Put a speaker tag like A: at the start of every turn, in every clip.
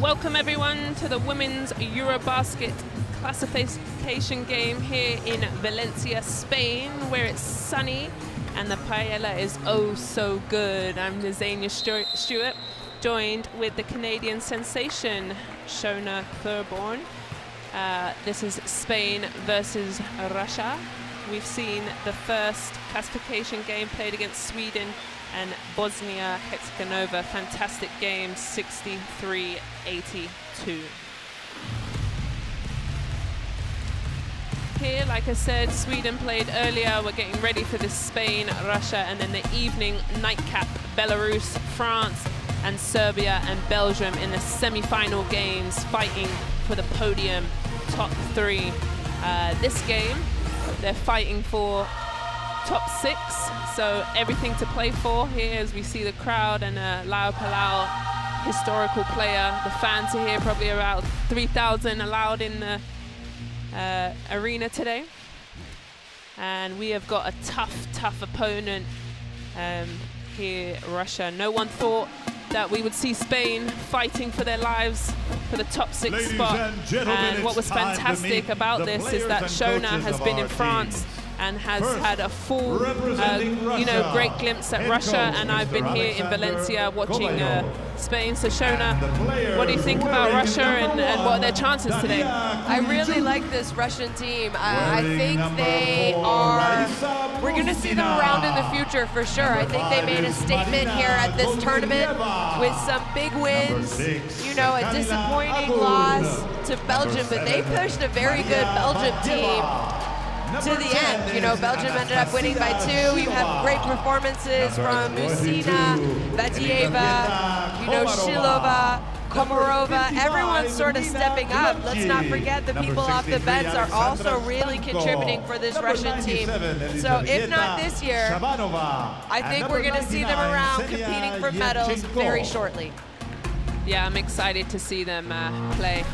A: Welcome everyone to the Women's EuroBasket classification game here in Valencia, Spain, where it's sunny and the paella is oh so good. I'm Nazania Stewart, joined with the Canadian sensation, Shona Thurborn. This is Spain versus Russia. We've seen the first classification game played against Sweden and Bosnia-Herzegovina. Fantastic game, 63-82. Here, like I said, Sweden played earlier. We're getting ready for this Spain, Russia, and then the evening nightcap, Belarus, France, and Serbia and Belgium in the semi-final games, fighting for the podium, top three. This game, they're fighting for top six, so everything to play for here as we see the crowd and Lau Palau, historical player. The fans are here, probably about 3,000 allowed in the arena today. And we have got a tough opponent here, Russia. No one thought that we would see Spain fighting for their lives for the top six spot. And what was fantastic about this is that Shona has been in France and has had a full, great glimpse at Russia, and I've been here in Valencia watching Spain. So Shona, what do you think about Russia and what are their chances today?
B: I really like this Russian team. I think they are, we're gonna see them around in the future for sure. I think they made a statement here at this tournament with some big wins, a disappointing loss to Belgium, but they pushed a very good Belgium team to the end. Belgium ended up winning by 2. You have great performances from Musina, Vadieva, Shilova, Komarova. Everyone's sort of stepping up. Let's not forget the people off the bench are also really contributing for this Russian team. So if not this year, I think we're going to see them around competing for medals very shortly.
A: Yeah, I'm excited to see them play.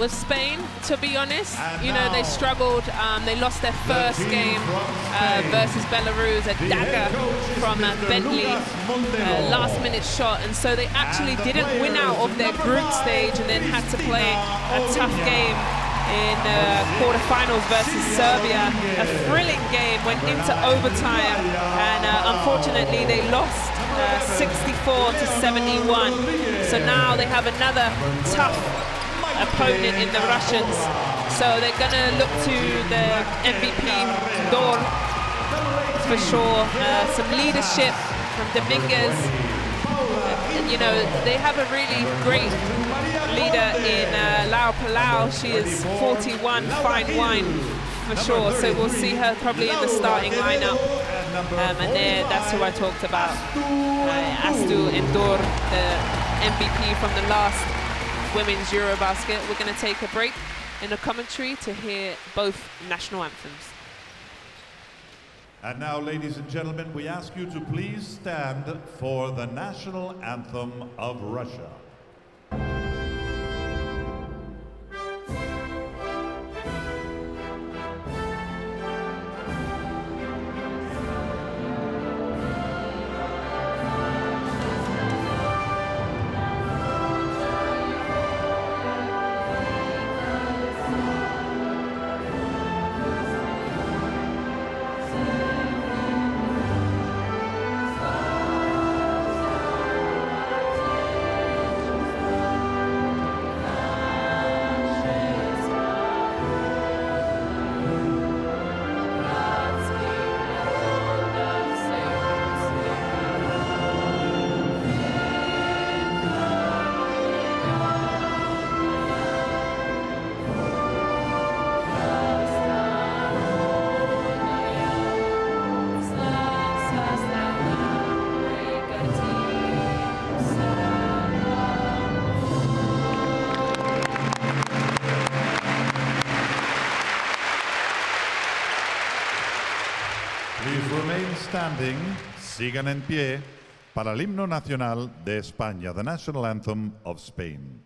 A: With Spain, to be honest, they struggled. They lost their first game versus Belarus, a dagger from Bentley, last-minute shot, and so they actually didn't win out of their group stage and then had to play a tough game in quarterfinals versus Serbia. A thrilling game, went into overtime, and unfortunately they lost 64-71. So now they have another tough opponent in the Russians, so they're gonna look to the MVP Dor for sure. Some leadership from Dominguez. They have a really great leader in Lau Palau. She is 41, fine wine for sure, so we'll see her probably in the starting lineup. And that's who I talked about, Astu Endor, the MVP from the last Women's EuroBasket. We're going to take a break in the commentary to hear both national anthems.
C: And now, ladies and gentlemen, we ask you to please stand for the national anthem of Russia. Please remain standing, sigan en pie, para el himno nacional de España, the national anthem of Spain.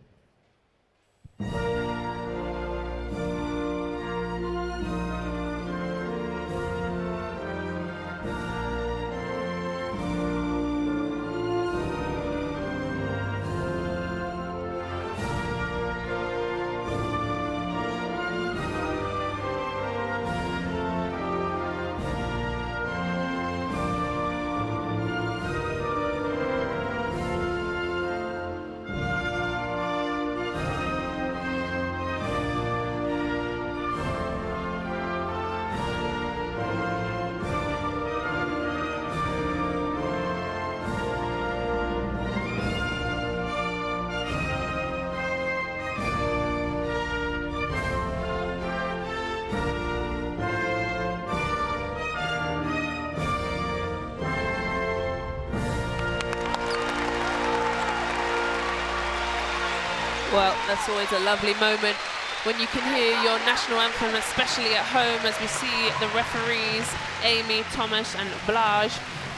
A: Well, that's always a lovely moment when you can hear your national anthem, especially at home, as we see the referees, Amy, Tomasz and Blaž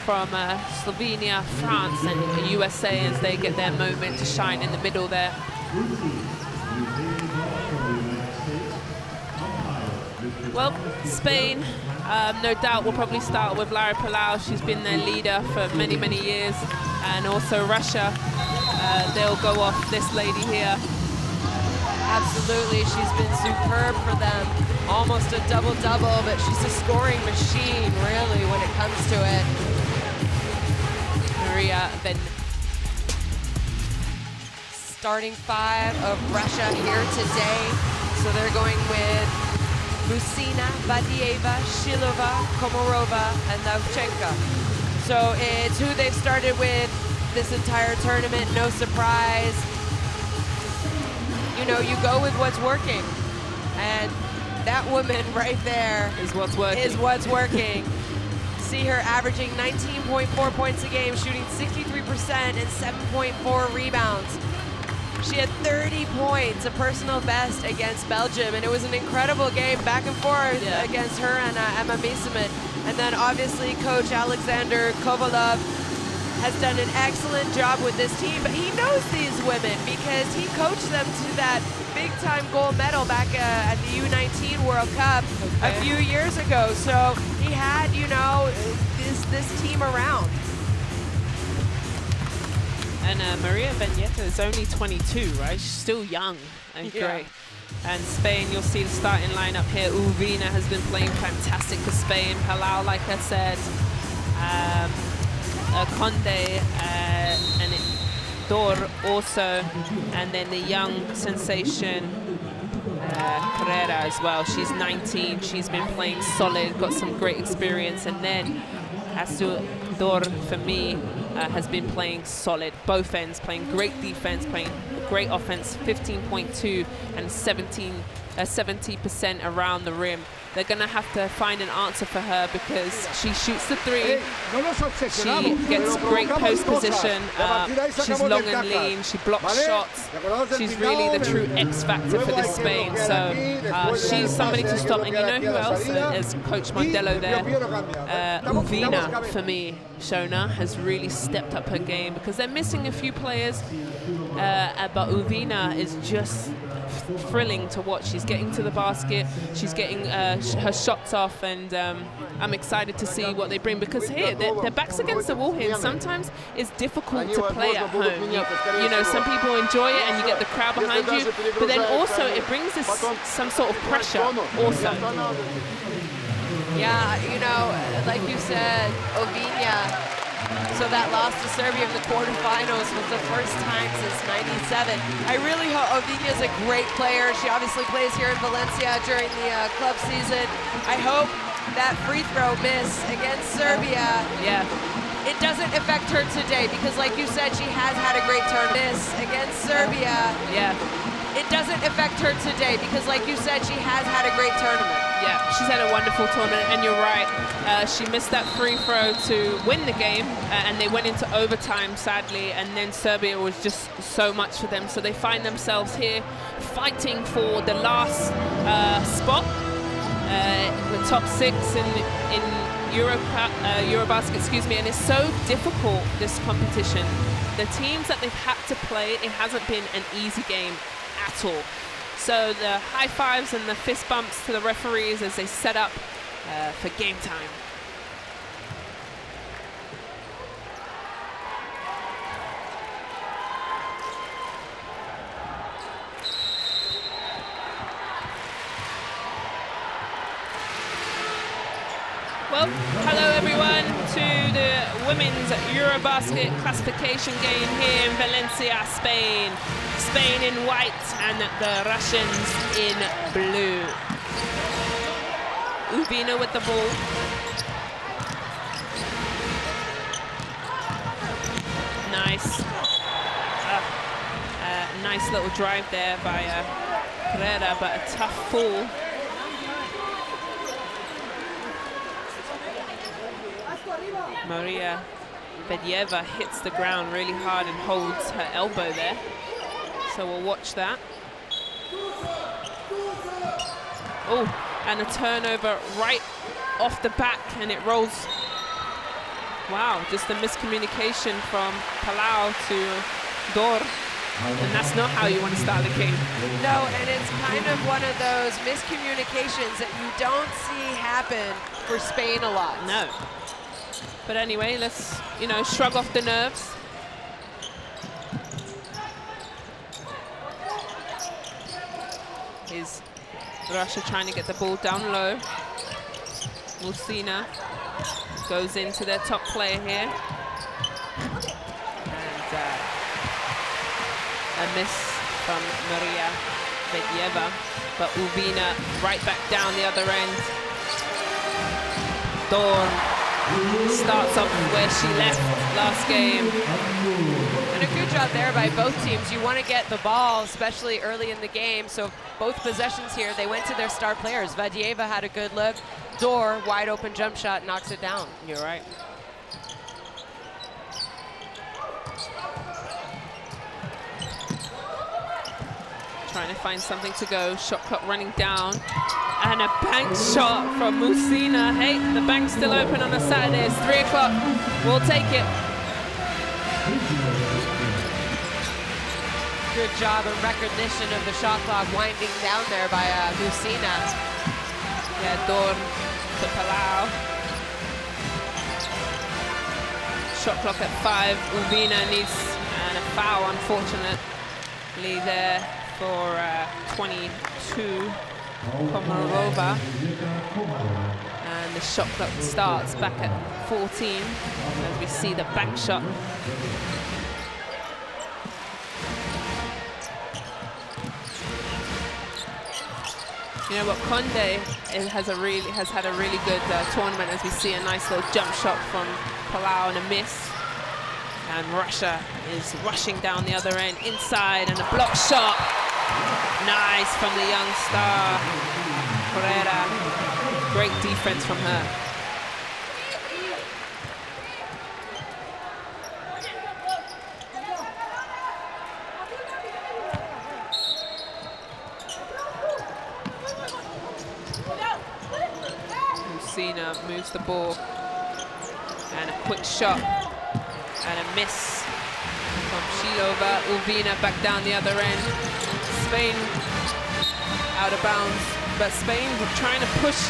A: from Slovenia, France and USA, as they get their moment to shine in the middle there. Well, Spain, no doubt, will probably start with Lara Palau. She's been their leader for many, many years. And also Russia, they'll go off this lady here.
B: Absolutely, she's been superb for them. Almost a double-double, but she's a scoring machine, really, when it comes to it.
A: Maria Ven.
B: Starting 5 of Russia here today. So they're going with Musina, Badieva, Shilova, Komorova, and Navchenko. So it's who they've started with this entire tournament, no surprise. You know, you go with what's working. And that woman right there
A: is what's working.
B: See her averaging 19.4 points a game, shooting 63% and 7.4 rebounds. She had 30 points, a personal best against Belgium, and it was an incredible game, back and forth against her and Emma Miesemann. And then obviously Coach Alexander Kovalov has done an excellent job with this team, but he knows these women because he coached them to that big-time gold medal back at the U19 World Cup a few years ago. So he had, you know, this team around.
A: And Maria Veneta is only 22, right? She's still young and great. And Spain, you'll see the starting lineup here. Uvina has been playing fantastic for Spain. Palau, like I said. Conde and Dor also. And then the young sensation, Carrera as well. She's 19. She's been playing solid, got some great experience. And then Asu Dor, for me, has been playing solid. Both ends, playing great defense, playing great offense, 15.2 and 70% around the rim. They're going to have to find an answer for her because she shoots the three. She gets great post position. She's long and lean. She blocks shots. She's really the true X factor for this Spain. So she's somebody to stop. And you know who else is Coach Modelo there? Uvina, for me, Shona, has really stepped up her game because they're missing a few players. But Uvina is just thrilling to watch. She's getting to the basket, she's getting her shots off, and I'm excited to see what they bring because here their backs against the wall here, and sometimes it's difficult to play at home. You know, some people enjoy it and you get the crowd behind you, but then also it brings this some sort of pressure also.
B: Yeah, you know, like you said, Ovinia, so that loss to Serbia in the quarterfinals was the first time since '97. I really hope Ovinia is a great player. She obviously plays here in Valencia during the club season. I hope that free throw miss against Serbia, it doesn't affect her today because, like you said, she has had a great turn. Miss against Serbia, it doesn't affect her today because, like you said, she has had a great tournament.
A: Yeah, she's had a wonderful tournament, and you're right. She missed that free throw to win the game, and they went into overtime, sadly, and then Serbia was just so much for them. So they find themselves here fighting for the last spot, the top 6 in EuroBasket, excuse me, and it's so difficult, this competition. The teams that they've had to play, it hasn't been an easy game at all. So the high fives and the fist bumps to the referees as they set up for game time. Well, hello everyone to the women's EuroBasket classification game here in Valencia, Spain. Spain in white and the Russians in blue. Uvina with the ball. Nice. Nice little drive there by Herrera, but a tough fall. Maria Bedieva hits the ground really hard and holds her elbow there. So we'll watch that. Oh, and a turnover right off the back, and it rolls. Wow, just a miscommunication from Palau to Dor. And that's not how you want to start the game.
B: No, and it's kind of one of those miscommunications that you don't see happen for Spain a lot.
A: No. But anyway, let's, you know, shrug off the nerves. Is Russia trying to get the ball down low. Musina goes into their top player here. And a miss from Maria Vedjeva, but Uvina right back down the other end. Dawn starts off where she left last game.
B: And a good job there by both teams. You want to get the ball, especially early in the game. So both possessions here, they went to their star players. Vedjeva had a good look. Dor, wide open jump shot, knocks it down.
A: You're right. Trying to find something to go. Shot clock running down. And a bank shot from Musina. Hey, the bank's still open on a Saturday. It's 3 o'clock. We'll take it.
B: Good job and recognition of the shot clock winding down there by Musina.
A: Yeah, Dawn to Palau. Shot clock at 5. Uvina needs and a foul, unfortunately, there for 22. Komarova. And the shot clock starts back at 14 as we see the bank shot. You know what, Conde has had a really good tournament, as we see a nice little jump shot from Palau and a miss. And Russia is rushing down the other end, inside, and a block shot. Nice from the young star, Herrera. Great defense from her. Musina moves the ball. And a quick shot. And a miss from Shilova. Uvina back down the other end. Spain out of bounds, but Spain trying to push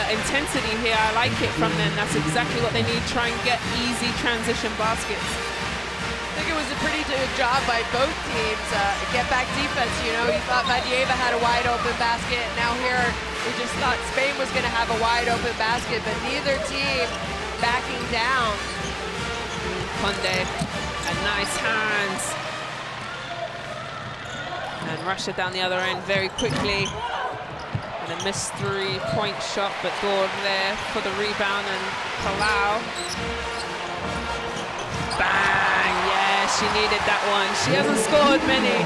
A: intensity here. I like it from them. That's exactly what they need. Try and get easy transition baskets.
B: I think it was a pretty good job by both teams. Get back defense, you know. You thought Vedjeva had a wide open basket. Now here, we just thought Spain was going to have a wide open basket, but neither team backing down.
A: Conde, and nice hands. And Russia down the other end very quickly. And a missed 3-point shot, but Dor there for the rebound, and Palau. Bang! Yeah, she needed that one. She hasn't scored many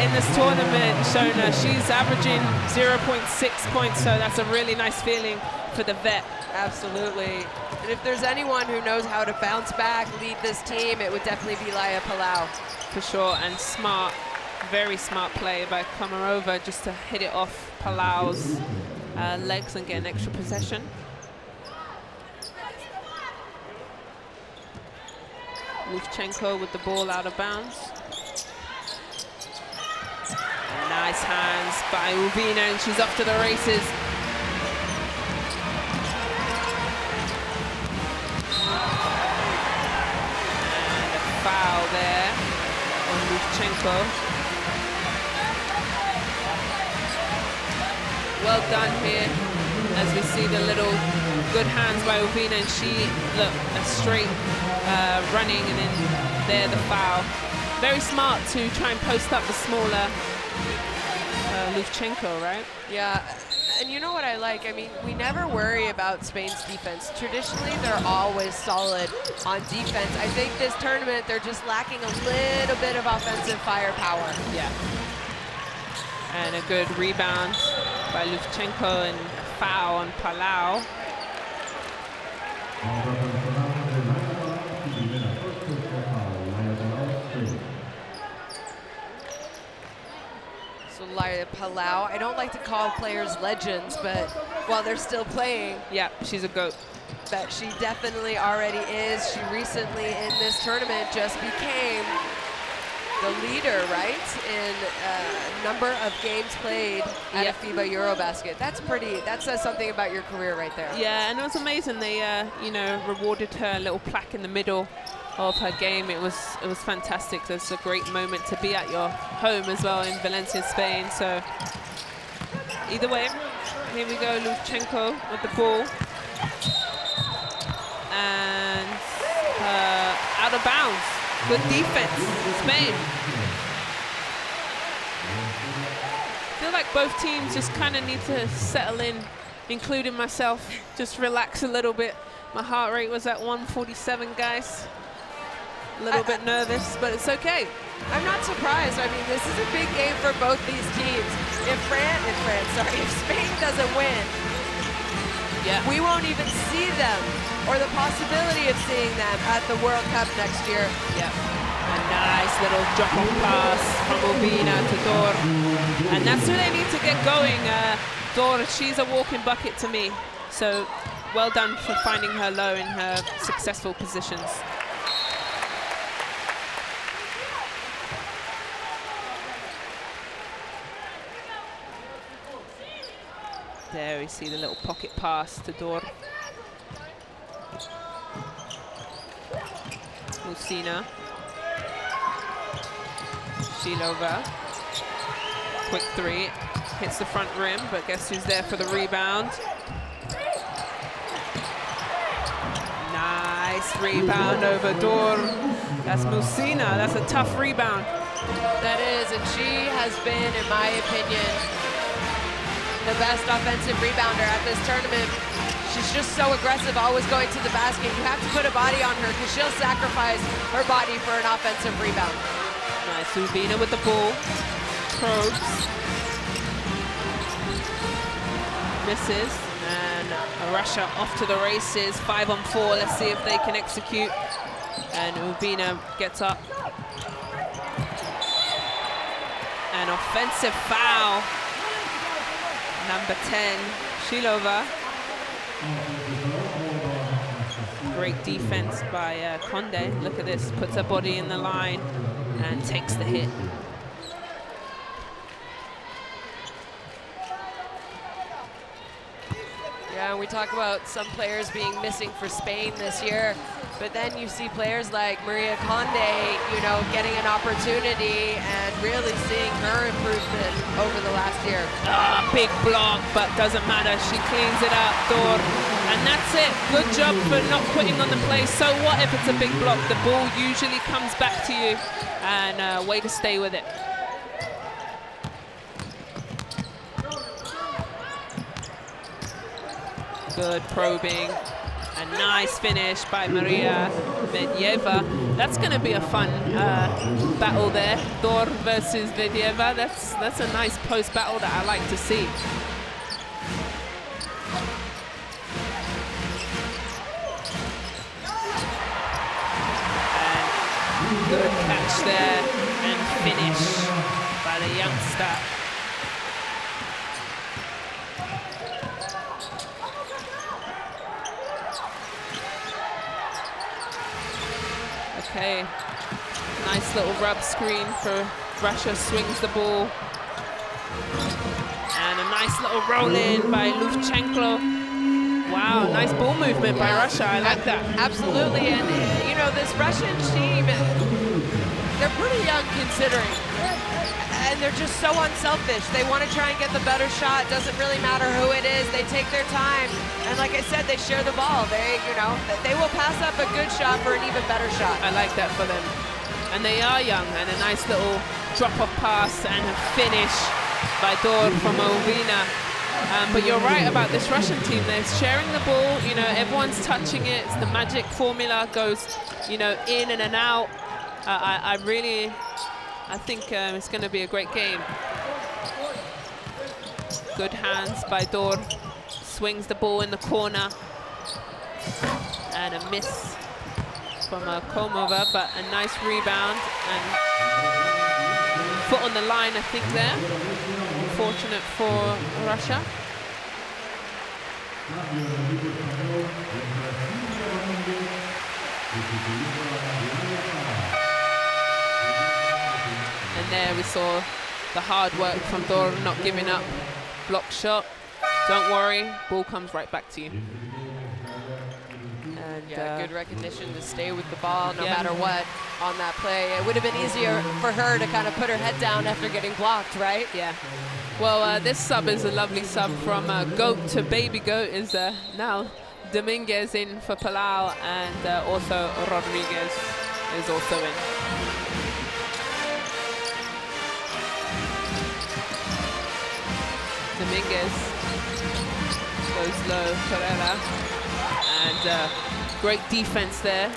A: in this tournament, Shona. She's averaging 0.6 points, so that's a really nice feeling for the vet.
B: Absolutely. And if there's anyone who knows how to bounce back, lead this team, it would definitely be Laia Palau.
A: For sure, and smart. Very smart play by Komarova just to hit it off Palau's legs and get an extra possession. Lufchenko with the ball out of bounds. And nice hands by Uvina, and she's off to the races. And a foul there on Lufchenko. Well done here, as we see the little good hands by Uvina, and she, look, a straight running, and then there the foul. Very smart to try and post up the smaller Lufchenko, right?
B: Yeah, and you know what I like? I mean, we never worry about Spain's defense. Traditionally, they're always solid on defense. I think this tournament, they're just lacking a little bit of offensive firepower.
A: Yeah. And a good rebound by Lufchenko, and foul on Palau.
B: Palau. I don't like to call players legends, but while they're still playing.
A: Yeah, she's a GOAT.
B: But she definitely already is. She recently in this tournament just became the leader, right, in number of games played at a FIBA EuroBasket. That says something about your career right there.
A: Yeah, and it was amazing. They, you know, rewarded her a little plaque in the middle of her game. It was fantastic. It's a great moment to be at your home as well in Valencia, Spain. So either way, here we go, Lutsenko with the ball. And out of bounds. Good defense, Spain. I feel like both teams just kind of need to settle in, including myself. Just relax a little bit. My heart rate was at 147, guys. A little bit nervous, but it's okay.
B: I'm not surprised. I mean, this is a big game for both these teams. If Spain doesn't win, we won't even see them, or the possibility of seeing them at the World Cup next year.
A: Yeah, a nice little drop-off pass from Urbina to Dor. And that's where they need to get going. Dor, she's a walking bucket to me. So well done for finding her low in her successful positions. There we see the little pocket pass to Dor. Musina. Shilova. Quick three. Hits the front rim, but guess who's there for the rebound? Nice rebound over Dor. That's Musina. That's a tough rebound.
B: That is, and she has been, in my opinion, the best offensive rebounder at this tournament. She's just so aggressive, always going to the basket. You have to put a body on her because she'll sacrifice her body for an offensive rebound.
A: Nice, Urbina with the ball. Probes. Misses. And Russia off to the races. 5-on-4. Let's see if they can execute. And Urbina gets up. An offensive foul. Number 10, Shilova. Great defense by Conde. Look at this, puts her body in the line and takes the hit.
B: Yeah, we talk about some players being missing for Spain this year, but then you see players like Maria Conde, you know, getting an opportunity and really seeing her improvement over the last year.
A: Big block, but doesn't matter. She cleans it up, Dor. And that's it. Good job for not quitting on the play. So what if it's a big block? The ball usually comes back to you, and way to stay with it. Good probing. A nice finish by Maria Vedyeva. That's going to be a fun battle there. Dor versus Vedyeva. That's a nice post battle that I like to see. And good catch there and finish by the youngster. Okay, nice little rub screen for Russia, swings the ball. And a nice little roll in by Lutsenko. Wow, nice ball movement by Russia, I like that.
B: Absolutely, and you know, this Russian team, they're pretty young considering. And they're just so unselfish. They want to try and get the better shot. Doesn't really matter who it is. They take their time. And like I said, they share the ball. They, you know, they will pass up a good shot for an even better shot.
A: I like that for them. And they are young, and a nice little drop-off pass and a finish by Dor from Urbina. But you're right about this Russian team. They're sharing the ball. You know, everyone's touching it. It's the magic formula, goes, you know, in and out. I think it's going to be a great game. Good hands by Dor. Swings the ball in the corner. And a miss from Komova, but a nice rebound. And foot on the line, I think, there. Unfortunate for Russia. And there we saw the hard work from Dor, not giving up. Block shot. Don't worry, ball comes right back to you. And
B: yeah, good recognition to stay with the ball no matter what on that play. It would have been easier for her to kind of put her head down after getting blocked, right?
A: Yeah. Well, this sub is a lovely sub from goat to baby goat is now Dominguez in for Palau, and also Rodriguez is also in. Dominguez goes low, Pereira, and great defense there.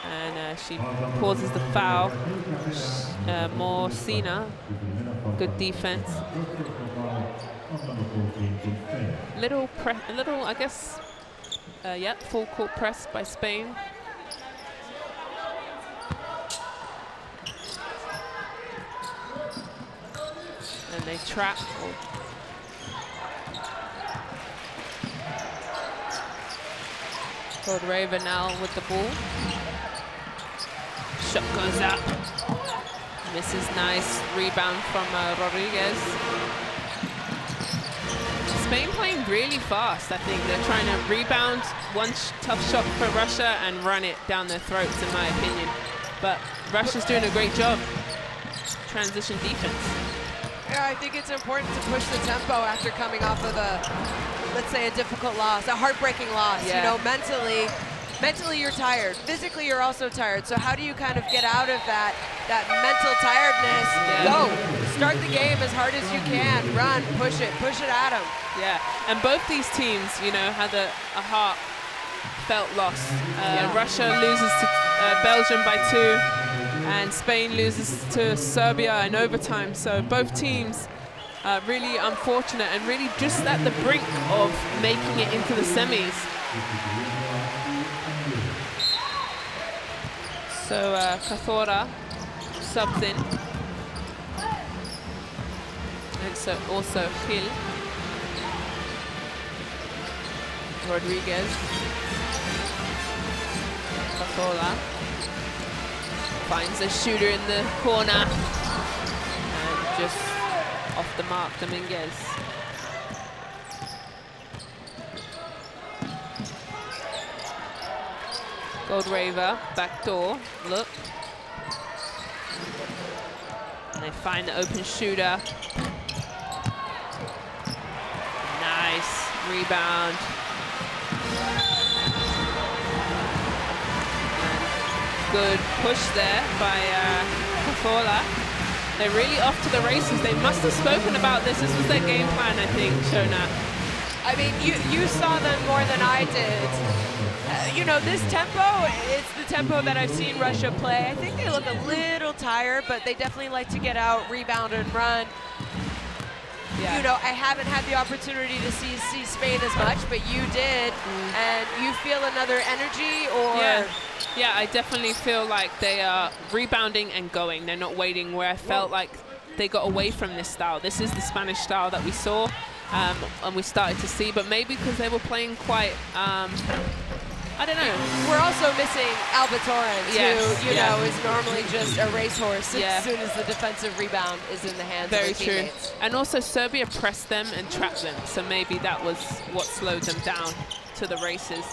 A: And she causes the foul. Morsina, good defense. Little, I guess, yeah, full court press by Spain. And they trap. Raven now with the ball. Shot goes up. Misses, nice rebound from Rodriguez. Spain playing really fast, I think. They're trying to rebound one tough shot for Russia and run it down their throats, in my opinion. But Russia's doing a great job. Transition defense.
B: Yeah, I think it's important to push the tempo after coming off of let's say, a difficult loss, a heartbreaking loss.
A: Yeah.
B: You know, mentally you're tired. Physically, you're also tired. So how do you kind of get out of that mental tiredness?
A: Yeah.
B: Go, start the game as hard as you can. Run, push it at them.
A: Yeah, and both these teams, you know, had a heartfelt loss. Russia loses to Belgium by 2. And Spain loses to Serbia in overtime. So both teams really unfortunate and really just at the brink of making it into the semis. So Cathora subs in. And so also Gil. Rodriguez. Cathora. Finds a shooter in the corner, and just off the mark, Dominguez. Goldraver, backdoor, look. And they find the open shooter. Nice rebound. Good push there by Cafola. They're really off to the races. They must have spoken about this. This was their game plan, I think, Shona.
B: I mean, you saw them more than I did. You know, this tempo, it's the tempo that I've seen Russia play. I think they look a little tired, but they definitely like to get out, rebound, and run. Yeah. You know, I haven't had the opportunity to see Spain as much, but you did. And you feel another energy, or...
A: Yeah, I definitely feel like they are rebounding and going. They're not waiting, where I felt like they got away from this style. This is the Spanish style that we saw and we started to see, but maybe because they were playing quite, I don't know.
B: We're also missing Alba Torrens, who, you know, is normally just a racehorse as soon as the defensive rebound is in the hands of their teammates.
A: True. And also Serbia pressed them and trapped them, so maybe that was what slowed them down to the races.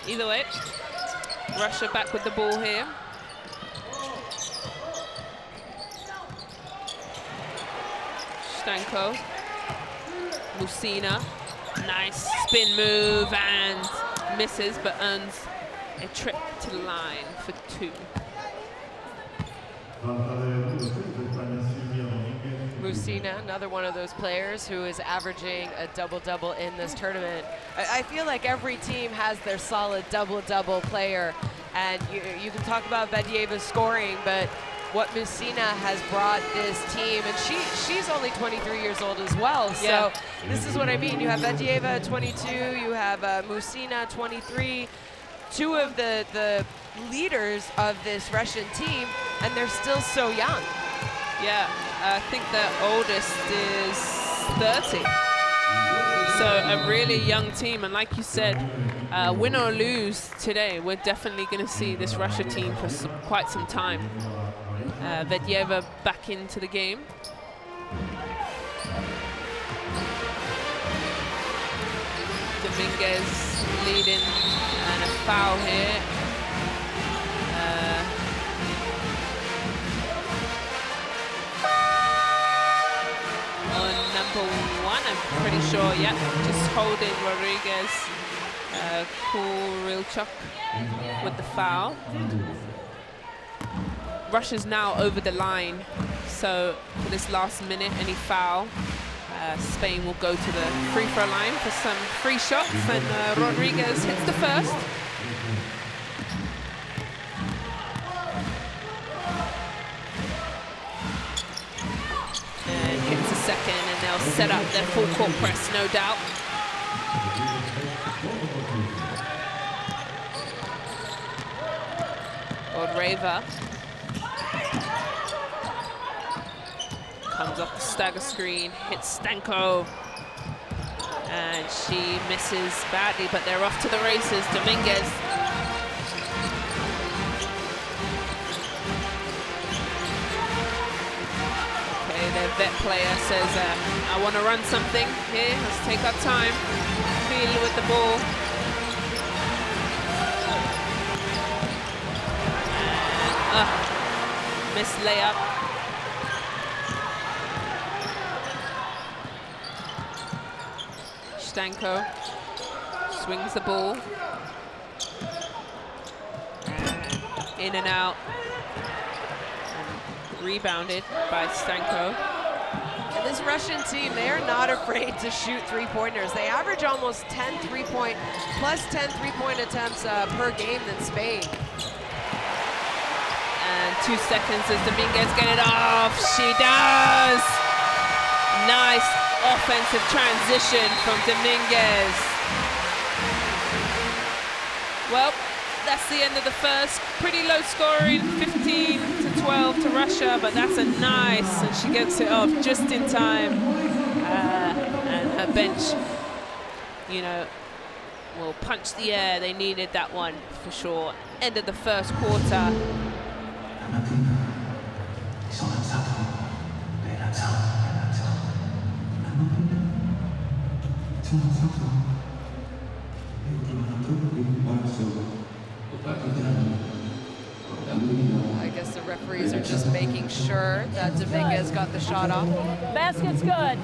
A: Either way, Russia back with the ball here. Stanko, Musina, nice spin move and misses, but earns a trip to the line for 2.
B: Musina, another one of those players who is averaging a double-double in this tournament. I feel like every team has their solid double-double player, and you can talk about Vedieva's scoring, but what Musina has brought this team, and she's only 23 years old as well, so this is what I mean. You have Vedieva at 22, you have Musina 23. two of the leaders of this Russian team, and they're still so young.
A: Yeah, I think their oldest is 30. So a really young team, and like you said, win or lose today, we're definitely going to see this Russia team for quite some time. Vedyeva back into the game. Dominguez leading, and a foul here. On number 1, I'm pretty sure, yeah, just holding Rodriguez. Kurilchuk with the foul. Russia's now over the line, so for this last minute, any foul, Spain will go to the free throw line for some free shots, and Rodriguez hits the first. And hits the second, and they'll set up their full court press, no doubt. Odreva comes off the stagger screen, hits Stanko, and she misses badly, but they're off to the races. Dominguez. Okay, their vet player says, I want to run something here, let's take our time, feel with the ball. Missed layup. Stanko swings the ball. In and out. And rebounded by Stanko.
B: And this Russian team, they are not afraid to shoot three-pointers. They average almost 10 3-point, plus 10 3-point attempts per game than Spain.
A: And 2 seconds as Dominguez get it off. She does. Nice offensive transition from Dominguez. Well, that's the end of the first. Pretty low scoring, 15-12 to Russia, but that's a nice, and she gets it off just in time. And her bench, you know, will punch the air. They needed that one for sure. End of the first quarter.
B: I guess the referees are just making sure that Dominguez got the shot off.
D: Basket's good.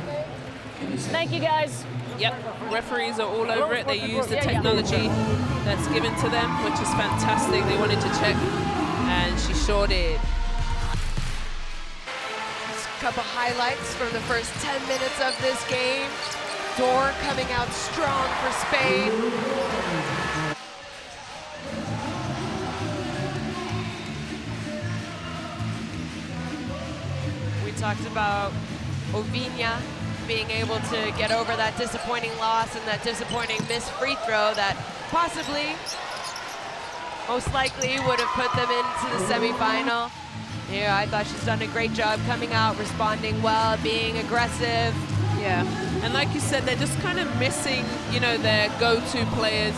D: Thank you, guys.
A: Yep, referees are all over it. They use the technology that's given to them, which is fantastic. They wanted to check, and she sure did.
B: Just a couple highlights from the first 10 minutes of this game. Dor coming out strong for Spain. We talked about Ovinia being able to get over that disappointing loss and that disappointing missed free throw that possibly, most likely, would have put them into the semifinal. Yeah, I thought she's done a great job coming out, responding well, being aggressive.
A: Yeah, and like you said, they're just kind of missing, you know, their go-to players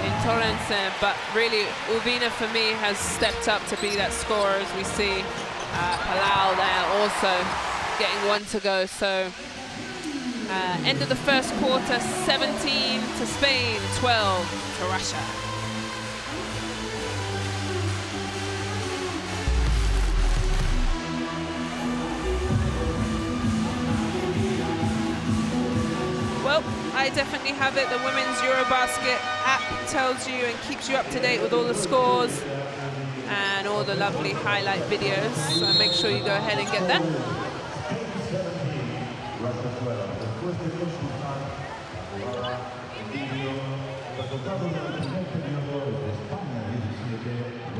A: in Torrens, but really, Uvina, for me, has stepped up to be that scorer, as we see. Palau there also getting one to go. So end of the first quarter, 17 to Spain, 12 to Russia. Well, I definitely have it. The women's EuroBasket app tells you and keeps you up to date with all the scores and all the lovely highlight videos. So make sure you go ahead and get that.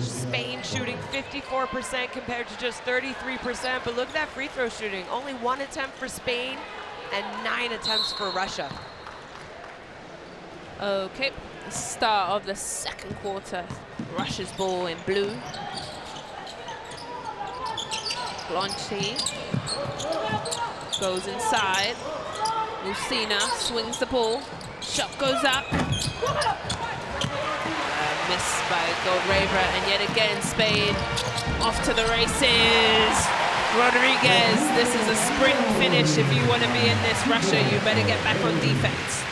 B: Spain shooting 54% compared to just 33%, but look at that free throw shooting. Only 1 attempt for Spain and 9 attempts for Russia.
A: Okay, the start of the second quarter. Russia's ball in blue. Blanchi goes inside. Lucina swings the ball. Shot goes up. Missed by Goldrever, and yet again Spain off to the races. Rodriguez, this is a sprint finish. If you want to be in this Russia, you better get back on defense.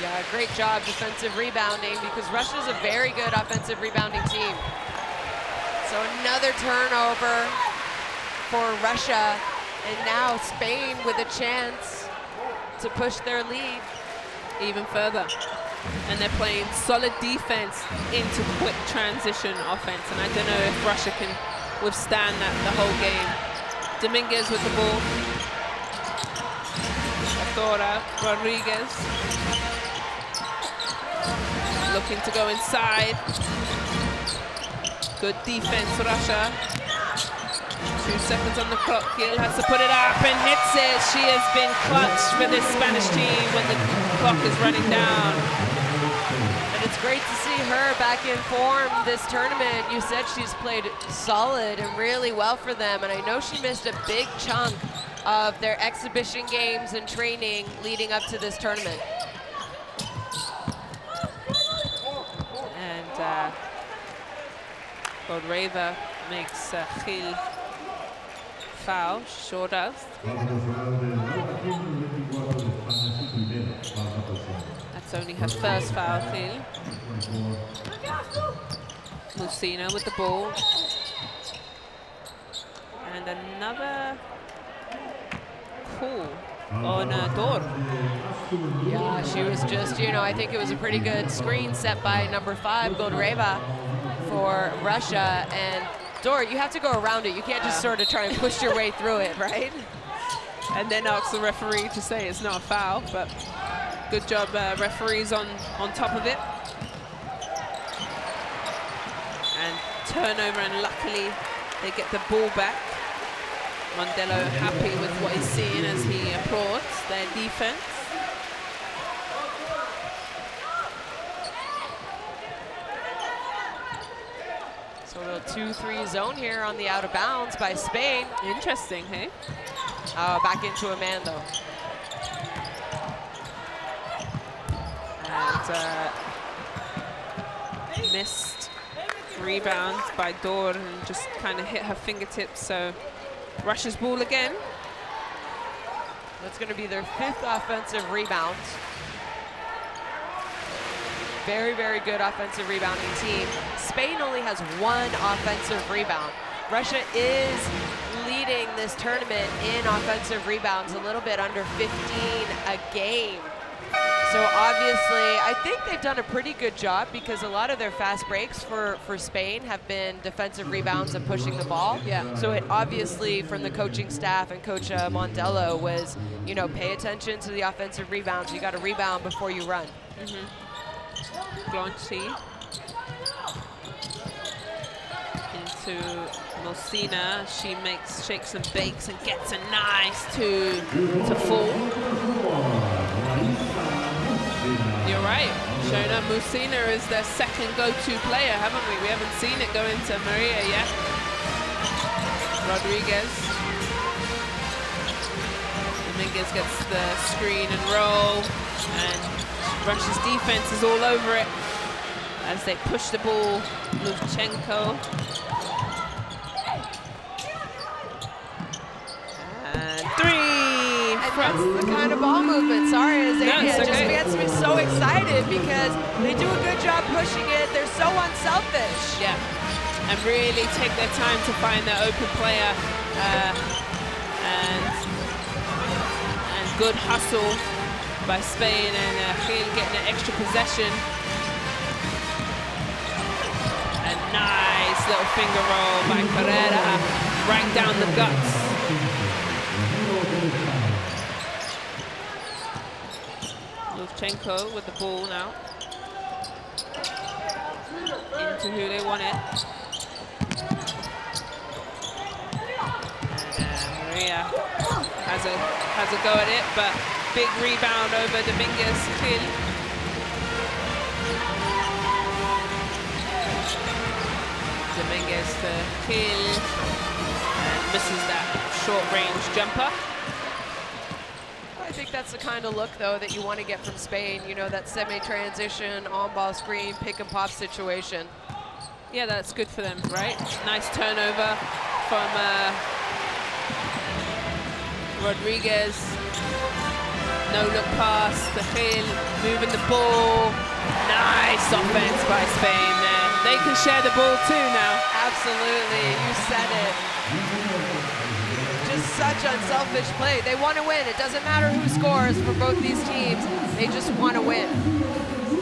B: Yeah, great job defensive rebounding, because Russia's a very good offensive rebounding team. So another turnover for Russia, and now Spain with a chance to push their lead
A: even further. And they're playing solid defense into quick transition offense, and I don't know if Russia can withstand that the whole game. Dominguez with the ball. Athora, Rodriguez. Looking to go inside. Good defense, Russia. 2 seconds on the clock. Gil has to put it up and hits it. She has been clutch for this Spanish team when the clock is running down.
B: And it's great to see her back in form this tournament. You said she's played solid and really well for them, and I know she missed a big chunk of their exhibition games and training leading up to this tournament.
A: And Goldrever makes Gil foul. Sure does. That's only her first foul, Gil. Lucina with the ball. And another call on Dor.
B: Yeah, she was just, you know, I think it was a pretty good screen set by number 5, Goldrever, for Russia. And Dor, you have to go around it. You can't just sort of try and push your way through it, right?
A: And then ask the referee to say it's not a foul, but good job, referees on top of it. And turnover, and luckily they get the ball back. Mondello happy with what he's seeing as he applauds their defense.
B: So a little 2-3 zone here on the out of bounds by Spain.
A: Interesting, hey?
B: Back into a man though.
A: And missed rebound by Dor and just kind of hit her fingertips. So Russia's ball again.
B: That's going to be their 5th offensive rebound. Very, very good offensive rebounding team. Spain only has 1 offensive rebound. Russia is leading this tournament in offensive rebounds, a little bit under 15 a game. So obviously, I think they've done a pretty good job, because a lot of their fast breaks for Spain have been defensive rebounds and pushing the ball.
A: Yeah.
B: So it obviously, from the coaching staff and Coach Mondello, was, you know, pay attention to the offensive rebounds. You got to rebound before you run.
A: Blanchi into Lucina. She shakes and bakes and gets a nice to fall. You're right. Shona Lucina is their second go-to player, haven't we? We haven't seen it go into Maria yet. Rodriguez. Dominguez gets the screen and roll, and Russia's defense is all over it as they push the ball. Luvchenko. And 3!
B: That's the kind of ball movement. Sorry, Azania. It just gets me so excited, because they do a good job pushing it. They're so unselfish.
A: Yeah, and really take their time to find their open player, and good hustle by Spain, and Gil getting an extra possession. A nice little finger roll by Carrera, right down the guts. Luvchenko with the ball now. Into who they want it. And Maria has a go at it, but big rebound over Dominguez. Gil. Dominguez to Gil, and misses that short-range jumper.
B: I think that's the kind of look, though, that you want to get from Spain. You know, that semi-transition, on-ball screen, pick-and-pop situation.
A: Yeah, that's good for them, right? Nice turnover from Rodriguez. No-look pass to Gil, moving the ball. Nice offense by Spain there. They can share the ball too now.
B: Absolutely, you said it. Just such unselfish play. They want to win. It doesn't matter who scores for both these teams. They just want to win.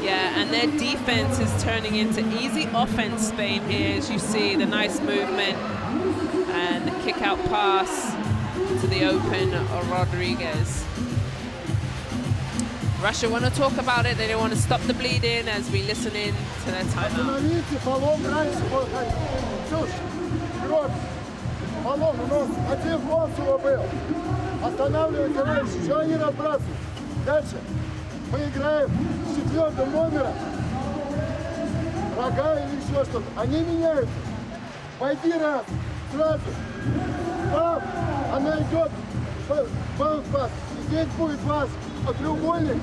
A: Yeah, and their defense is turning into easy offense, Spain here, as you see the nice movement and the kick-out pass to the open Rodriguez. Russia want to talk about it. They don't want to stop the bleeding as we listen in to their timeout.
E: Мы играем с 4-м номером, рога или еще что-то. Они меняются. Пойди раз, сразу. Бам! Она идет, баунс-пас. И здесь будет пас. Треугольник.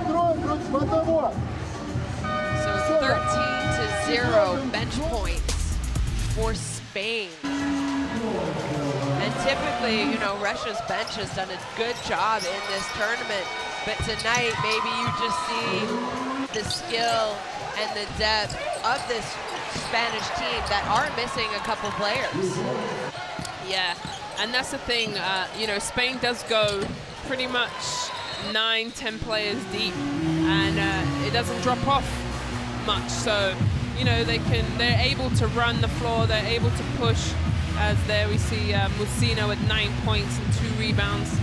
E: Трое против одного.
B: So 13-0 bench points for Spain. And typically, you know, Russia's bench has done a good job in this tournament. But tonight, maybe you just see the skill and the depth of this Spanish team that are missing a couple players.
A: Yeah, and that's the thing, you know, Spain does go pretty much 9-10 players deep, and it doesn't drop off much. So, you know, they're able to run the floor, they're able to push, as there we see Musino with 9 points and 2 rebounds.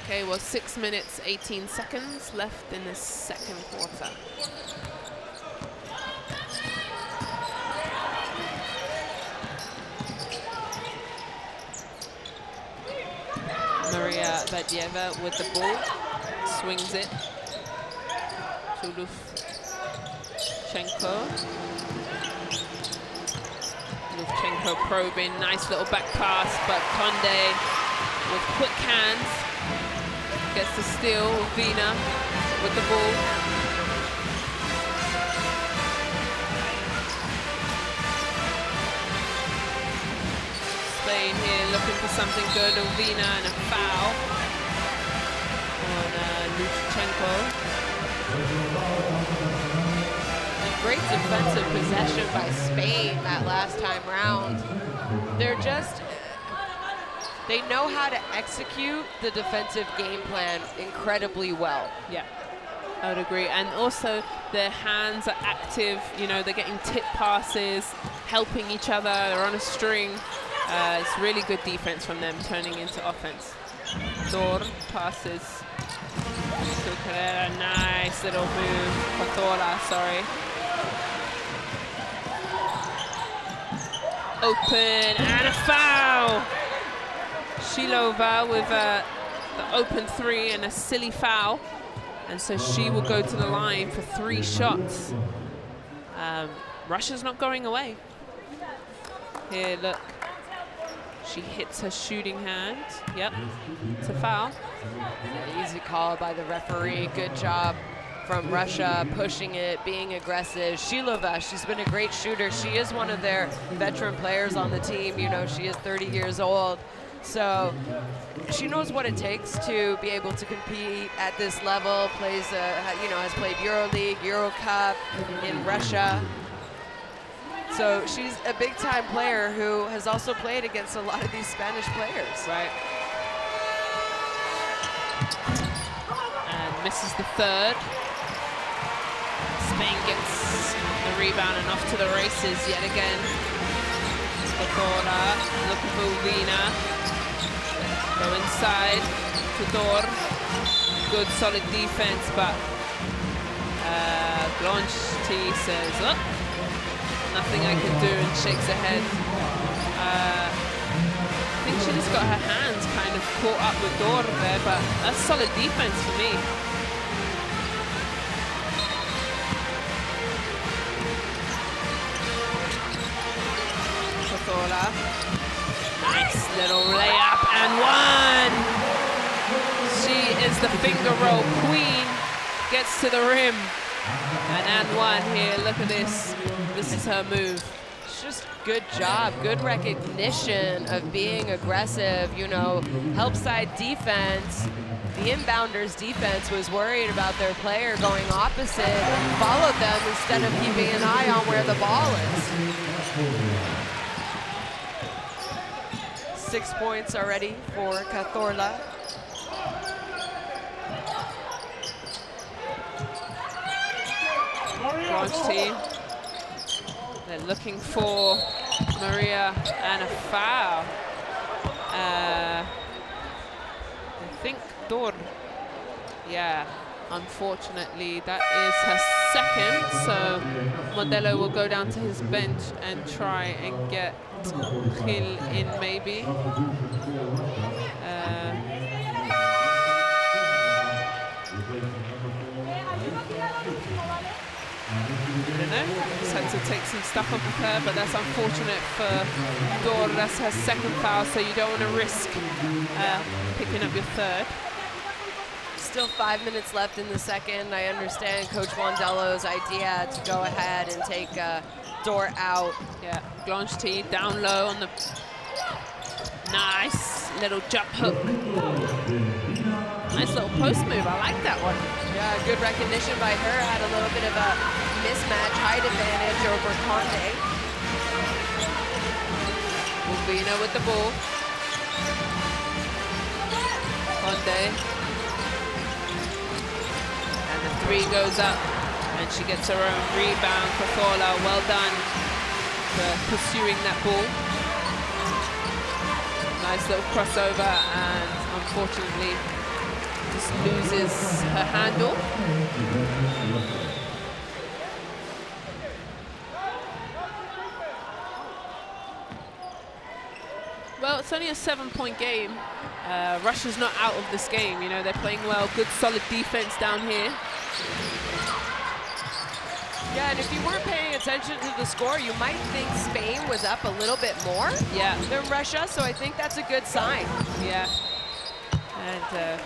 A: Okay, well, 6 minutes, 18 seconds left in the second quarter. Maria Vadieva with the ball, swings it to Lufchenko. Lufchenko probing, nice little back pass, but Conde with quick hands gets the steal. Vina with the ball. Spain here looking for something good. Vina and a foul on Lufchenko. A great defensive possession by Spain that last time round. They're just, they know how to execute the defensive game plan incredibly well. Yeah, I would agree. And also their hands are active, you know, they're getting tip passes, helping each other, they're on a string. It's really good defense from them, turning into offense. Dor passes to Carrera, nice little move. Pazola, sorry. Open and a foul. Shilova with the open three and a silly foul. And so she will go to the line for 3 shots. Russia's not going away. Here, look. She hits her shooting hand. Yep, it's a foul.
B: An easy call by the referee. Good job from Russia, pushing it, being aggressive. Shilova, she's been a great shooter. She is one of their veteran players on the team. You know, she is 30 years old. So she knows what it takes to be able to compete at this level. Plays, you know, has played EuroLeague, Euro Cup in Russia. So she's a big-time player who has also played against a lot of these Spanish players.
A: Right. And misses the third. Spain gets the rebound and off to the races yet again. Pazola looking for Uvina. Go inside to Dor. Good solid defense, but Glonchti says, oh, nothing I can do, and shakes her head. I think she just got her hands kind of caught up with Dor there, but that's solid defense for me. Cazorla. Nice little layup and one. She is the finger roll queen. Gets to the rim. And one here, look at this. This is her move.
B: It's just good job, good recognition of being aggressive, you know, help side defense. The inbounders defense was worried about their player going opposite and followed them instead of keeping an eye on where the ball is. 6 points already for Cazorla.
A: Launch team. They're looking for Maria and a foul. I think Dor. Yeah, unfortunately, that is her second. So Modelo will go down to his bench and try and get Gil in maybe. I don't know, just had to take some stuff off of her, but that's unfortunate for Dor. That's her second foul, so you don't want to risk picking up your third.
B: Still 5 minutes left in the second. I understand Coach Wandello's idea to go ahead and take Dor out.
A: Yeah, Blanche down low on the nice little jump hook. Nice little post move, I like that one.
B: Yeah, good recognition by her. Had a little bit of a mismatch, height advantage over Conde.
A: Urbina with the ball. Conde. And the three goes up, and she gets her own rebound. Cazorla, well done for pursuing that ball. Nice little crossover, and unfortunately, just loses her handle. Well, it's only a 7-point game. Russia's not out of this game. You know, they're playing well, good solid defense down here.
B: Yeah, and if you weren't paying attention to the score, you might think Spain was up a little bit more than Russia, so I think that's a good sign.
A: Yeah. And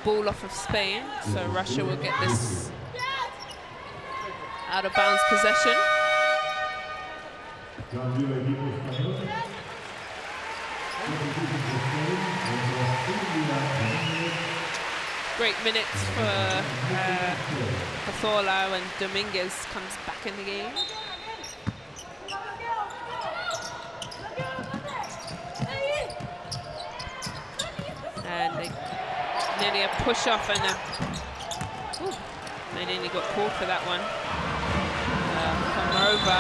A: ball off of Spain, so Russia will get this out of bounds possession. Great minutes for Cazorla when Dominguez comes back in the game. And nearly a push off and they nearly got called for that one. Komrova.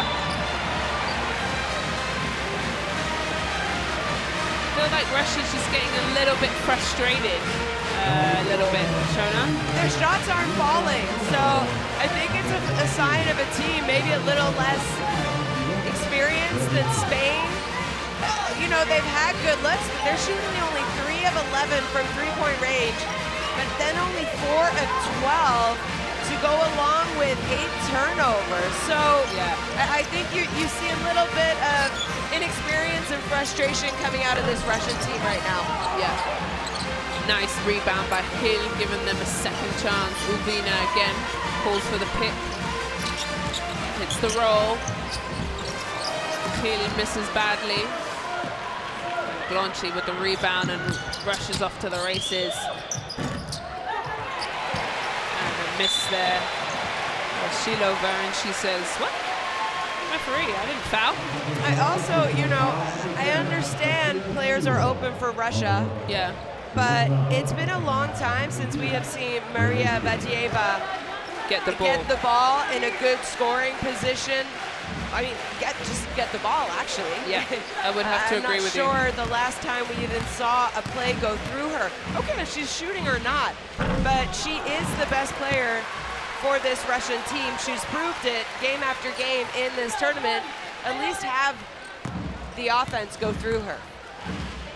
A: I feel like Russia's just getting a little bit frustrated. A little bit, Shona.
B: Their shots aren't falling, so I think it's a sign of a team maybe a little less experienced than Spain. You know, they've had good looks, but they're shooting only 3 of 11 from three-point range, but then only 4 of 12 to go along with 8 turnovers. So I think you see a little bit of inexperience and frustration coming out of this Russian team right now.
A: Yeah. Nice rebound by Hill, giving them a second chance. Urbina again calls for the pick. Hits the roll. Hill misses badly. Blanche with the rebound and rushes off to the races. And a miss there. Shilova, and she says, what? Referee, I didn't foul.
B: I also, you know, I understand players are open for Russia.
A: Yeah.
B: But it's been a long time since we have seen Maria Vatieva
A: get the
B: ball in a good scoring position. I mean, just get the ball, actually.
A: Yeah, I would have to agree with you.
B: I'm not sure the last time we even saw a play go through her. Okay, if she's shooting or not, but she is the best player for this Russian team. She's proved it game after game in this tournament. At least have the offense go through her.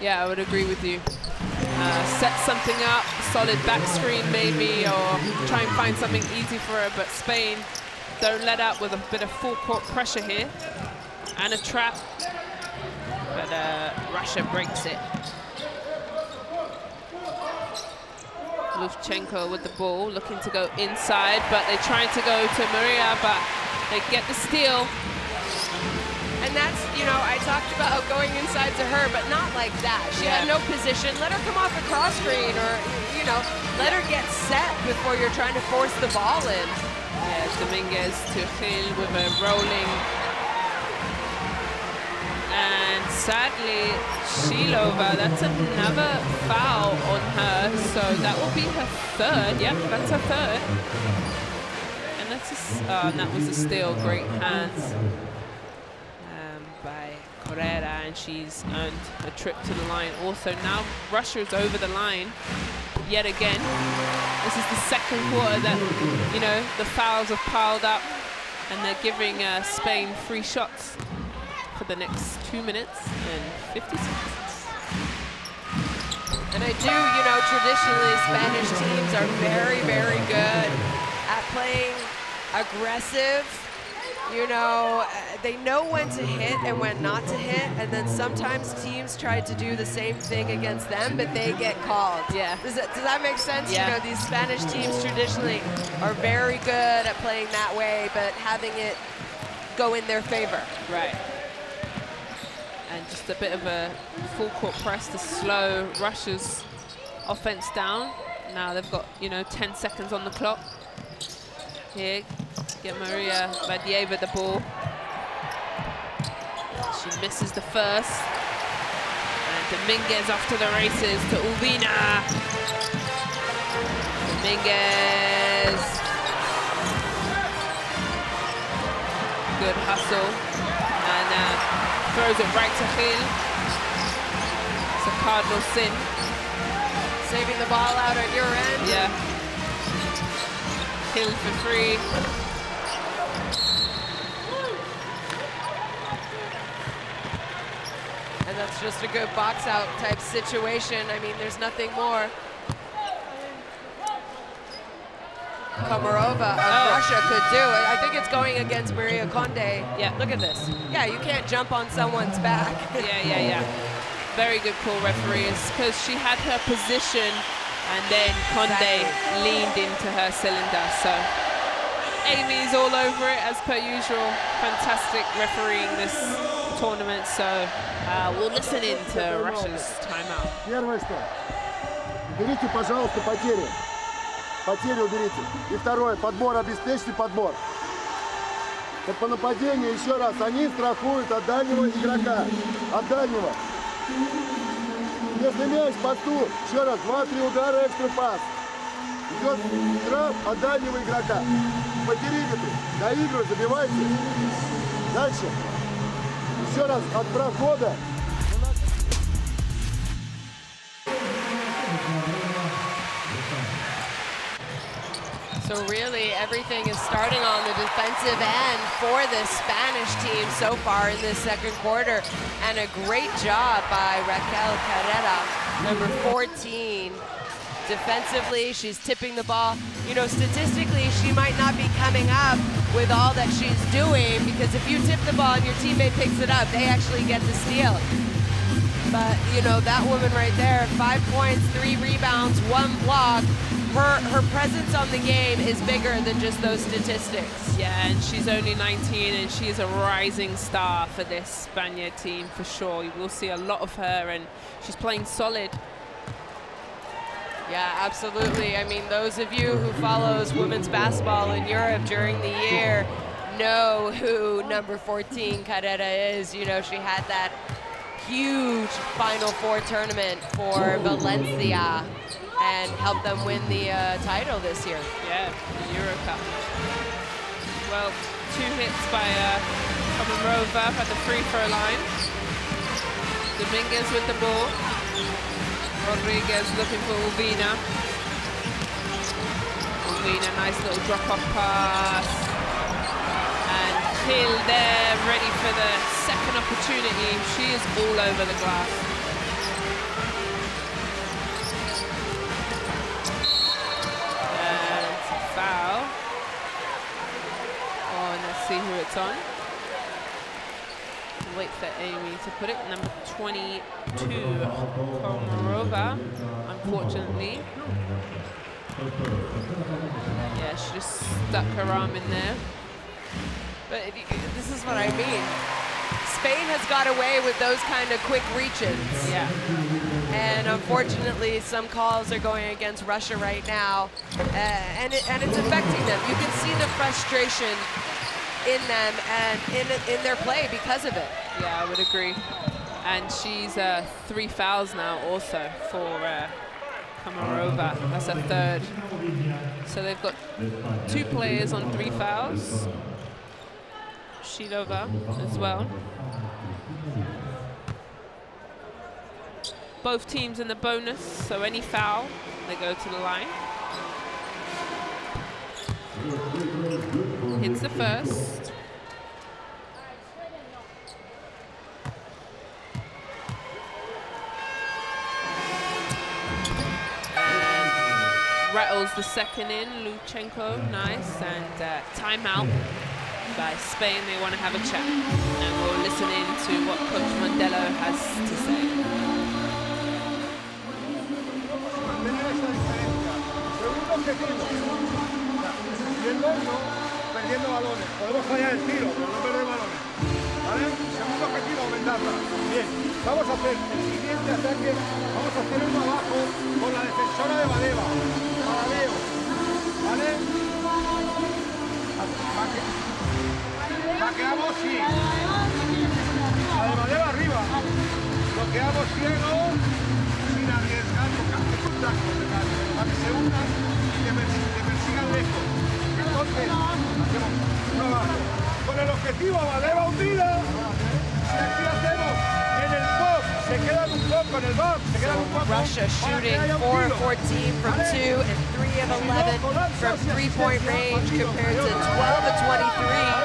A: Yeah, I would agree with you. Set something up, solid back screen maybe, or try and find something easy for her, but Spain don't let up with a bit of full court pressure here. and a trap, but Russia breaks it. Lufchenko with the ball, looking to go inside, but they're trying to go to Maria, but they get the steal.
B: And that's, you know, I talked about going inside to her, but not like that. She had no position. Let her come off a cross screen, or, you know, let her get set before you're trying to force the ball in.
A: Yeah, Dominguez to Gil with a rolling. And sadly, Shilova, that's another foul on her, so that will be her third. Yep, that's her third. And that's that was a steal. Great hands by Correa, and she's earned a trip to the line. Also, now Russia's over the line yet again. This is the second quarter that, you know, the fouls have piled up, and they're giving Spain free shots for the next 2 minutes and 50 seconds.
B: And I do, you know, traditionally Spanish teams are very, very good at playing aggressive. You know, they know when to hit and when not to hit, and then sometimes teams try to do the same thing against them, but they get called.
A: Yeah.
B: Does that make sense?
A: Yeah.
B: You know, these Spanish teams traditionally are very good at playing that way, but having it go in their favor.
A: Right. And just a bit of a full court press to slow Russia's offense down. Now they've got, you know, 10 seconds on the clock. Here, get Maria Badieva the ball. She misses the first. And Dominguez off to the races to Urbina. Dominguez. Good hustle. And throws it right to Gil. It's a cardinal sin.
B: Saving the ball out on your end.
A: Yeah. Gil for free.
B: And that's just a good box out type situation. I mean, there's nothing more Komarova of Russia could do. I think it's going against Maria Conde.
A: Yeah.
B: Look at this. Yeah, you can't jump on someone's back.
A: Yeah. Very good call, referees, because she had her position and then Conde leaned into her cylinder. So Amy's all over it as per usual. Fantastic refereeing this tournament. So we'll listen in to Russia's timeout.
E: Первое что? Уберите, пожалуйста, потери. Потери уберите. И второе, подбор, обеспечьте подбор. Вот по нападению, еще раз, они страхуют от дальнего игрока. От дальнего. Если мяч под стул, еще раз, 2-3 удара, экстра пас. Идет штраф от дальнего игрока. По периметру. Доигрывай, забивайте. Дальше. Еще раз, от прохода.
B: So really, everything is starting on the defensive end for the Spanish team so far in this second quarter. And a great job by Raquel Carrera, number 14. Defensively, she's tipping the ball. You know, statistically, she might not be coming up with all that she's doing, because if you tip the ball and your teammate picks it up, they actually get the steal. But, you know, that woman right there, 5 points, 3 rebounds, 1 block. Her presence on the game is bigger than just those statistics.
A: Yeah, and she's only 19, and she is a rising star for this Spaniard team for sure. You will see a lot of her, and she's playing solid.
B: Yeah, absolutely. I mean, those of you who follows women's basketball in Europe during the year know who number 14 Carrera is. You know, she had that huge Final Four tournament for Valencia and helped them win the title this year.
A: Yeah, the Euro Cup. Well, 2 hits by Komarova at the free throw line. Dominguez with the ball. Rodriguez looking for Urbina. Urbina, nice little drop-off pass. And Gil there, ready for the second opportunity. She is all over the glass. Foul. Oh, and let's see who it's on. wait for Amy to put it. Number 22, Komarova, unfortunately. Yeah, she just stuck her arm in there.
B: But this is what I mean. Spain has got away with those kind of quick reaches.
A: Yeah.
B: And unfortunately, some calls are going against Russia right now, and it's affecting them. You can see the frustration in them and in their play because of it.
A: Yeah, I would agree. And she's 3 fouls now also for Komarova. That's a third. So they've got 2 players on 3 fouls. Shilova as well. Both teams in the bonus, so any foul, they go to the line. Hits the first. And rattles the second in, Luchenko, nice, and timeout by Spain. They want to have a chat, and we'll listen in to what Coach Mondello has to say.
E: Perdiendo balones, podemos fallar el tiro, pero no perder balones. ¿Vale? Segundo objetivo, aumentarla. Bien, vamos a hacer el siguiente ataque, vamos a hacer uno abajo con la defensora de Badeva. Badeo, ¿vale? Vaqueamos, sí. La de Badeva arriba. Bloqueamos ciego, sin arriesgar, es un tacto de para que se unan y que persigan lejos. Entonces, hacemos trabajo. Con el objetivo Badeva hundida. Si aquí hacemos en el pop, se quedan un poco en el box, se quedan un poco.
B: Russia shooting 4 of 14 from 2 and 3 of 11 from 3-point range compared to 12 of 23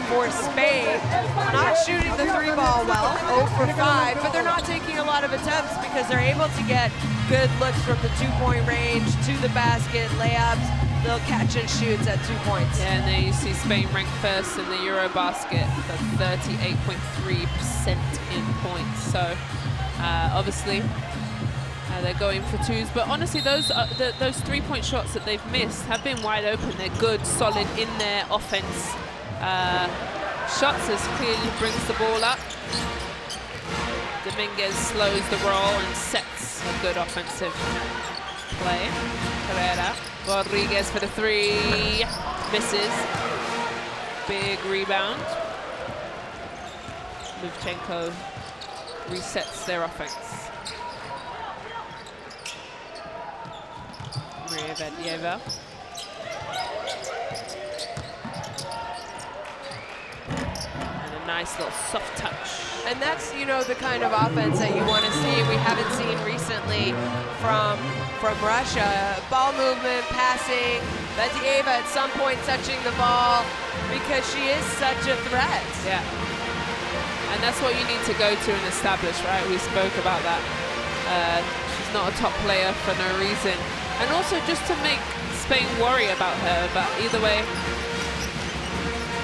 B: for Spain. Not shooting the 3-ball well, 0 for 5, but they're not taking a lot of attempts because they're able to get good looks from the 2-point range to the basket, layups. They'll catch and shoots at 2 points.
A: Yeah, and there you see Spain ranked first in the EuroBasket for 38.3% in points. So obviously they're going for 2s, but honestly those 3-point shots that they've missed have been wide open. They're good, solid in their offense. Shots clearly brings the ball up. Dominguez slows the roll and sets a good offensive play. Herrera, Rodriguez for the 3, misses. Big rebound. Luchenko resets their offense. Maria Vedlieva. And a nice little soft touch.
B: And that's, you know, the kind of offense that you want to see. We haven't seen recently from Russia. Ball movement, passing, Vedlieva at some point touching the ball because she is such a threat.
A: Yeah. And that's what you need to go to and establish, right? We spoke about that. She's not a top player for no reason. And also just to make Spain worry about her, but either way,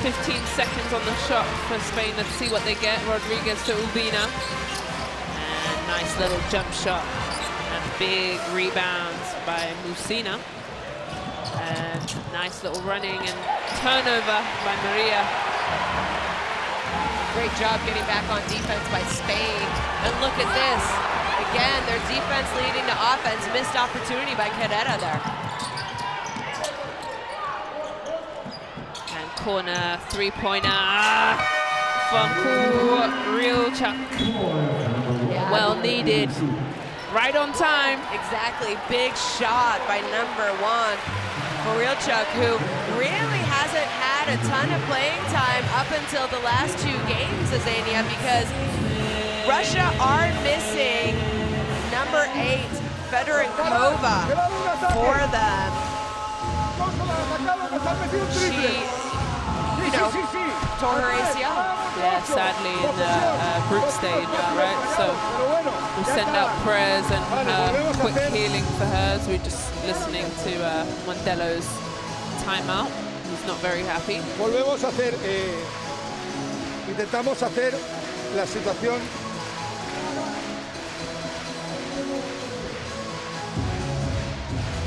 A: 15 seconds on the shot for Spain. Let's see what they get. Rodriguez to Urbina. And nice little jump shot. And big rebounds by Musina. And nice little running and turnover by Maria.
B: Great job getting back on defense by Spain. And look at this. Again, their defense leading to offense. Missed opportunity by Carrera there.
A: Corner 3-pointer from Kurilchuk.
B: Yeah.
A: Well needed. Right on time.
B: Exactly. Big shot by number 1, Kurilchuk, who really hasn't had a ton of playing time up until the last 2 games, Azania, because Russia are missing number 8, Fedorenkova, for them. She, tore her ACL.
A: Yeah, sadly in the group stage, right? So we send out prayers and quick healing for her as we're just listening to Mondello's timeout. He's not very happy.
E: Volvemos a hacer, intentamos hacer la situación.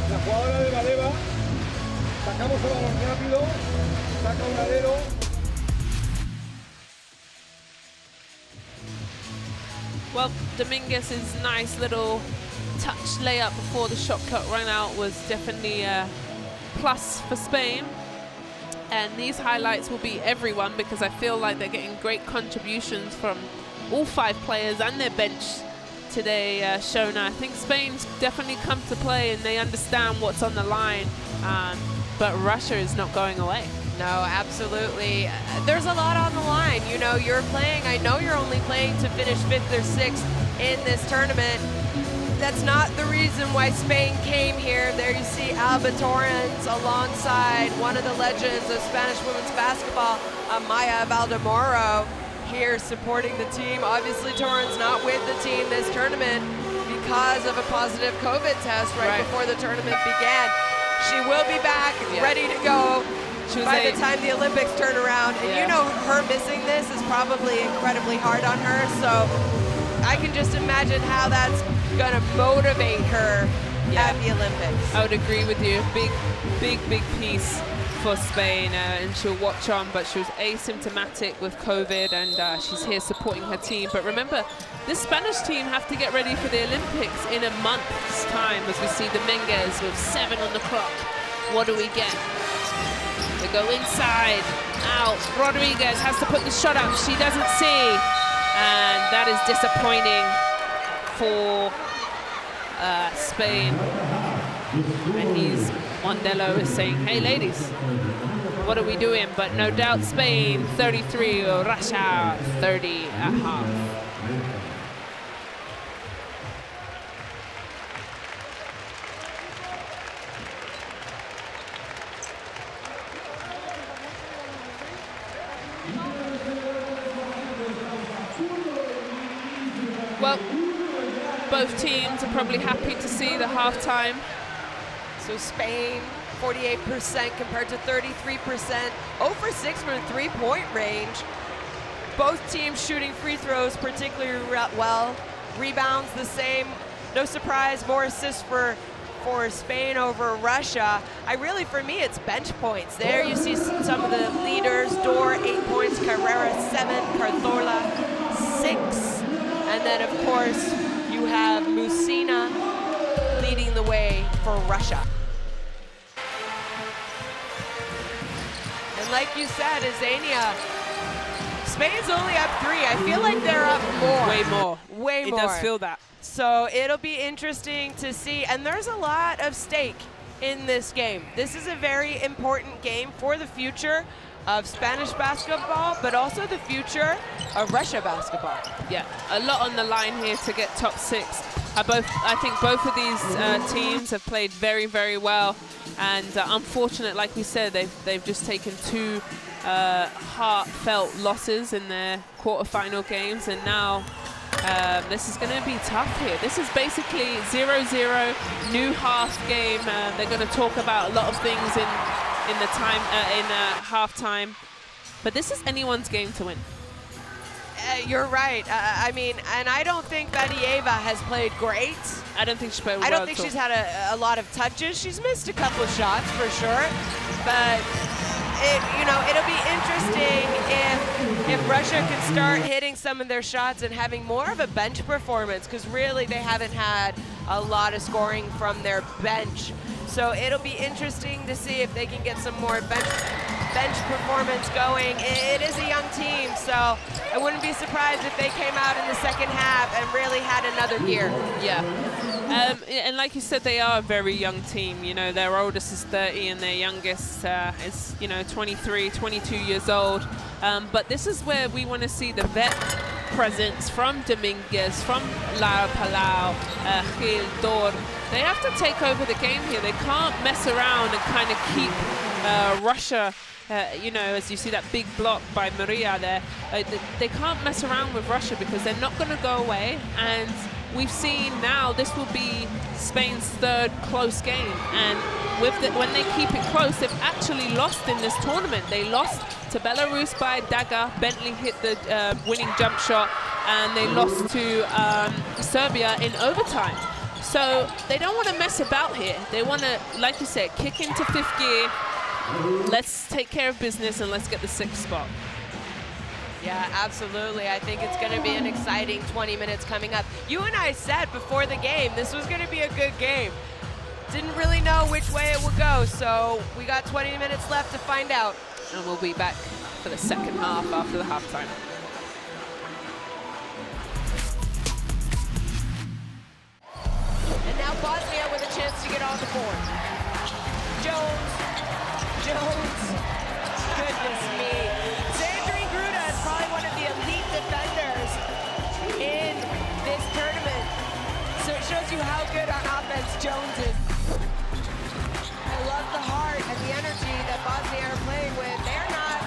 E: La jugadora de Valeva, sacamos el balón rápido, saca un alero.
A: Well, Dominguez's nice little touch layup before the shot clock ran out was definitely a plus for Spain. And these highlights will be everyone because I feel like they're getting great contributions from all 5 players and their bench today, Shona. I think Spain's definitely come to play and they understand what's on the line, but Russia is not going away.
B: No, absolutely. There's a lot on the line. You know, you're playing, I know you're only playing to finish 5th or 6th in this tournament. That's not the reason why Spain came here. There you see Alba Torrens alongside one of the legends of Spanish women's basketball, Maya Valdemoro, here supporting the team. Obviously, Torrens not with the team this tournament because of a positive COVID test right before the tournament began. She will be back, ready to go by the time the Olympics turn around. And you know, her missing this is probably incredibly hard on her. So I can just imagine how that's gonna motivate her at the Olympics.
A: I would agree with you. Big piece for Spain, and she'll watch on, but she was asymptomatic with COVID, and she's here supporting her team. But remember, this Spanish team have to get ready for the Olympics in a month's time, as we see Dominguez with 7 on the clock. What do we get? They go inside, out. Rodriguez has to put the shot up. She doesn't see, and that is disappointing for Spain. And Mondello is saying, hey ladies, what are we doing? But no doubt Spain 33, Russia 30.5. Well, both teams are probably happy to see the halftime.
B: So Spain, 48% compared to 33%. 0 for 6 from the 3-point range. Both teams shooting free throws particularly well. Rebounds the same. No surprise, more assists for Spain over Russia. For me, it's bench points. There you see some of the leaders. Dor, 8 points. Carrera, 7. Carzola, 6. And then, of course, you have Musina leading the way for Russia. And like you said, Azania, Spain's only up 3. I feel like they're up more.
A: Way more.
B: Way more.
A: It does feel that.
B: So it'll be interesting to see. And there's a lot of stake in this game. This is a very important game for the future of Spanish basketball, but also the future of Russia basketball.
A: Yeah, a lot on the line here to get top 6. I think both of these teams have played very, very well, and unfortunate, like we said, they've just taken 2 heartfelt losses in their quarterfinal games, and now this is going to be tough here. This is basically 0-0, new half game. They're going to talk about a lot of things in the time in halftime, but this is anyone's game to win.
B: You're right. I mean, and I don't think Badieva has played great.
A: I don't think she played well.
B: I don't think she's had a lot of touches. She's missed a couple of shots for sure, but it'll be interesting if Russia can start hitting some of their shots and having more of a bench performance, because really they haven't had a lot of scoring from their bench. So it'll be interesting to see if they can get some more bench performance going. It is a young team, so I wouldn't be surprised if they came out in the second half and really had another gear.
A: Yeah. And like you said, they are a very young team. You know, their oldest is 30 and their youngest is, 23, 22 years old. But this is where we want to see the vet presence from Dominguez, from Lara Palau, Gil, Dor. They have to take over the game here. They can't mess around and kind of keep Russia, as you see that big block by Maria there. They can't mess around with Russia because they're not going to go away. And we've seen now this will be Spain's third close game. And when they keep it close, they've actually lost in this tournament. They lost to Belarus by dagger. Bentley hit the winning jump shot, and they lost to Serbia in overtime. So they don't want to mess about here. They want to, like you said, kick into 5th gear. Let's take care of business and let's get the 6th spot.
B: Yeah, absolutely. I think it's going to be an exciting 20 minutes coming up. You and I said before the game this was going to be a good game. Didn't really know which way it would go, so we got 20 minutes left to find out.
A: And we'll be back for the second half after the halftime.
B: And now Bosnia with a chance to get on the board. Jones. Goodness me. Sandrine Gruda is probably one of the elite defenders in this tournament. So it shows you how good on offense Jones is. I love the heart and the energy that Bosnia are playing with. They're not,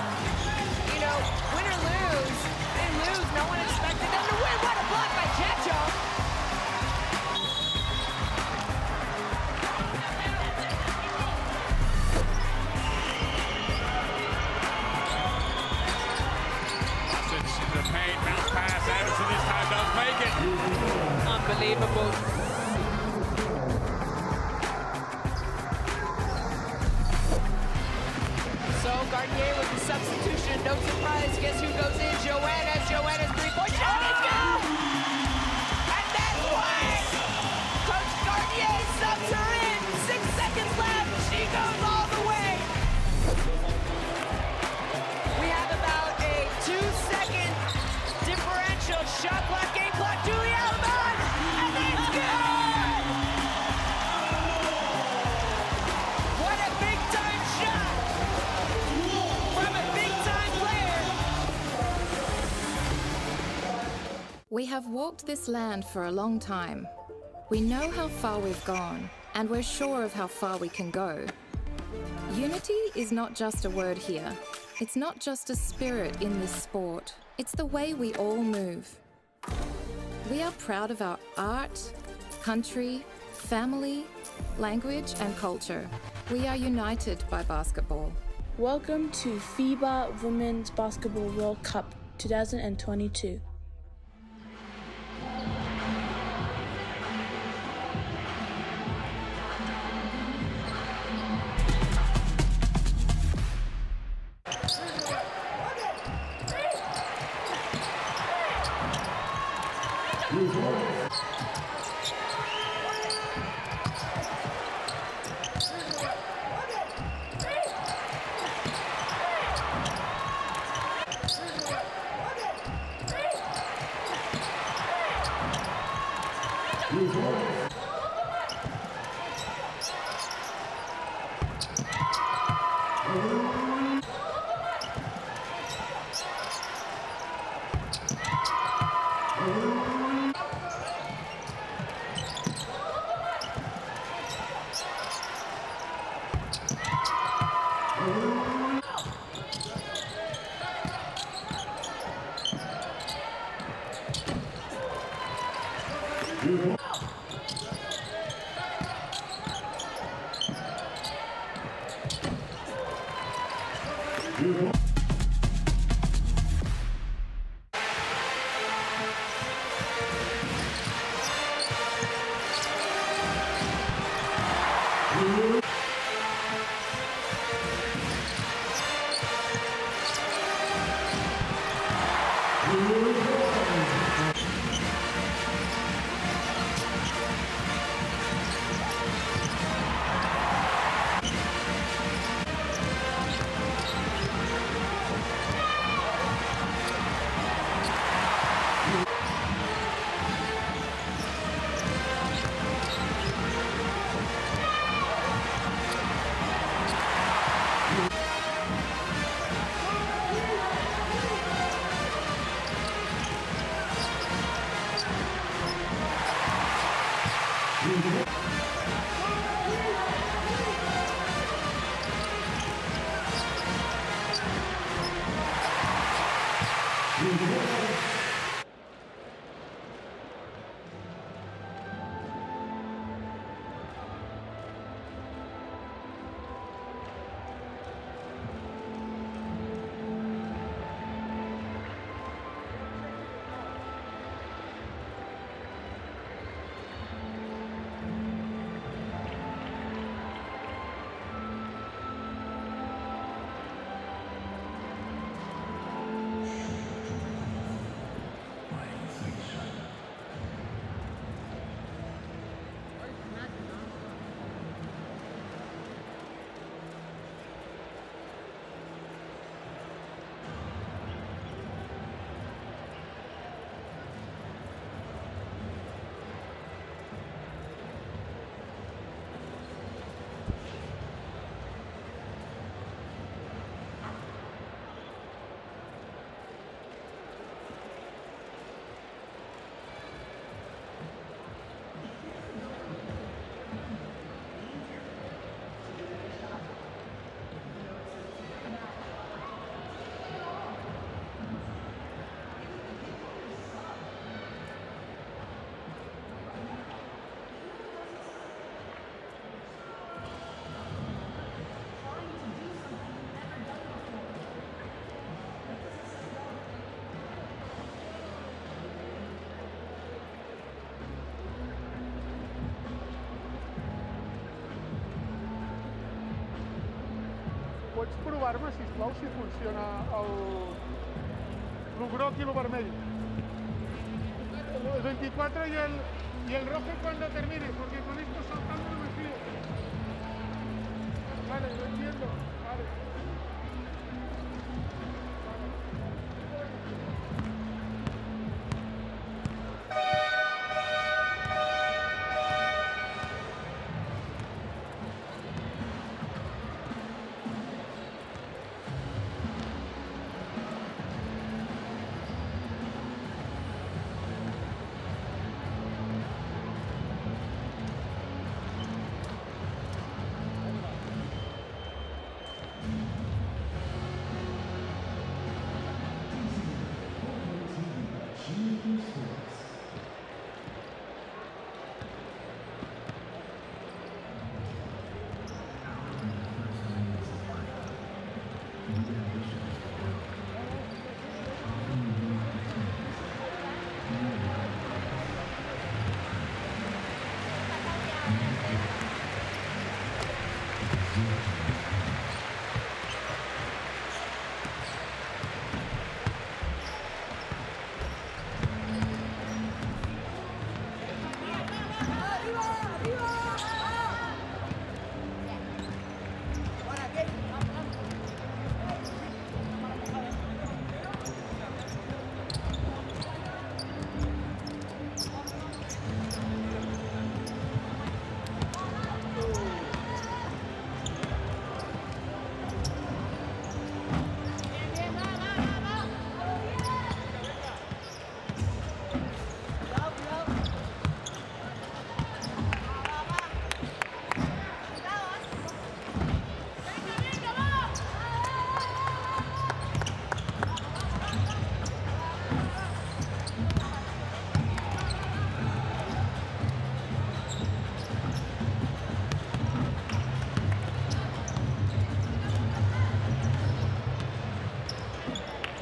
B: you know, win or lose. They lose. No one expected them to win. What a block by Checho.
A: Unbelievable.
B: So Garnier with the substitution, no surprise. Guess who goes in? Joanna's 3-point shot is good! And that's why Coach Garnier subs her in. 6 seconds left. She goes all the way. We have about a 2-second differential. Shot clock, game clock. Julia Alban, and it's good! What a big time shot from a big time player.
F: We have walked this land for a long time. We know how far we've gone, and we're sure of how far we can go. Unity is not just a word here. It's not just a spirit in this sport. It's the way we all move. We are proud of our art, country, family, language, and culture. We are united by basketball.
G: Welcome to FIBA Women's Basketball World Cup 2022.
E: Pots provar-me, sisplau, si funciona el groc i el vermell? El 24 y el rojo cuando termine, porque con esto saltando no me fío. Vale, lo entiendo. Vale.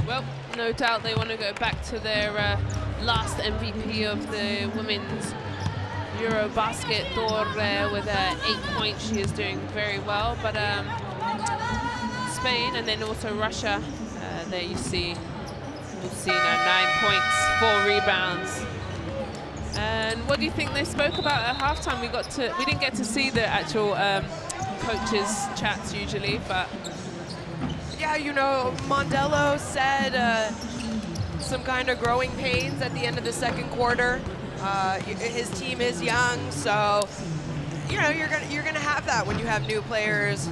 A: Well, no doubt they want to go back to their last MVP of the women's EuroBasket door with 8 points. She is doing very well, but Spain and then also Russia, there you see, we've seen 9 points, 4 rebounds. And what do you think they spoke about at halftime? We didn't get to see the actual coaches' chats usually, but
B: yeah, you know, Mondello said some kind of growing pains at the end of the second quarter. His team is young, so you know you're gonna have that when you have new players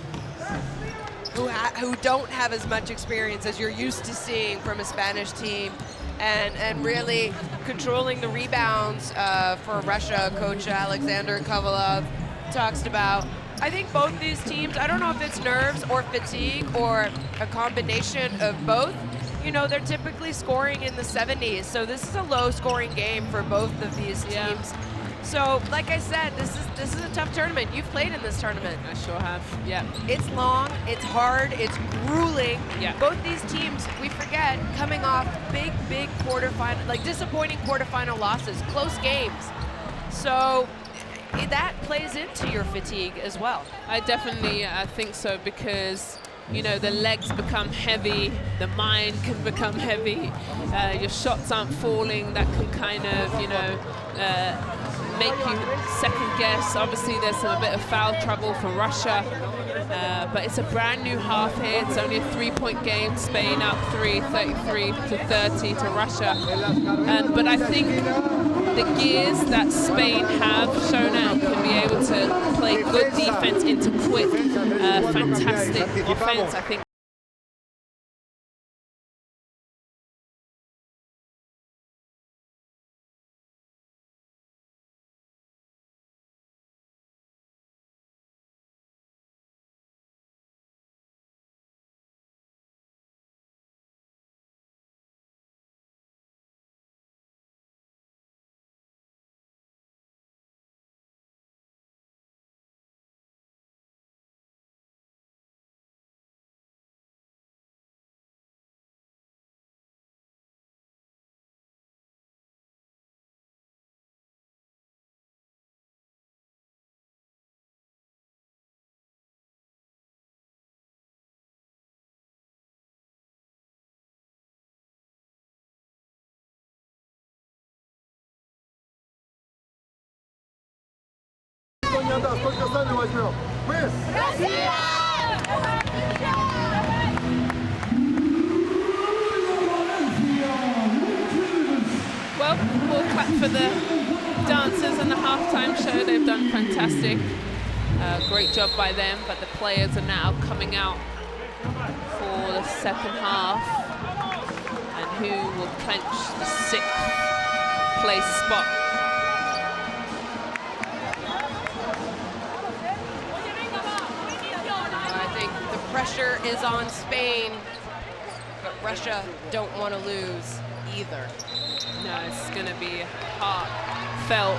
B: who don't have as much experience as you're used to seeing from a Spanish team, and really controlling the rebounds for Russia. Coach Alexander Kovalov talks about. I think both these teams, I don't know if it's nerves or fatigue or a combination of both. You know, they're typically scoring in the 70s, so this is a low-scoring game for both of these teams.
A: Yeah.
B: So, like I said, this is a tough tournament. You've played in this tournament.
A: I sure have, yeah.
B: It's long, it's hard, it's grueling.
A: Yeah.
B: Both these teams, we forget, coming off big quarterfinal, like disappointing quarterfinal losses, close games. So that plays into your fatigue as well.
A: I definitely think so, because you know, the legs become heavy, the mind can become heavy, your shots aren't falling, that can kind of, you know, make you second guess. Obviously there's a bit of foul trouble for Russia, but it's a brand new half here. It's only a 3-point game. Spain up 33-30 to Russia. But I think the gears that Spain have shown out can be able to play good defense into quick, fantastic offense. I think
E: отдаст, только сами возьмем. Мы!
A: Well, we'll clap for the dancers and the halftime show. They've done fantastic. Great job by them, but the players are now coming out for the second half. And who will clinch the 6th place spot?
B: I think the pressure is on Spain, but Russia don't want to lose either.
A: No, it's going to be heartfelt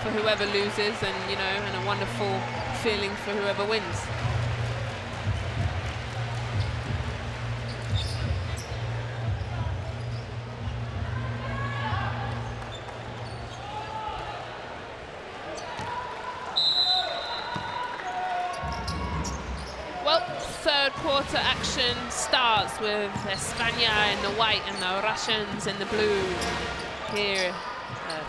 A: for whoever loses, and you know, and a wonderful feeling for whoever wins. Well, third quarter action starts with España in the white and the Russians in the blue here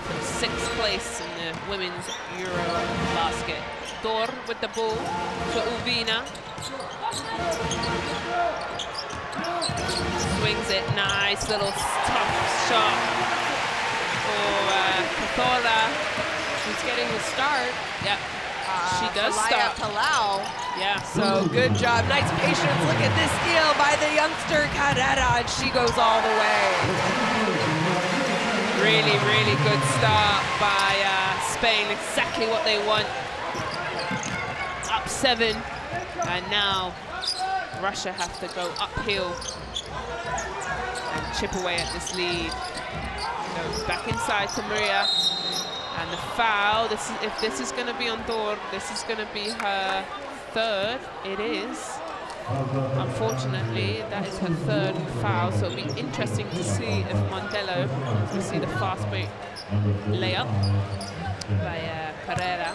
A: for the 6th place in the women's EuroBasket. Dor with the ball for Uvina. Swings it, nice little tough shot for Cathora.
B: She's getting the start.
A: Yep, she does start.
B: Palau.
A: Yeah.
B: So good job, nice patience. Look at this steal by the youngster Carrera, and she goes all the way.
A: Really, really good start by Spain, exactly what they want. Up 7, and now Russia have to go uphill and chip away at this lead. Goes back inside to Maria, and the foul. If this is going to be on Dor, this is going to be her 3rd. It is. Unfortunately, that is her 3rd foul, so it'll be interesting to see if Mondello, we see the fast break layup by Carrera.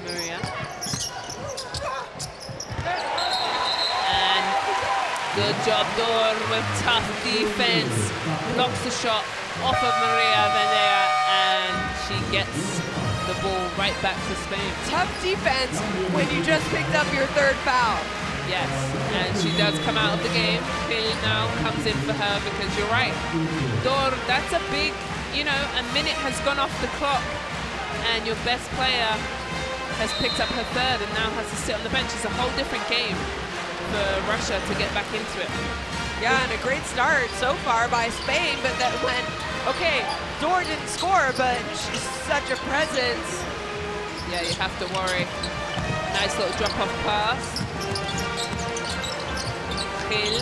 A: Maria. And good job, Dor, with tough defense. Blocks the shot off of Maria Vendea, and she gets the ball right back to Spain.
B: Tough defense when you just picked up your 3rd foul.
A: Yes, and she does come out of the game. Phil now comes in for her, because you're right. Dor, that's a big, you know, a minute has gone off the clock, and your best player has picked up her 3rd and now has to sit on the bench. It's a whole different game for Russia to get back into it.
B: Yeah, and a great start so far by Spain, but that went, okay, Dor didn't score, but she's such a presence.
A: Yeah, you have to worry. Nice little drop-off pass. Gil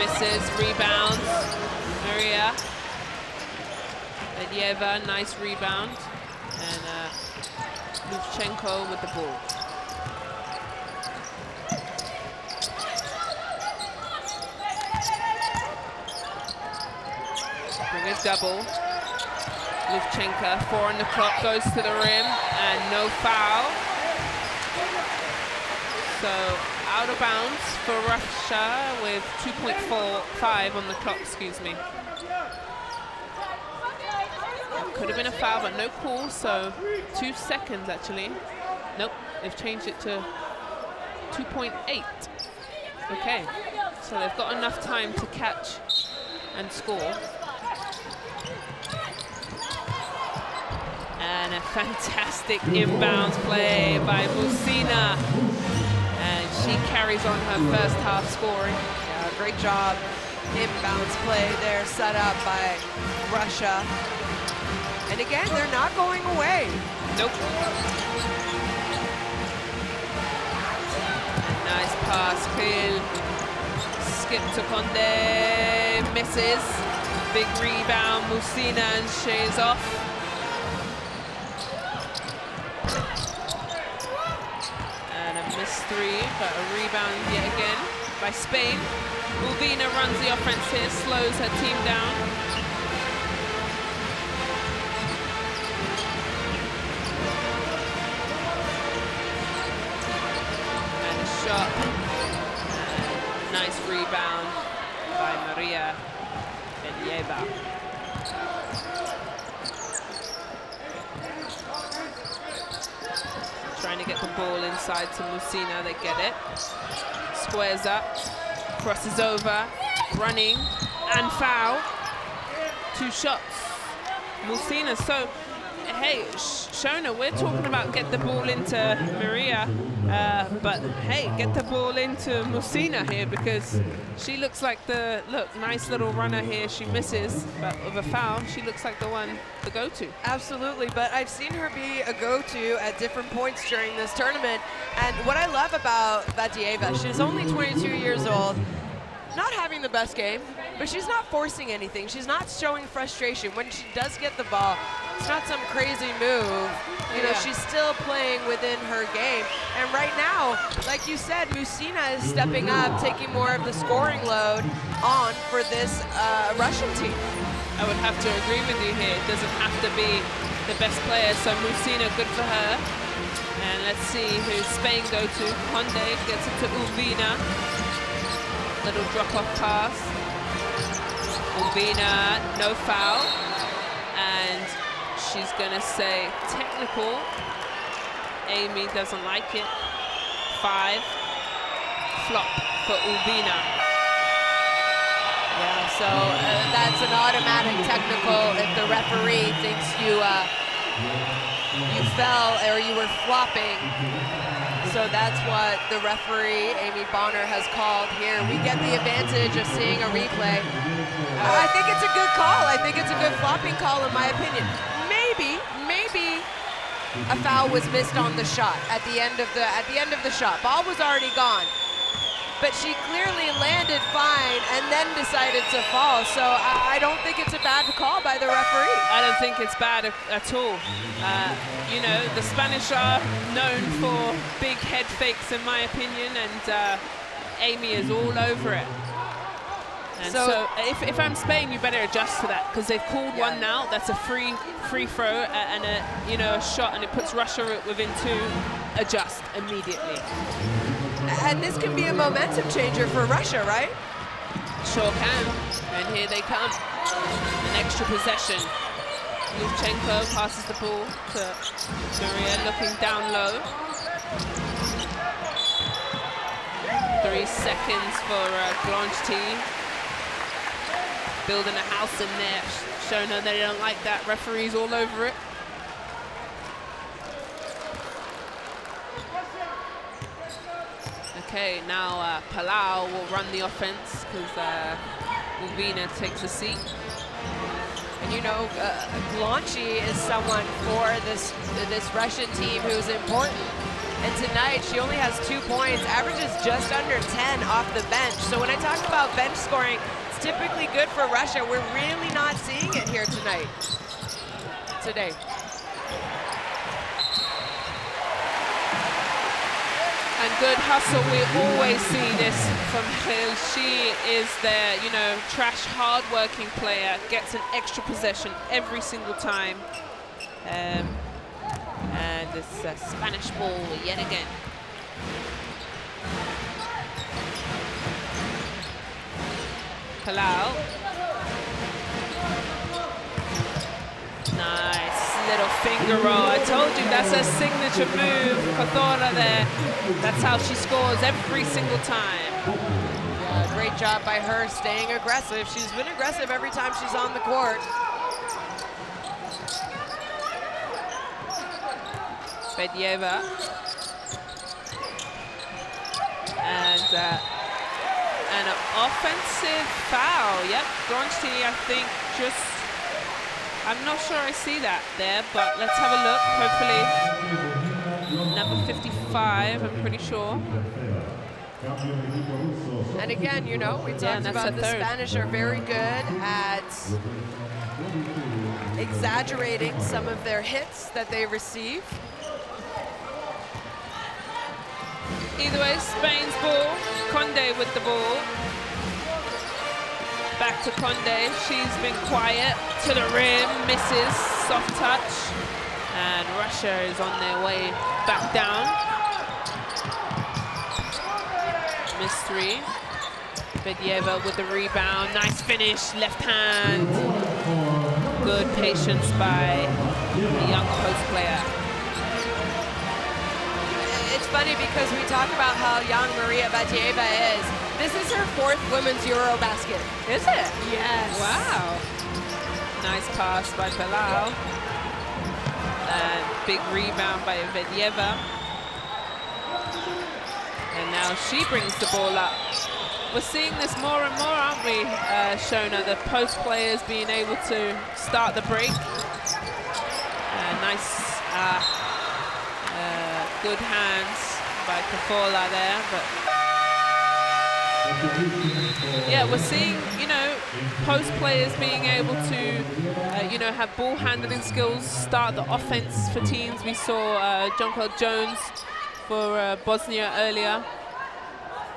A: misses, rebounds. Maria Vedeva, nice rebound. And Luvchenko with the ball. Bring a double. Luvchenko, 4 on the clock, goes to the rim, and no foul. So out of bounds for Russia with 2.45 on the clock, excuse me. Could have been a foul, but no call, so 2 seconds actually. Nope, they've changed it to 2.8. Okay, so they've got enough time to catch and score. And a fantastic inbounds play by Musina. And she carries on her 1st half scoring.
B: Yeah, great job. Inbounds play there set up by Russia. And again, they're not going away.
A: Nope. Nice pass, Kirill. Skip to Conde, misses. Big rebound, Musina, and shaves off. And a missed 3, but a rebound yet again by Spain. Uvina runs the offense here, slows her team down. And a shot. Nice rebound by Trying to get the ball inside to Musina, they get it. Squares up, crosses over, running, and foul. 2 shots. Musina, so, hey, Shona, we're talking about get the ball into Maria, but hey, get the ball into Musina here, because she looks like the, look, nice little runner here. She misses, but with a foul, she looks like the one to go to.
B: Absolutely, but I've seen her be a go-to at different points during this tournament. And what I love about Vadieva, she's only 22 years old, not having the best game, but she's not forcing anything. She's not showing frustration. When she does get the ball, it's not some crazy move. You know, she's still playing within her game. And right now, like you said, Musina is stepping up, taking more of the scoring load on for this Russian team.
A: I would have to agree with you here. It doesn't have to be the best player, so Musina, good for her. And let's see who Spain go to. Conde gets it to Urbina. Little drop-off pass. Urbina, no foul. And she's gonna say technical. Amy doesn't like it. 5. Flop for Urbina.
B: Yeah, so that's an automatic technical if the referee thinks you fell or you were flopping. So that's what the referee, Amy Bonner, has called here. We get the advantage of seeing a replay. I think it's a good call. I think it's a good flopping call, in my opinion. Maybe a foul was missed on the shot at the end of the shot. Ball was already gone. But she clearly landed fine and then decided to fall. So I don't think it's a bad call by the referee.
A: I don't think it's bad at all. You know, the Spanish are known for big head fakes, in my opinion, and Amy is all over it. And so if I'm Spain, you better adjust to that, because they've called one now. That's a free throw and a shot, and it puts Russia within 2. Adjust immediately.
B: And this can be a momentum changer for Russia, right?
A: Sure can. And here they come. An extra possession. Lutsenko passes the ball to Maria, looking down low. 3 seconds for Glonchty. Building a house in there. Showing her they don't like that. Referees all over it. Okay, now Palau will run the offense because Urbina takes a seat.
B: And you know, Glonchty is someone for this Russian team who's important. And tonight she only has 2 points, averages just under 10 off the bench. So when I talk about bench scoring, it's typically good for Russia. We're really not seeing it here today.
A: And good hustle, we always see this from Khalil. She is their, you know, trash, hard-working player, gets an extra possession every single time. And it's a Spanish ball yet again. Palau. Nice little finger roll. I told you that's her signature move. Kothora there. That's how she scores every single time.
B: Yeah, great job by her staying aggressive. She's been aggressive every time she's on the court.
A: Vadieva. And an offensive foul. Yep, Glonchty, I think, just... I'm not sure I see that there, but let's have a look, hopefully. Number 55, I'm pretty sure.
B: And again, you know, we talked about the Spanish are very good at exaggerating some of their hits that they receive.
A: Either way, Spain's ball. Conde with the ball. Back to Conde. She's been quiet to the rim, misses, soft touch. And Russia is on their way back down. Miss 3. Vedyeva with the rebound. Nice finish, left hand. Good patience by the young post player.
B: It's funny because we talk about how young Maria Vedyeva is. This is her 4th women's EuroBasket.
A: Is it?
B: Yes.
A: Wow. Nice pass by Palau. Big rebound by Vedyeva. And now she brings the ball up. We're seeing this more and more, aren't we, Shona? The post players being able to start the break. Nice, good hands by Kafola there. But yeah, we're seeing, you know, post players being able to, you know, have ball handling skills, start the offense for teams. We saw Jonquil Jones for Bosnia earlier.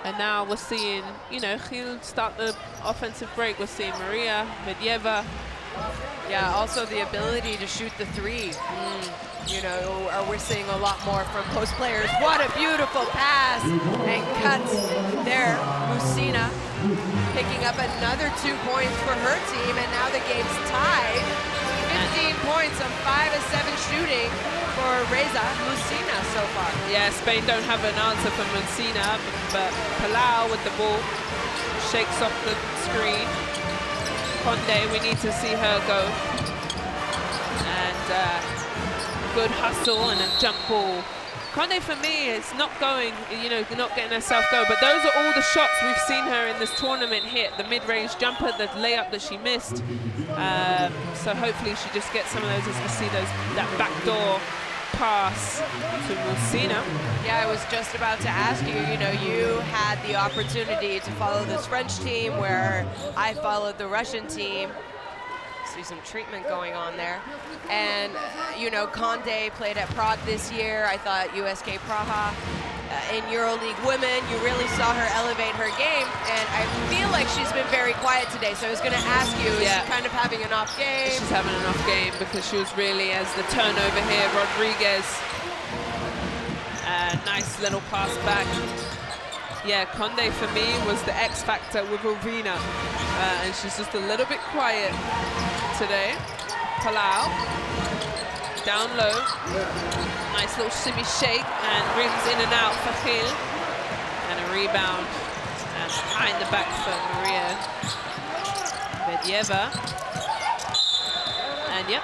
A: And now we're seeing, you know, he'll start the offensive break. We're seeing Maria Vedyeva.
B: Yeah, also the ability to shoot the 3. You know, we're seeing a lot more from post players. What a beautiful pass and cuts there. Musina picking up another 2 points for her team, and now the game's tied. 15 points on 5 of 7 shooting for Reza Musina so far.
A: Yeah, Spain don't have an answer for Musina, but Palau with the ball shakes off the screen. Conde, we need to see her go. And good hustle and a jump ball. Conde, for me, is not going, you know, not getting herself go, but those are all the shots we've seen her in this tournament hit. The mid-range jumper, the layup that she missed. So hopefully she just gets some of those as we see that backdoor pass to Musina.
B: Yeah, I was just about to ask you, you know, you had the opportunity to follow this French team where I followed the Russian team. See some treatment going on there. And, you know, Conde played at Prague this year. I thought USK Praha in EuroLeague Women, you really saw her elevate her game. And I feel like she's been very quiet today. So I was going to ask you, is she kind of having an off game?
A: She's having an off game because she was really, as the turnover here, Rodriguez. Nice little pass back. Yeah, Conde for me was the X factor with Rovina. And she's just a little bit quiet today. Palau, down low. Nice little shimmy shake and rims in and out for Gil. And a rebound. And behind the back for Maria Vedyeva. And yep.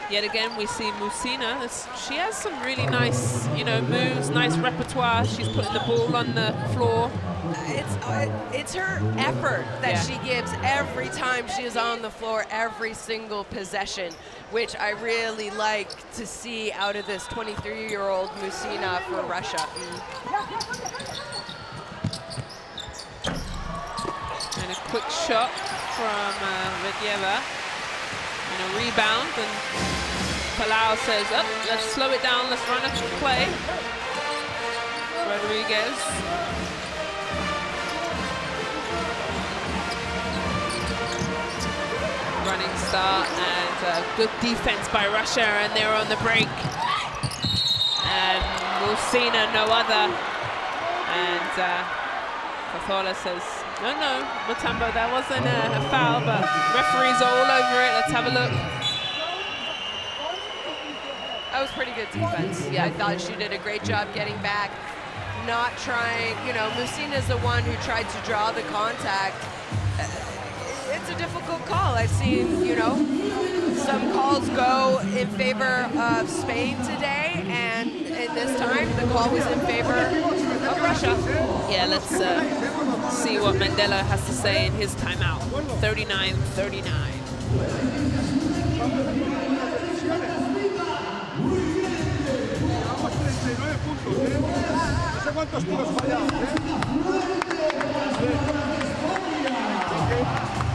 A: Yet again, we see Musina. She has some really nice, you know, moves, nice repertoire. She's putting the ball on the floor.
B: It's her effort that she gives every time she is on the floor, every single possession, which I really like to see out of this 23-year-old Musina for Russia.
A: And a quick shot from Vedyeva. And a rebound, and Palau says, oh, let's slow it down, let's run a play. Rodriguez. Running start, and good defense by Russia, and they're on the break. And Musina, no other. And Cathola says, no, Mutombo, that wasn't a foul, but referees are all over it. Let's have a look.
B: That was pretty good defense. Yeah, I thought she did a great job getting back, not trying, you know, Musina's the one who tried to draw the contact. It's a difficult call. I've seen, you know, some calls go in favor of Spain today, and in this time, the call was in favor of Russia.
A: Yeah, let's see what Mandela has to say in his timeout. 39-39.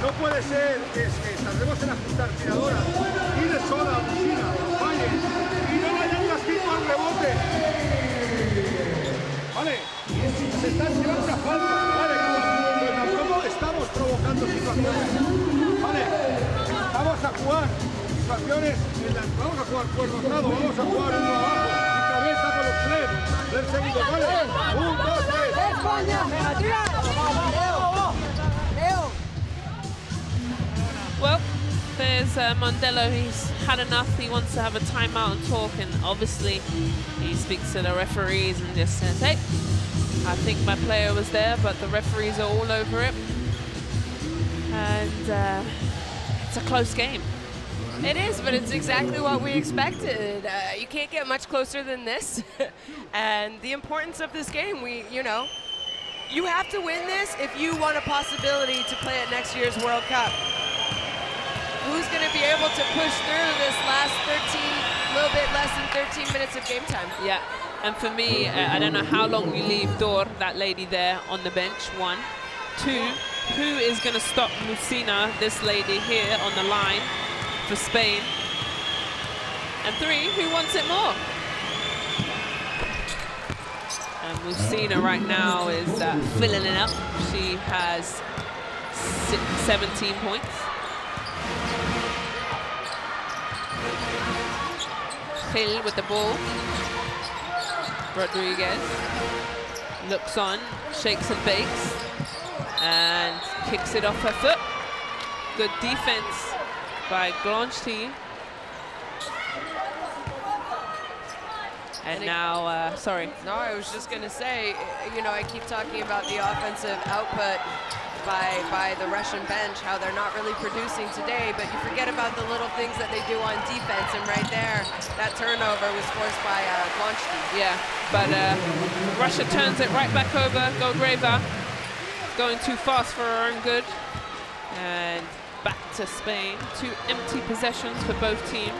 E: No puede ser que tardemos en ajustar tiradoras, tire sola a Musina, falle, y no vayan las quito al rebote. Vale, se están llevando una falta, vale, pero tampoco estamos provocando situaciones. Vale, vamos a jugar situaciones, vamos a jugar por rotado, vamos a jugar uno abajo, y cabeza con los tres seguidos, vale, 1, 2, 3.
A: Well, there's Mondello. He's had enough. He wants to have a timeout and talk, and obviously he speaks to the referees and just says, hey, I think my player was there, but the referees are all over it. And it's a close game.
B: It is, but it's exactly what we expected. You can't get much closer than this. And the importance of this game, you have to win this if you want a possibility to play at next year's World Cup. Who's going to be able to push through this last 13, a little bit less than 13 minutes of game time?
A: Yeah, and for me, I don't know how long you leave Dor, that lady there, on the bench, 1. 2, who is going to stop Musina, this lady here on the line for Spain? And 3, who wants it more? And Musina right now is filling it up. She has 17 points. Hill with the ball. Rodriguez looks on, shakes and bakes, and kicks it off her foot. Good defense by Glonchi. And now, sorry.
B: No, I was just going to say, I keep talking about the offensive output by the Russian bench, how they're not really producing today, but you forget about the little things that they do on defense, and right there, that turnover was forced by Glonchi.
A: Yeah, but Russia turns it right back over. Gogreva going too fast for her own good. And back to Spain. 2 empty possessions for both teams.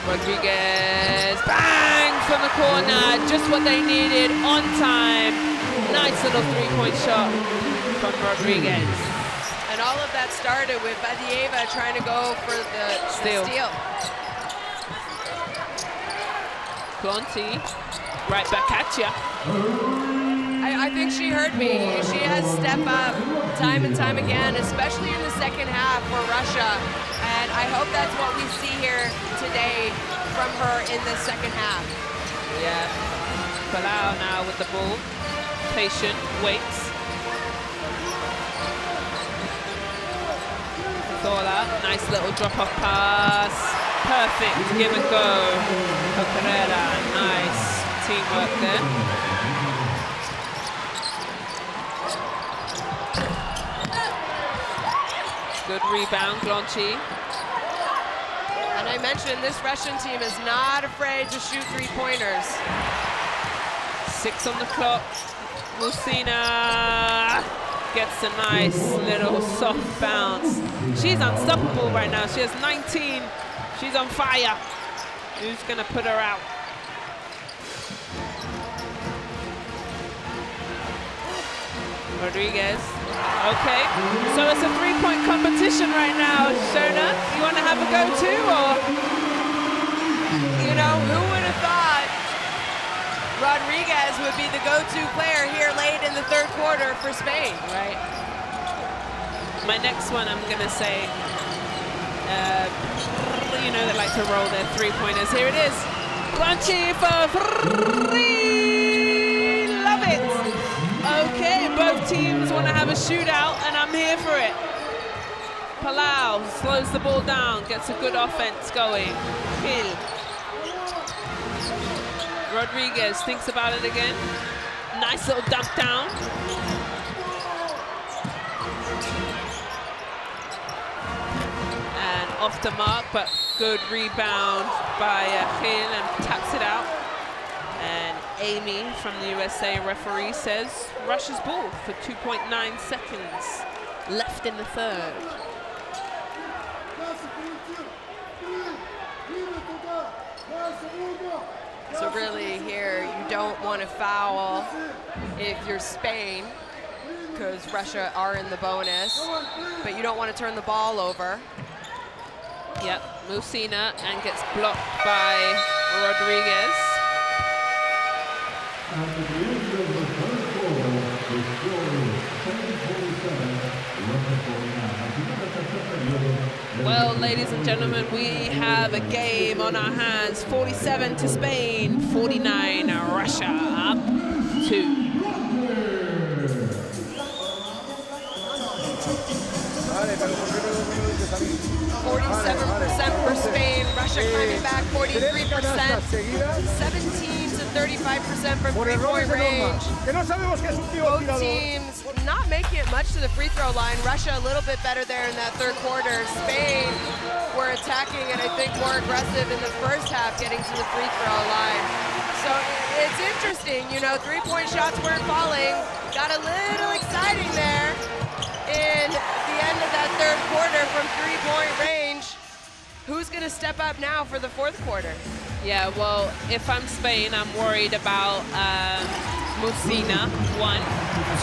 A: Rodriguez, bang from the corner, just what they needed, on time. Nice little 3-point shot from Rodriguez.
B: And all of that started with Badieva trying to go for the steal.
A: Glonchi, right back at ya.
B: I think she heard me. She has stepped up time and time again, especially in the second half for Russia. And I hope that's what we see here today from her in the second half.
A: Yeah, Palau now with the ball. Patient, waits. Zola, nice little drop-off pass. Perfect, give and go. Carrera, nice teamwork there. Good rebound, Glonchi.
B: And I mentioned this Russian team is not afraid to shoot 3-pointers.
A: 6 on the clock. Musina gets a nice little soft bounce. She's unstoppable right now. She has 19. She's on fire. Who's gonna put her out? Rodriguez. Okay, so it's a 3-point competition right now, Shona. You want to have a go too, or?
B: Who would have thought Rodriguez would be the go-to player here late in the third quarter for Spain?
A: Right. My next one, I'm going to say, they like to roll their 3-pointers. Here it is. Glonchi for 3. Love it. Okay, both teams want to have a shootout, and I'm here for it. Palau slows the ball down, gets a good offense going. Hill. Rodriguez thinks about it again. Nice little dump down. And off the mark, but good rebound by Hill and taps it out. And Amy from the USA referee says Russia's ball for 2.9 seconds left in the third.
B: So really here, you don't want to foul if you're Spain, because Russia are in the bonus, but you don't want to turn the ball over.
A: Yep, Musina, and gets blocked by Rodriguez. Well ladies and gentlemen, we have a game on our hands. 47 to Spain, 49 Russia, up 2.
B: 47% for Spain, Russia climbing back 43%, 17 to 35% from three-point range. Both teams not making it much to the free throw line. Russia a little bit better there in that third quarter. Spain were attacking and I think more aggressive in the first half, getting to the free throw line. So it's interesting, you know, three-point shots weren't falling. Got a little exciting there in the end of that third quarter from three-point range. Who's going to step up now for the fourth quarter?
A: Yeah, well, if I'm Spain, I'm worried about Musina, 1.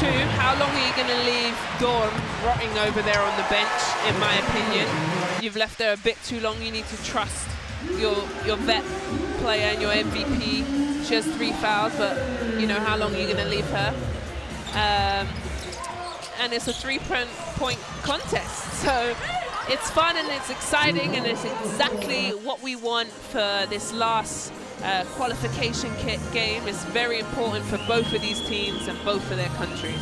A: 2, how long are you going to leave Dorm rotting over there on the bench, in my opinion? You've left her a bit too long. You need to trust your vet player and your MVP. She has 3 fouls, but, you know, how long are you going to leave her? And it's a 3-point contest. So it's fun and it's exciting and it's exactly what we want for this last qualification game. It's very important for both of these teams and both of their countries.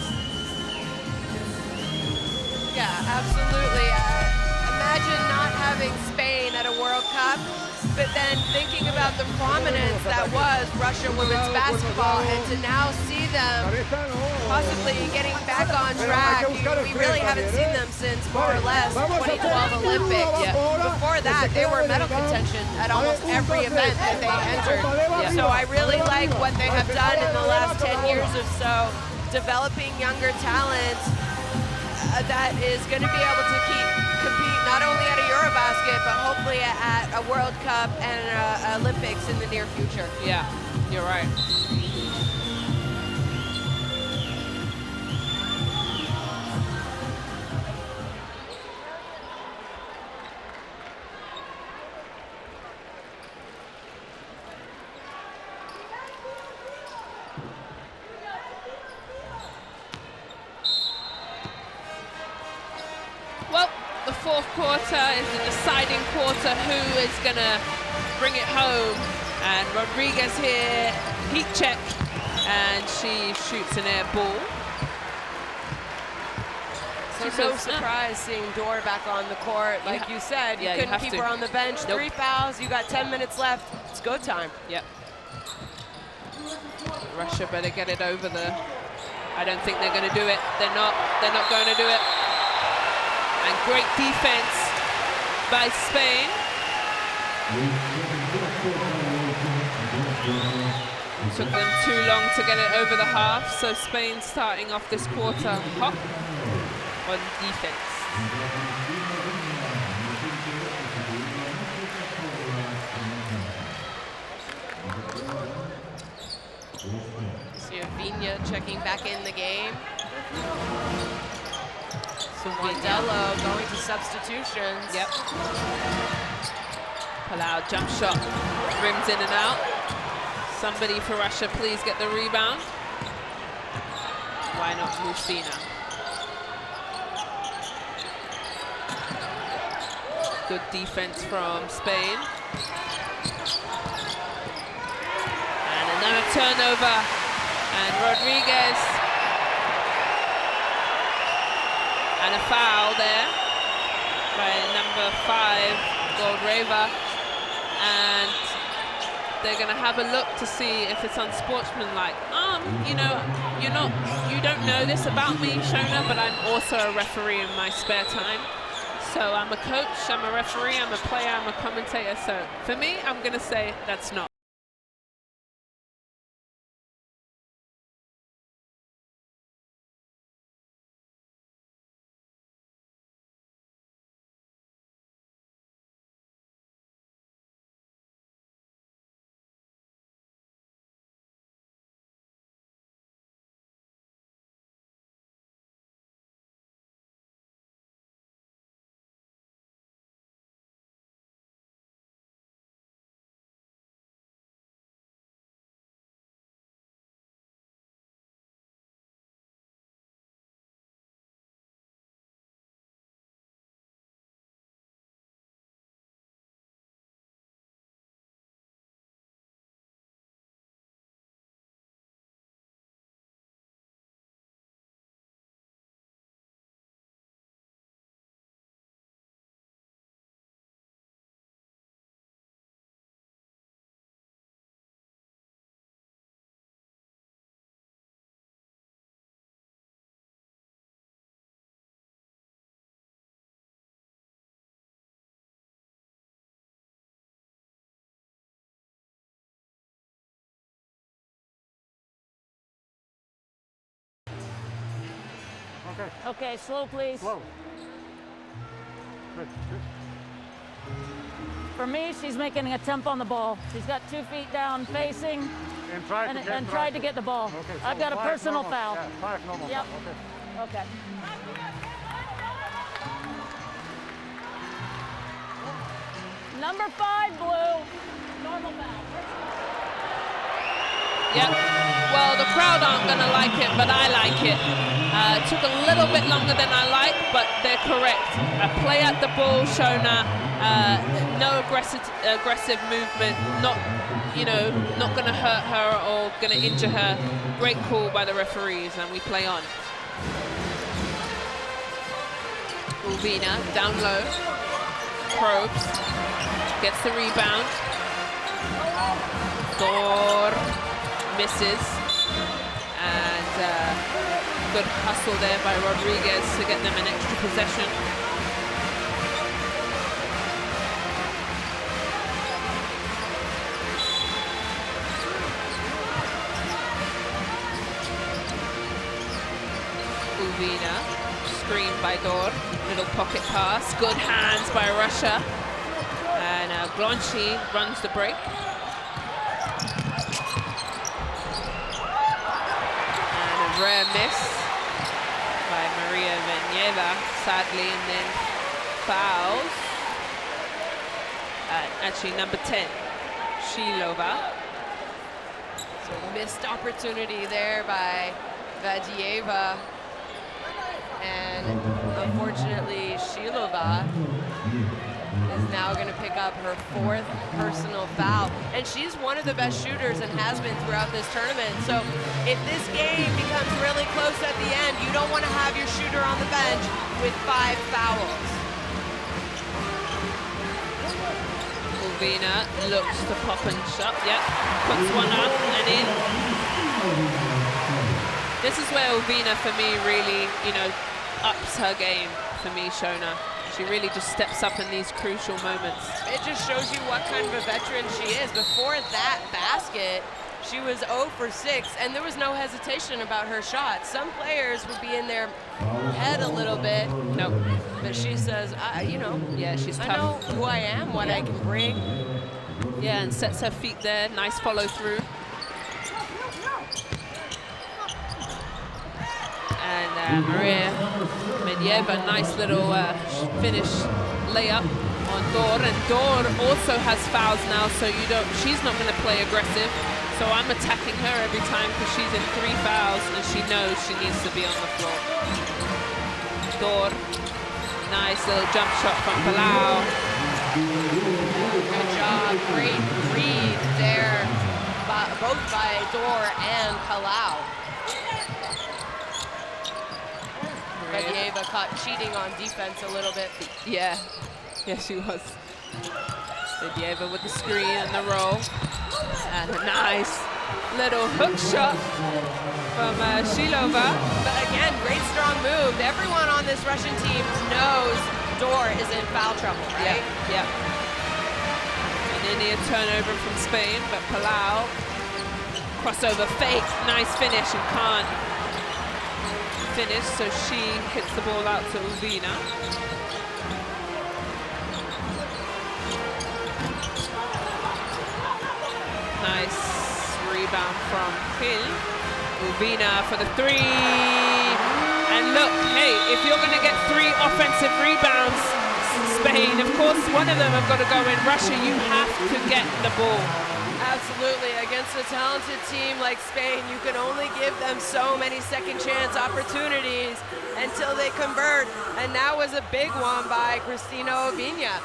B: Yeah, absolutely. Imagine not having Spain at a World Cup, but then thinking about the prominence that was Russian women's basketball, and to now see them possibly getting back on track. We really haven't seen them since more or less 2012 Olympics.
A: Yeah.
B: Before that, they were medal contention at almost every event that they entered.
A: Yeah.
B: So I really like what they have done in the last 10 years or so, developing younger talent that is going to be able to compete not only at a EuroBasket, but hopefully at a World Cup and Olympics in the near future.
A: Yeah, you're right. Well, the fourth quarter is the deciding quarter. Who is going to bring it home? And Rodriguez here, heat check, and she shoots an air ball.
B: So no surprise seeing Dor back on the court. Like you said, you couldn't keep her on the bench. Nope. 3 fouls, you got 10 minutes left. It's go time.
A: Yep. Russia better get it over the... I don't think they're going to do it. They're not going to do it. And great defense by Spain. Took them too long to get it over the half, so Spain starting off this quarter hot on defense.
B: Slovenia checking back in the game. So Wandello going to substitutions.
A: Yep. Palau jump shot, rims in and out. Somebody for Russia, please get the rebound. Why not Musina? Good defense from Spain. And another turnover. And Rodriguez. And a foul there by number 5, Goldreva. And they're going to have a look to see if it's unsportsmanlike. You know, you don't know this about me, Shona, but I'm also a referee in my spare time. So I'm a coach, I'm a referee, I'm a player, I'm a commentator. So for me, I'm going to say that's not.
D: Okay, slow, please.
H: Slow. Good, good.
D: For me, she's making an attempt on the ball. She's got 2 feet down facing
H: And tried
D: to get the ball.
H: Okay, so
D: I've got a personal
H: normal.
D: foul.
H: Yeah, 5 normal.
D: Yep.
H: Okay.
D: Okay. Number 5, blue. Normal foul.
A: Yep. Well, the crowd aren't going to like it, but I like it. It took a little bit longer than I like, but they're correct. Play at the ball, Shona. No aggressive movement. Not going to hurt her or going to injure her. Great call by the referees, and we play on. Ulvina down low. Probes. Gets the rebound. Thor misses. And good hustle there by Rodriguez to get them an extra possession. Ulvina, screen by Dor, little pocket pass, good hands by Russia. And Blanchi runs the break. And a rare miss by Maria Veneva, sadly, and then fouls. Actually, number 10, Shilova.
B: So missed opportunity there by Vadieva. And unfortunately, Shilova is now going to pick up her 4th personal foul. And she's one of the best shooters and has been throughout this tournament. So if this game becomes really close at the end, you don't want to have your shooter on the bench with 5 fouls.
A: Ulvina looks to pop and shut. Yep, puts one up and in. This is where Ulvina, for me, really, ups her game for me, Shona. She really just steps up in these crucial moments.
B: It just shows you what kind of a veteran she is. Before that basket, she was 0 for 6, and there was no hesitation about her shot. Some players would be in their head a little bit.
A: Nope.
B: But she says,
A: yeah, she's tough.
B: I know who I am, what I can bring.
A: Yeah, and sets her feet there. Nice follow through. And Maria Medvedev, nice little finish layup on Dor. And Dor also has fouls now, so she's not going to play aggressive. So I'm attacking her every time because she's in 3 fouls and she knows she needs to be on the floor. Dor, nice little jump shot from Palau.
B: Good job, great read there, both by Dor and Palau. Vadieva caught cheating on defense a little bit.
A: Yeah, she was. Vadieva with the screen and the roll. And a nice little hook shot from Shilova.
B: But again, great strong move. Everyone on this Russian team knows Dor is in foul trouble, right?
A: Yeah. And then a turnover from Spain, but Palau, crossover fake, nice finish, and can't finish, so she hits the ball out to Ulvina. Nice rebound from Hill. Ulvina for the 3. And look, hey, if you're going to get 3 offensive rebounds, Spain, of course, one of them have got to go in. Russia, you have to get the ball.
B: Absolutely. Against a talented team like Spain, you can only give them so many second chance opportunities until they convert. And that was a big one by Cristina Ovina,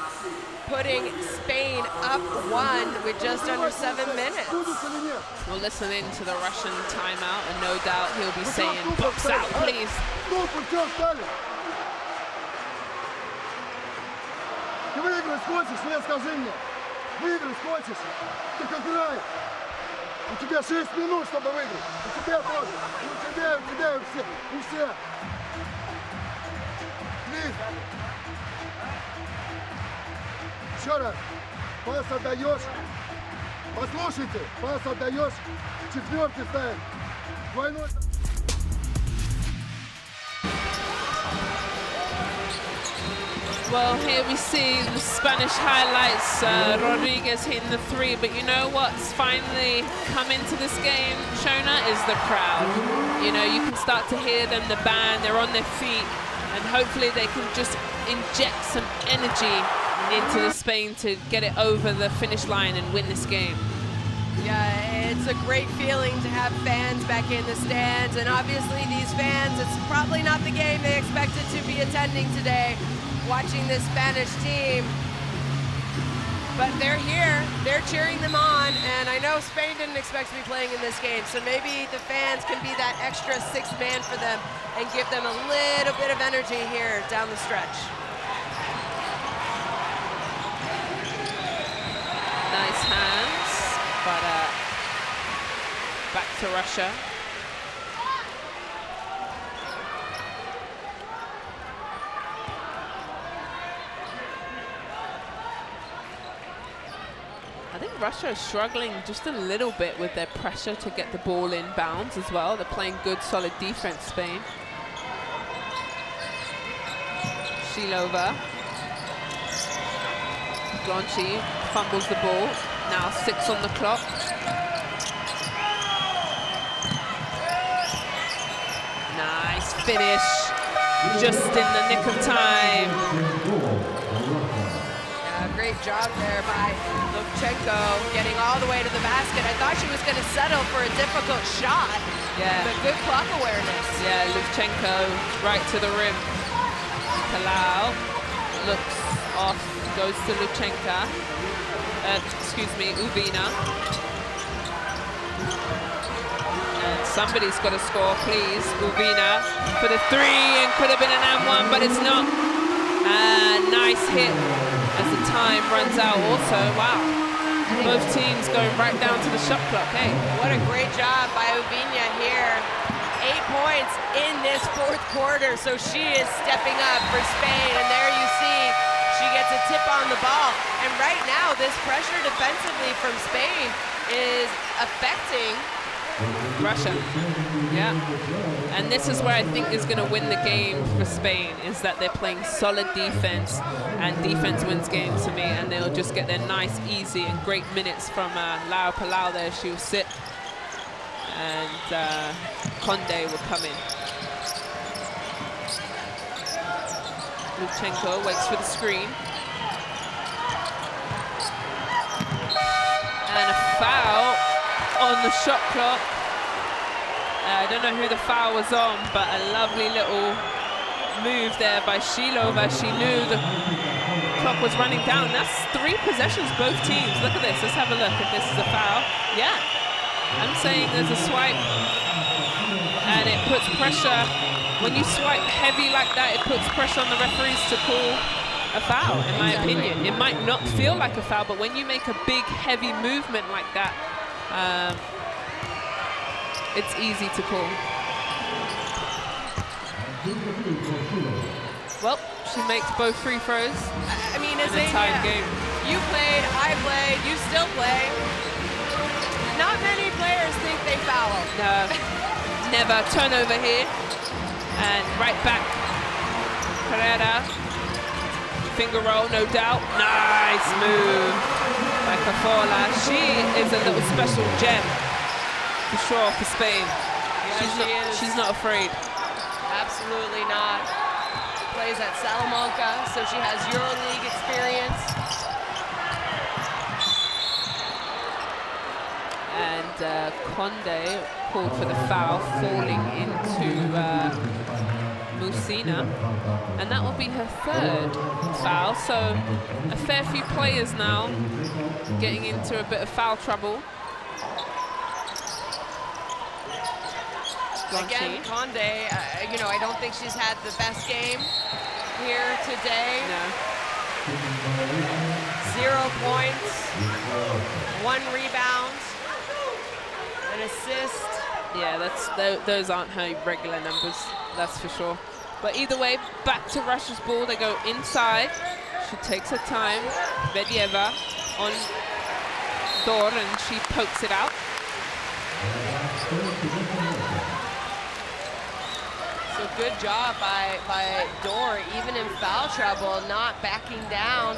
B: putting Spain up 1 with just under 7 minutes.
A: We'll listen in to the Russian timeout, and no doubt he'll be saying, box out, please.
E: Ты выиграть хочешь? Нет, скажи мне. Выиграть хочешь? Ты как играешь? У тебя 6 минут, чтобы выиграть. У тебя тоже. У тебя, у всех. У всех. Плиз. Еще раз. Пас отдаешь. Послушайте. Пас отдаешь. 4-й ставим. Двойной.
A: Well, here we see the Spanish highlights, Rodriguez hitting the 3, but you know what's finally come into this game, Shona, is the crowd. You know, you can start to hear them, the band, they're on their feet, and hopefully they can just inject some energy into Spain to get it over the finish line and win this game.
B: Yeah, it's a great feeling to have fans back in the stands, and obviously these fans, it's probably not the game they expected to be attending today, watching this Spanish team. But they're here, they're cheering them on, and I know Spain didn't expect to be playing in this game, so maybe the fans can be that extra 6th man for them and give them a little bit of energy here down the stretch.
A: Nice hands, but back to Russia. I think Russia is struggling just a little bit with their pressure to get the ball in bounds as well. They're playing good, solid defense, Spain. Shilova. Glonchi fumbles the ball. Now 6 on the clock. Nice finish. Just in the nick of time.
B: Great job there by Lubchenko, getting all the way to the basket. I thought she was going to settle for a difficult shot.
A: Yeah.
B: But good clock awareness.
A: Yeah, Lubchenko right to the rim. Palau looks off, goes to Lubchenko. Excuse me, Uvina. And somebody's got to score, please. Uvina for the 3, and could have been an and 1, but it's not. Nice hit as the time runs out also. Wow. Both teams going right down to the shot clock. Hey,
B: what a great job by Uvina here. 8 points in this 4th quarter, so she is stepping up for Spain, and there you see she gets a tip on the ball. And right now, this pressure defensively from Spain is affecting
A: Russia. Yeah. And this is where I think is going to win the game for Spain, is that they're playing solid defense, and defense wins games for me, and they'll just get their nice, easy, and great minutes from Lau Palau there. She will sit, and Conde will come in. Lubchenko waits for the screen. And a foul on the shot clock. I don't know who the foul was on, but a lovely little move there by Shilova. She knew the clock was running down. That's 3 possessions, both teams. Look at this. Let's have a look if this is a foul. Yeah. I'm saying there's a swipe, and it puts pressure. When you swipe heavy like that, it puts pressure on the referees to call a foul, in my opinion. It might not feel like a foul, but when you make a big, heavy movement like that, it's easy to call. Well, she makes both free throws.
B: I mean,
A: in a tied game.
B: You played, I played, you still play. Not many players think they foul.
A: No, never. Turnover here. And right back. Herrera. Finger roll, no doubt. Nice move by Cafola. She is a little special gem, for sure, for Spain.
B: Yeah,
A: she's not afraid.
B: Absolutely not. Plays at Salamanca, so she has EuroLeague experience.
A: And Conde called for the foul, falling into Musina, and that will be her 3rd foul. So a fair few players now getting into a bit of foul trouble.
B: Again, Conde, you know, I don't think she's had the best game here today.
A: No.
B: 0 points, 1 rebound, an assist.
A: Yeah, those aren't her regular numbers, that's for sure. But either way, back to Russia's ball. They go inside. She takes her time. Vedyeva on Dor, and she pokes it out.
B: So good job by Dor, even in foul trouble, not backing down.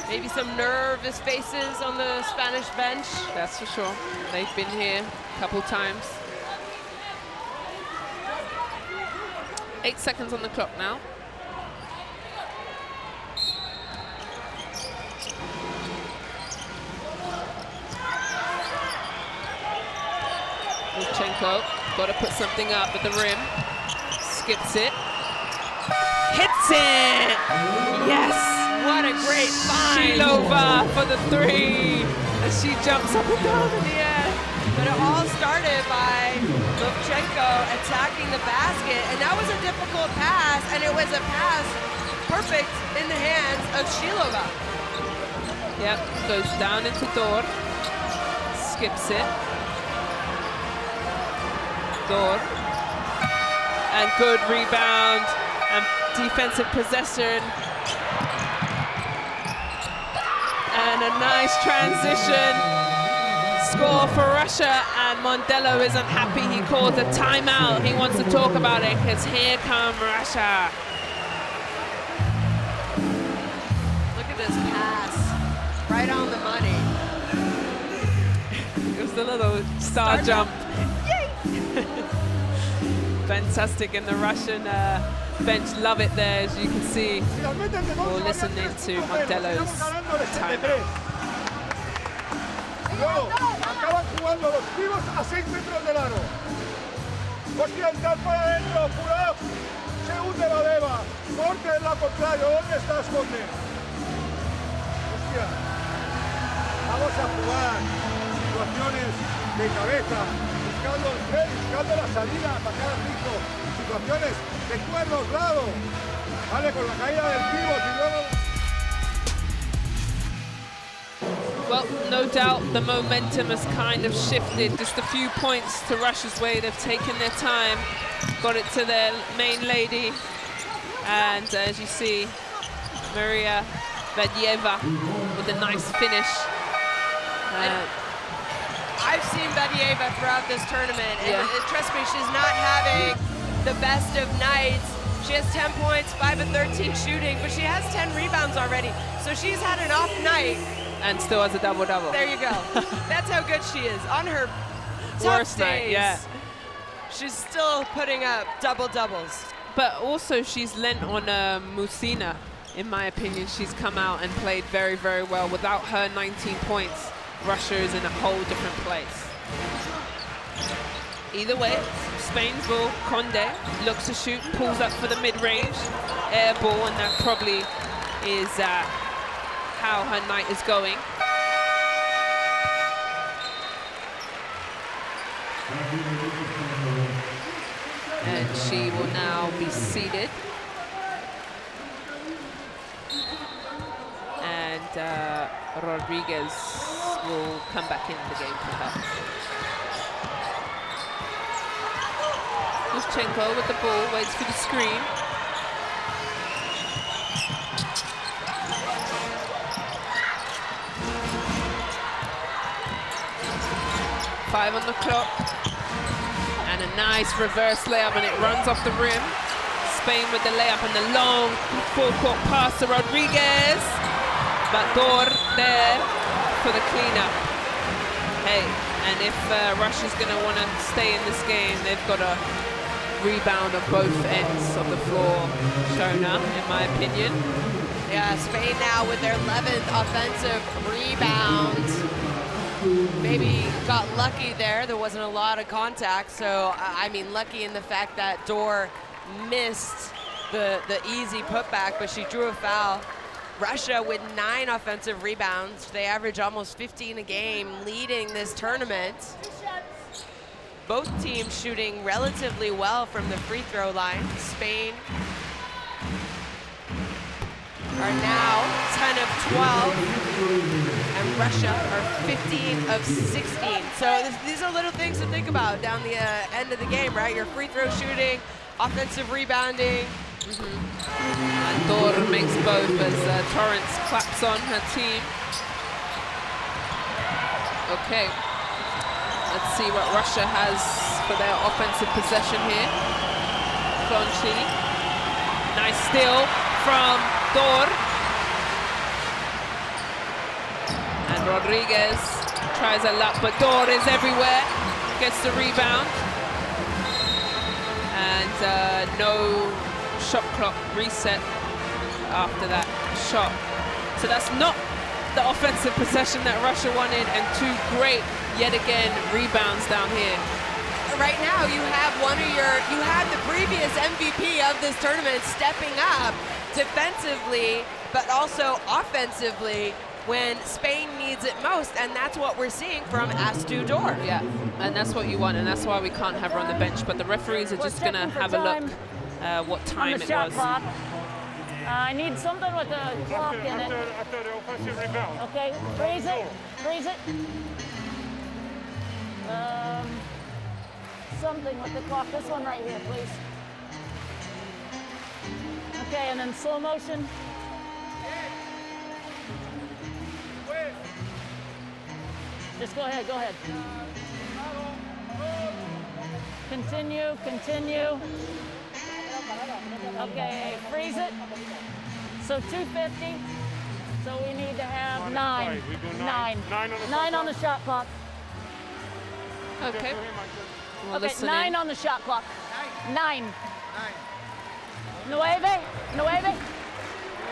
B: Maybe some nervous faces on the Spanish bench.
A: That's for sure. They've been here a couple times. 8 seconds on the clock now. Lutsenko, got to put something up at the rim. Skips it. Hits it! Yes!
B: What a great find!
A: Shilova for the 3 as she jumps up and down in the air.
B: But it all started by Lutsenko attacking the basket, and that was a difficult pass, and it was a pass perfect in the hands of Shilova.
A: Yep, goes down into Dor, skips it. Dor, and good rebound and defensive possession. And a nice transition score for Russia, and Mondello isn't happy. He called a timeout. He wants to talk about it because here come Russia.
B: Look at this pass, right on the money.
A: It was the little star jump. Fantastic, and the Russian bench love it there, as you can see. We're listening to Mondello's timeout.
E: Luego, acaban jugando los pibos a 6 metros del aro. Occidental para adentro, pull up. Se hunde la leva. Corte en la contrario. ¿Dónde estás, Conde? Hostia. Vamos a jugar situaciones de cabeza, buscando el tren, buscando la salida, atacar al rico. Situaciones de cuernos, lado. Vale, con la caída del pivot y luego...
A: Well, no doubt the momentum has kind of shifted. Just a few points to Russia's way. They've taken their time, got it to their main lady. And as you see, Maria Vadyeva with a nice finish.
B: I've seen Vadyeva throughout this tournament, and trust me, she's not having the best of nights. She has 10 points, 5 of 13 shooting, but she has 10 rebounds already. So she's had an off night.
A: And still has a double-double.
B: There you go. That's how good she is. On her worst days, she's still putting up double-doubles.
A: But also she's lent on Musina, in my opinion. She's come out and played very, very well. Without her 19 points, Russia is in a whole different place. Either way, Spain's ball. Conde looks to shoot, pulls up for the mid-range, air ball, and that probably is how her night is going. And she will now be seated. And Rodriguez will come back into the game for her. Lutsenko with the ball, waits for the screen. Five on the clock, and a nice reverse layup, and it runs off the rim. Spain with the layup and the long full-court pass to Rodriguez. But Dor there for the cleanup. Hey, and if Russia's going to want to stay in this game, they've got to rebound on both ends of the floor, Shona, in my opinion.
B: Yeah, Spain now with their 11th offensive rebound. Maybe got lucky there. There wasn't a lot of contact. So, I mean, lucky in the fact that Dor missed the easy putback, but she drew a foul. Russia with 9 offensive rebounds. They average almost 15 a game, leading this tournament. Both teams shooting relatively well from the free throw line. Spain are now 10 of 12, and Russia are 15 of 16. So these are little things to think about down the end of the game, right? Your free throw shooting, offensive rebounding.
A: And Dor makes both as Torrance claps on her team. Okay, let's see what Russia has for their offensive possession here. Glonci. Nice steal from Dor. And Rodriguez tries a lot, but Dor is everywhere. Gets the rebound. And no shot clock reset after that shot. So that's not the offensive possession that Russia wanted, and two great, yet again, rebounds down here.
B: Right now, you have you had the previous MVP of this tournament stepping up defensively, but also offensively when Spain needs it most, and that's what we're seeing from Astu Dor.
A: Yeah, and that's what you want, and that's why we can't have her on the bench, but the referees are just gonna have a look what time it was.
D: Clock. I need something with the clock in it.
H: After the offensive rebound.
D: Okay, freeze it, freeze it. Something with the clock. This one right here, please. Okay, and then slow motion. Just go ahead, go ahead. Continue, continue. Okay, freeze it. So 250. So we need to have nine. Nine on the shot clock.
A: Okay. We'll
D: Okay,
A: listen
D: 9
A: in.
D: on the shot clock. 9. Nueve. Nueve.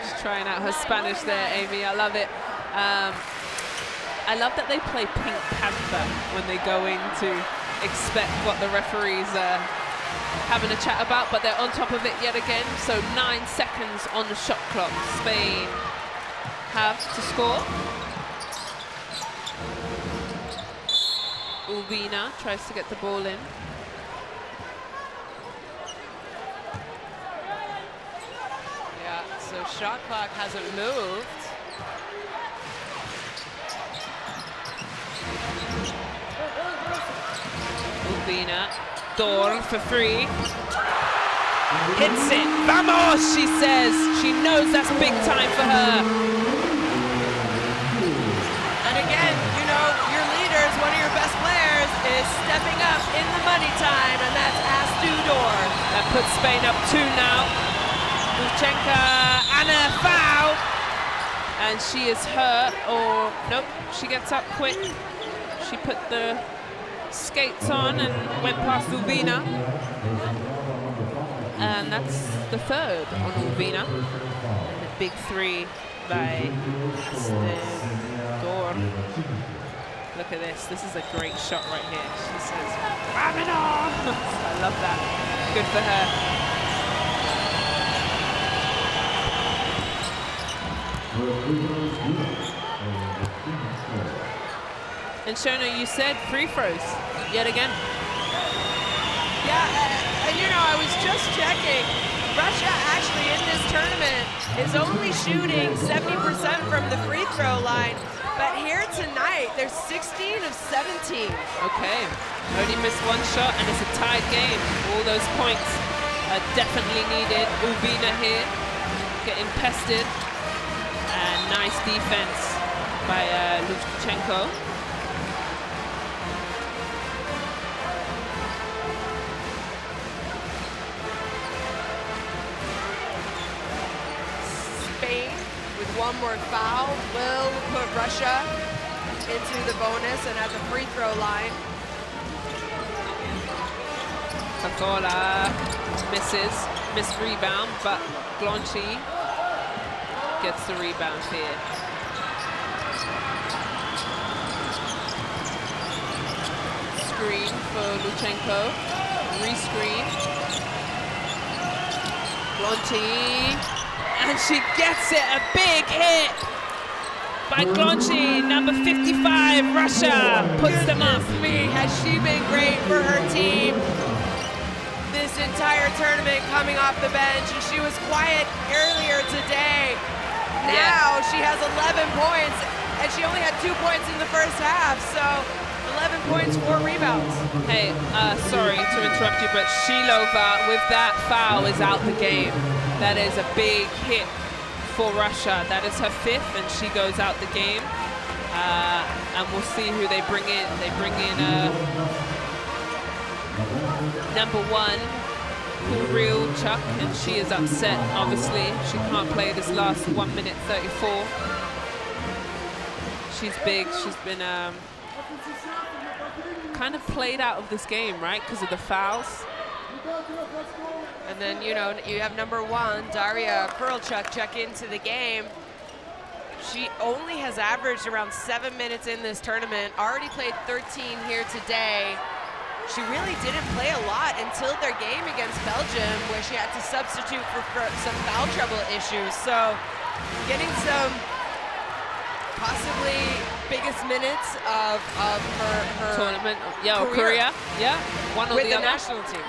A: She's trying out her Spanish there, Amy. I love it. I love that they play Pink Panther when they go in to expect what the referees are having a chat about, but they're on top of it yet again. So 9 seconds on the shot clock. Spain have to score. Urbina tries to get the ball in.
B: Yeah, so shot clock hasn't moved.
A: Urbina, Dor for free. Hits it, vamos, she says. She knows that's big time for her.
B: And again, you know, your leaders, one of your best players, is stepping up in the money time, and that's Astu Dor.
A: That puts Spain up 2 now. Luchenka, Anna, foul. And she is hurt, or nope, she gets up quick. She put the skates on and went past Urbina. And that's the 3rd on Urbina. And the big 3 by Dor. Look at this. This is a great shot right here. She says, "Vámonos!" I love that. Good for her. And Shona, you said free throws yet again.
B: Yeah, and you know, I was just checking. Russia actually in this tournament is only shooting 70% from the free throw line. But here tonight, they're 16 of 17.
A: Okay, only missed 1 shot and it's a tied game. All those points are definitely needed. Urbina here, getting pestered. And nice defense by Luchenko.
B: Spain, with 1 more foul, will put Russia into the bonus and at the free throw line.
A: Fakola missed rebound, but Glonci gets the rebound here. Screen for Luchenko, re-screen. Glonci, and she gets it, a big hit by Glonci, number 55, Russia, puts them up.
B: Me, has she been great for her team this entire tournament coming off the bench, and she was quiet earlier today. Now she has 11 points, and she only had 2 points in the first half, so 11 points, 4 rebounds.
A: Hey, sorry to interrupt you, but Shilova with that foul is out the game. That is a big hit for Russia. That is her 5th, and she goes out the game. And we'll see who they bring in. They bring in number 1, local real Chuck, and she is upset, obviously. She can't play this last 1 minute 34. She's big. She's been kind of played out of this game, right, because of the fouls.
B: And then, you know, you have number 1, Daria Kurlchuk, check into the game. She only has averaged around 7 minutes in this tournament, already played 13 here today. She really didn't play a lot until their game against Belgium, where she had to substitute for some foul trouble issues. So getting some possibly biggest minutes of her
A: tournament, yeah, or career, yeah, one or
B: with
A: the
B: the
A: other.
B: national team.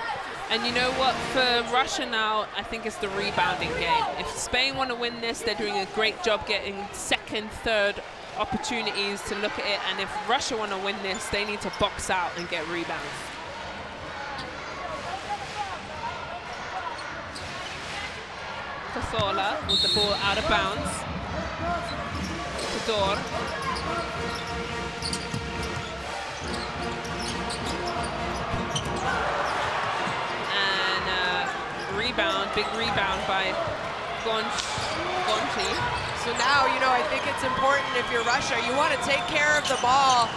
A: And you know what, for Russia now, I think it's the rebounding game. If Spain want to win this, they're doing a great job getting second, third opportunities to look at it. And if Russia want to win this, they need to box out and get rebounds. Cazorla with the ball out of bounds. Tudor. Rebound, big rebound by Gonti.
B: So now, you know, I think it's important if you're Russia, you want to take care of the ball,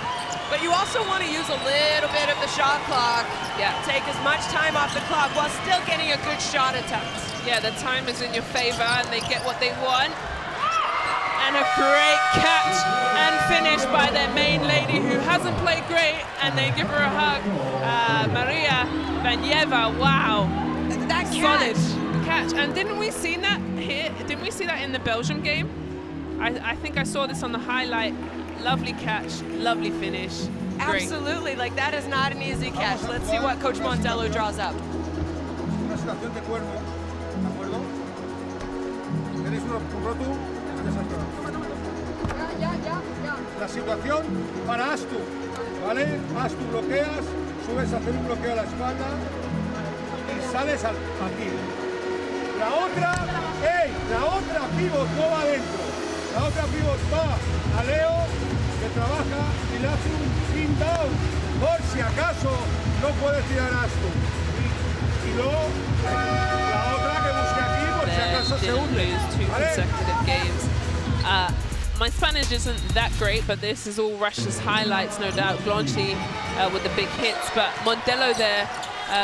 B: but you also want to use a little bit of the shot clock.
A: Yeah.
B: Take as much time off the clock while still getting a good shot attempt.
A: Yeah, the time is in your favor and they get what they want. And a great catch and finish by their main lady who hasn't played great, and they give her a hug. Maria Vanyeva, wow.
B: That catch.
A: Solid catch. And didn't we see that here? Didn't we see that in the Belgium game? I think I saw this on the highlight. Lovely catch, lovely finish. Great.
B: Absolutely, like that is not an easy catch. Let's see what Coach Montello draws up.
E: Una situación de cuerpo, ¿de acuerdo? Tenéis un roto. La situación para Astu, ¿vale? Astu bloqueas, subes a hacer un bloqueo a la espalda y sales aquí. La otra pivot no va adentro. La otra pivot va a Leo, que trabaja y le hace un pin down, por si acaso no puede tirar Astu. Y luego la otra que busque aquí, por si acaso se hunde.
A: Lose 2 consecutive games. My Spanish isn't that great, but this is all Russia's highlights, no doubt. Glonchi with the big hits, but Mondello there,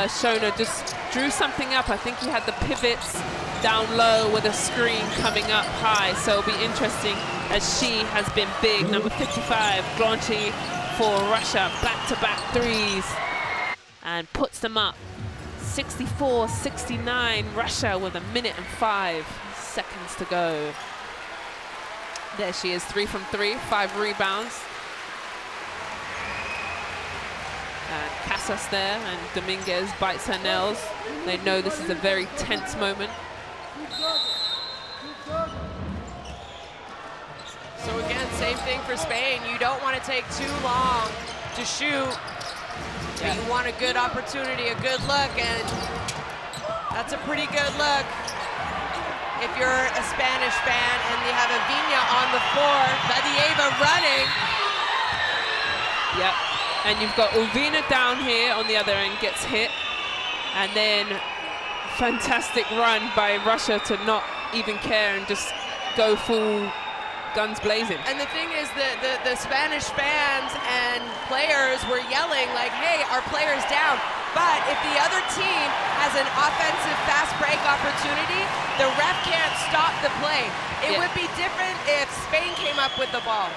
A: Shona, just drew something up. I think he had the pivots down low with a screen coming up high, so it'll be interesting as she has been big. Number 55, Glonchi for Russia, back-to-back threes, and puts them up. 64-69, Russia with 1 minute and 5 seconds to go. There she is, 3 from 3, 5 rebounds. And Casas there, and Dominguez bites her nails. They know this is a very tense moment.
B: So again, same thing for Spain. You don't want to take too long to shoot.
A: Yeah.
B: You want a good opportunity, a good look, and that's a pretty good look. If you're a Spanish fan and you have Avina on the floor, Vadieva running.
A: Yep, and you've got Uvina down here on the other end, gets hit. And then fantastic run by Russia to not even care and just go full guns blazing.
B: And the thing is that the Spanish fans and players were yelling like, hey, our player's down. But if the other team has an offensive fast break opportunity, the ref can't stop the play. It would be different if Spain came up with the ball.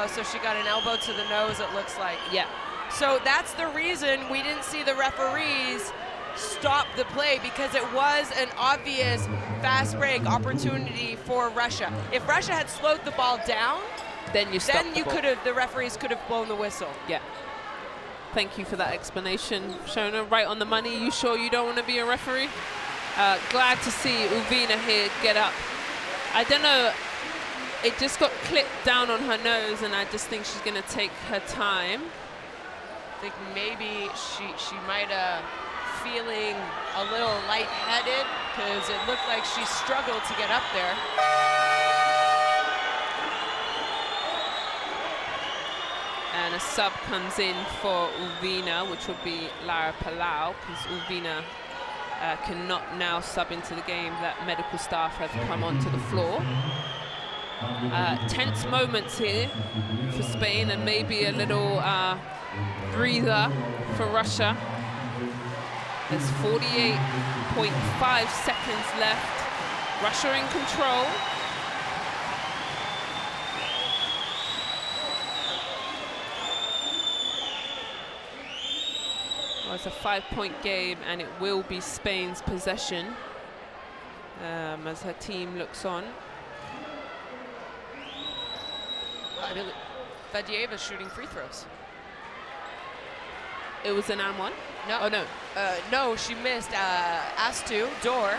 B: So she got an elbow to the nose, it looks like.
A: Yeah.
B: So that's the reason we didn't see the referees stop the play, because it was an obvious fast break opportunity for Russia. If Russia had slowed the ball down,
A: then
B: the referees could have blown the whistle.
A: Yeah. Thank you for that explanation, Shona. Right on the money. You sure you don't want to be a referee? Glad to see Uvina here get up. I don't know, it just got clipped down on her nose, and I just think she's going to take her time.
B: I think maybe she might feeling a little lightheaded, because it looked like she struggled to get up there.
A: And a sub comes in for Uvina, which would be Lara Palau, because Uvina cannot now sub into the game. That medical staff have come onto the floor. Tense moments here for Spain, and maybe a little breather for Russia. There's 48.5 seconds left. Russia in control. Well, it's a 5-point game, and it will be Spain's possession as her team looks on.
B: Vadieva's shooting free throws.
A: It was an and one?
B: No.
A: Oh, no.
B: No, she missed. Astu, Dor,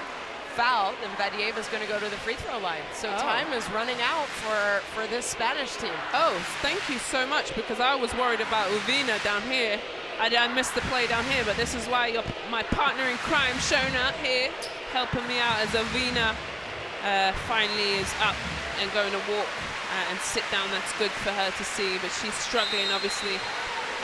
B: fouled, and Vadieva's going to go to the free throw line. So time is running out for this Spanish team.
A: Oh, thank you so much, because I was worried about Uvina down here. I missed the play down here, but this is why you're my partner in crime, Shona, here, helping me out as Uvina finally is up and going to walk and sit down. That's good for her to see, but she's struggling, obviously.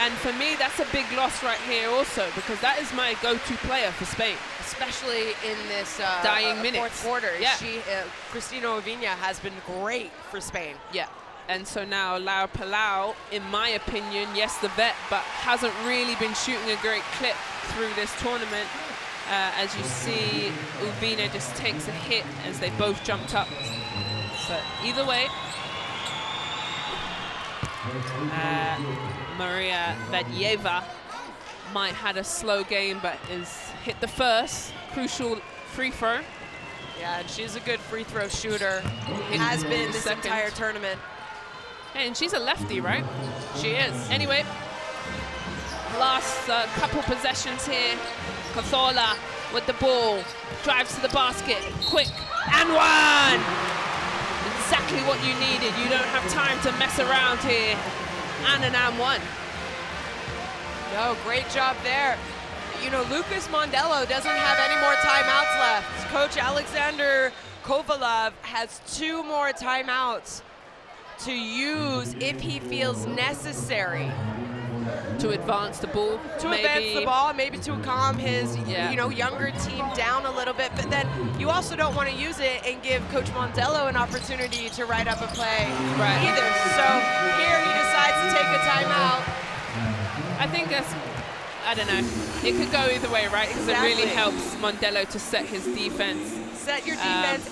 A: And for me, that's a big loss right here also, because that is my go-to player for Spain.
B: Especially in this
A: dying minutes.
B: Fourth quarter.
A: Yeah.
B: Cristina Uvina has been great for Spain.
A: Yeah. And so now Laura Palau, in my opinion, yes, the vet, but hasn't really been shooting a great clip through this tournament. As you see, Uvina just takes a hit as they both jumped up. But either way, Maria Vadieva might had a slow game, but has hit the first crucial free throw.
B: Yeah, and she's a good free throw shooter. Has been this entire tournament.
A: And she's a lefty, right?
B: She is.
A: Anyway, last couple possessions here. Cazorla with the ball, drives to the basket, quick, and one! Exactly what you needed. You don't have time to mess around here. And one.
B: No, great job there. You know, Lucas Mondello doesn't have any more timeouts left. Coach Alexander Kovalov has 2 more timeouts to use if he feels necessary.
A: To advance the ball.
B: To advance the ball, maybe to calm his younger team down a little bit. But then you also don't want to use it and give Coach Mondello an opportunity to write up a play either. So here he decides to take a timeout.
A: I think that's, I don't know, it could go either way, right? Because it really helps Mondello to set his defense.
B: Set your defense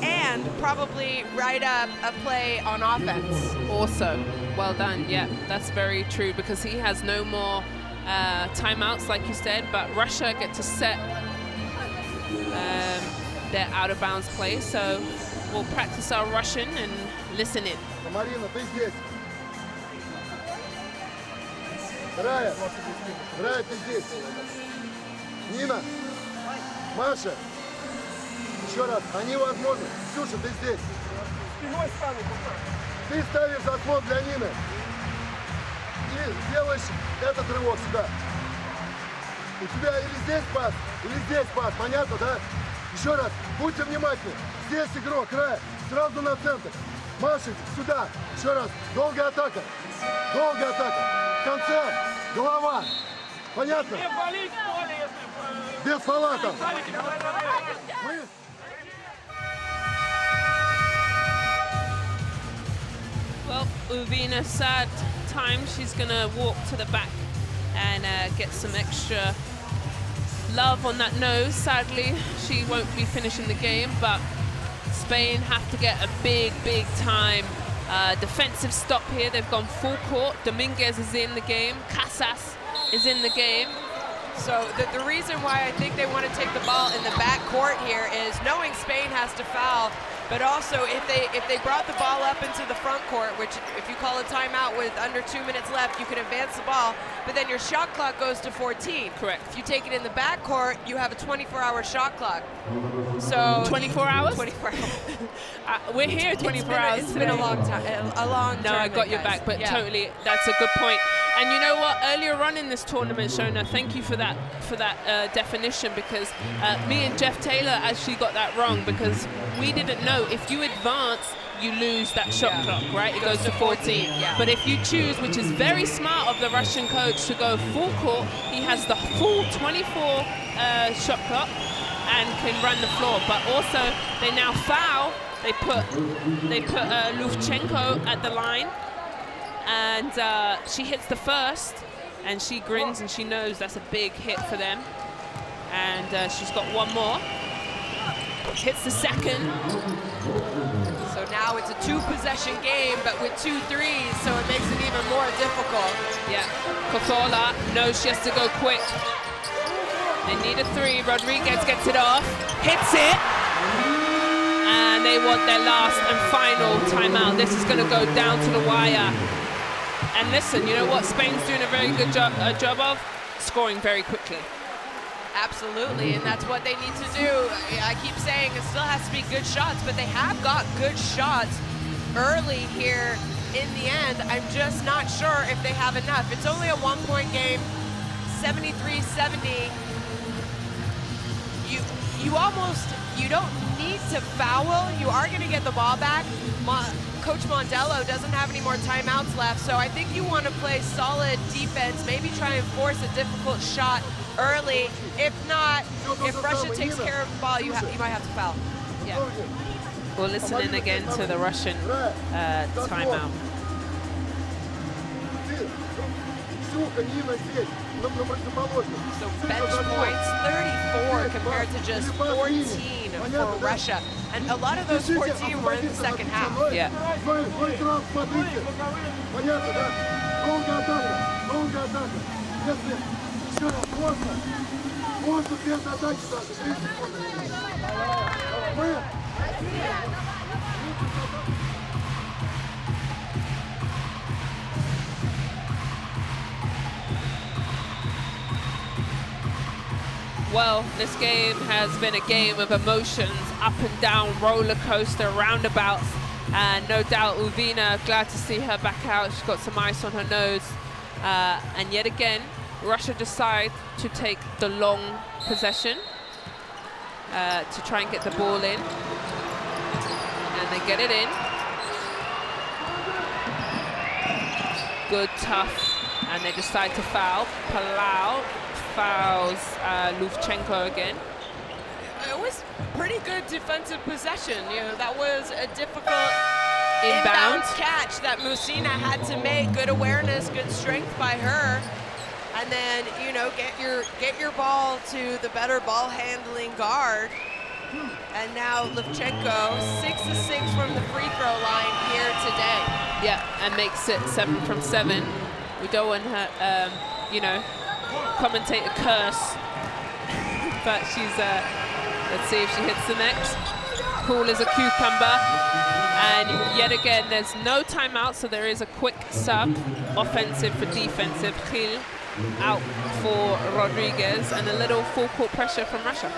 B: and probably write up a play on offense.
A: Also, well done. Yeah, that's very true, because he has no more timeouts, like you said, but Russia get to set their out-of-bounds play. So we'll practice our Russian and listen in.
E: Marina, ты здесь. Рая, ты здесь. Нина, Маша. Еще раз, они возможны. Ксюша, ты здесь. Спиной стану. Ты ставишь заслон для Нины. И делаешь этот рывок сюда. У тебя или здесь пас, понятно, да? Еще раз, будьте внимательны. Здесь игрок, Рая, сразу на центр. Машите сюда. Еще раз, долгая атака. В конце голова. Понятно? Без фола там.
A: Well, Uvina, sad time. She's going to walk to the back and get some extra love on that nose. Sadly, she won't be finishing the game, but Spain have to get a big time defensive stop here. They've gone full court. Dominguez is in the game. Casas is in the game.
B: So the reason why I think they want to take the ball in the back court here is knowing Spain has to foul, but also if they brought the ball up into the front court, which if you call a timeout with under 2 minutes left, you can advance the ball, but then your shot clock goes to 14.
A: Correct.
B: If you take it in the back court, you have a 24-hour shot clock. So
A: 24 hours?
B: 24 hours.
A: We're here 24 hours.
B: It's been a long time, a long
A: No, I got your back, but totally, that's a good point. And you know what? Earlier on in this tournament, Shona, thank you for that definition, because me and Jeff Taylor actually got that wrong, because we didn't know if you advance, you lose that shot clock, right? It goes to 14.
B: Yeah.
A: But if you choose, which is very smart of the Russian coach, to go full court, he has the full 24 shot clock and can run the floor. But also, they now foul. They put Lufchenko at the line, and she hits the first, and she grins and she knows that's a big hit for them. And she's got one more. Hits the second.
B: So now it's a 2-possession game, but with 2 threes, so it makes it even more difficult.
A: Yeah, Kotola knows she has to go quick. They need a 3. Rodriguez gets it off, hits it, and they want their last and final timeout. This is going to go down to the wire. And listen, you know what Spain's doing a very good job of? Scoring very quickly.
B: Absolutely, and that's what they need to do. I keep saying it still has to be good shots, but they have got good shots early here in the end. I'm just not sure if they have enough. It's only a 1-point game, 73-70. You don't need to foul. You are going to get the ball back. Coach Mondello doesn't have any more timeouts left, so I think you want to play solid defense, maybe try and force a difficult shot early. If not, if Russia takes care of the ball, you might have to foul.
A: Yeah. We'll listen in again to the Russian timeout.
B: So bench points, 34 compared to just 14 for Russia. And a lot of those 14 were in the second half.
A: Yeah. Well, this game has been a game of emotions, up and down, roller coaster, roundabouts, and no doubt Uvina, glad to see her back out. She's got some ice on her nose. And yet again, Russia decide to take the long possession to try and get the ball in. And they get it in. Good, tough, and they decide to foul. Palau fouls Lufchenko again.
B: It was pretty good defensive possession. You know, that was a difficult
A: Inbound
B: catch that Musina had to make. Good awareness, good strength by her. And then, you know, get your ball to the better ball handling guard. And now Lufchenko, 6 of 6 from the free throw line here today.
A: Yeah, and makes it 7 from 7. We don't want her, you know, commentator curse, but she's, let's see if she hits the next. Cool as a cucumber. And yet again, there's no timeout, so there is a quick sub, offensive for defensive. Gil out for Rodriguez, and a little full court pressure from Russia.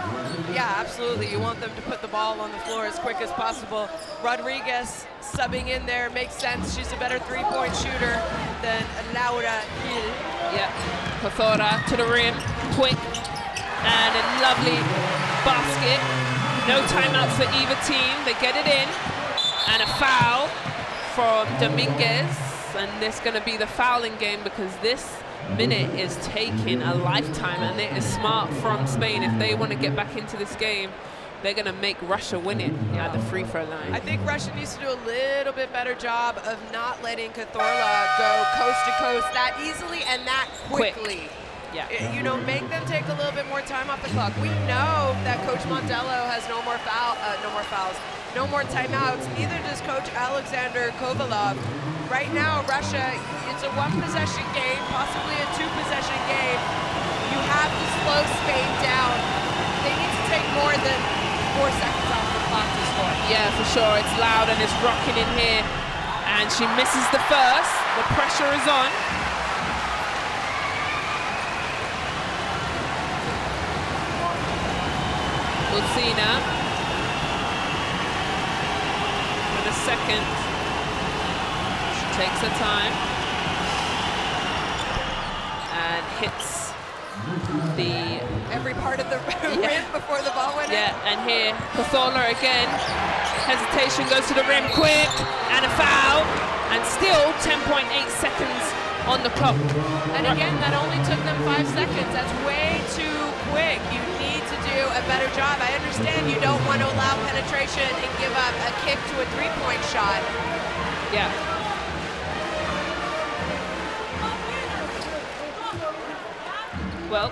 B: Yeah, absolutely. You want them to put the ball on the floor as quick as possible. Rodriguez subbing in there makes sense. She's a better three-point shooter than Laura Gil.
A: Yeah, Kothora to the rim, quick, and a lovely basket. No timeouts for either team. They get it in, and a foul from Dominguez, and this is going to be the fouling game because this minute is taking a lifetime, and it is smart from Spain. If they want to get back into this game, they're going to make Russia win it at the free throw line.
B: I think Russia needs to do a little bit better job of not letting Cazorla go coast to coast that easily and that quickly.
A: Yeah.
B: You know, make them take a little bit more time off the clock. We know that Coach Mondello has no more fouls, no more timeouts. Neither does Coach Alexander Kovalov. Right now, Russia, it's a one-possession game, possibly a two-possession game. You have to slow Spain down. They need to take more than 4 seconds off the clock to score.
A: Yeah, for sure. It's loud and it's rocking in here. And she misses the first. The pressure is on. Lucina for the second. She takes her time and hits
B: every part of the rim before the ball went in.
A: Yeah, and here Cazorla again. hesitation, goes to the rim quick, and a foul, and still 10.8 seconds on the clock.
B: And again, that only took them 5 seconds. That's way too quick. You need to do a better job. I understand you don't want to allow penetration and give up a kick to a three-point shot.
A: Yeah. Well,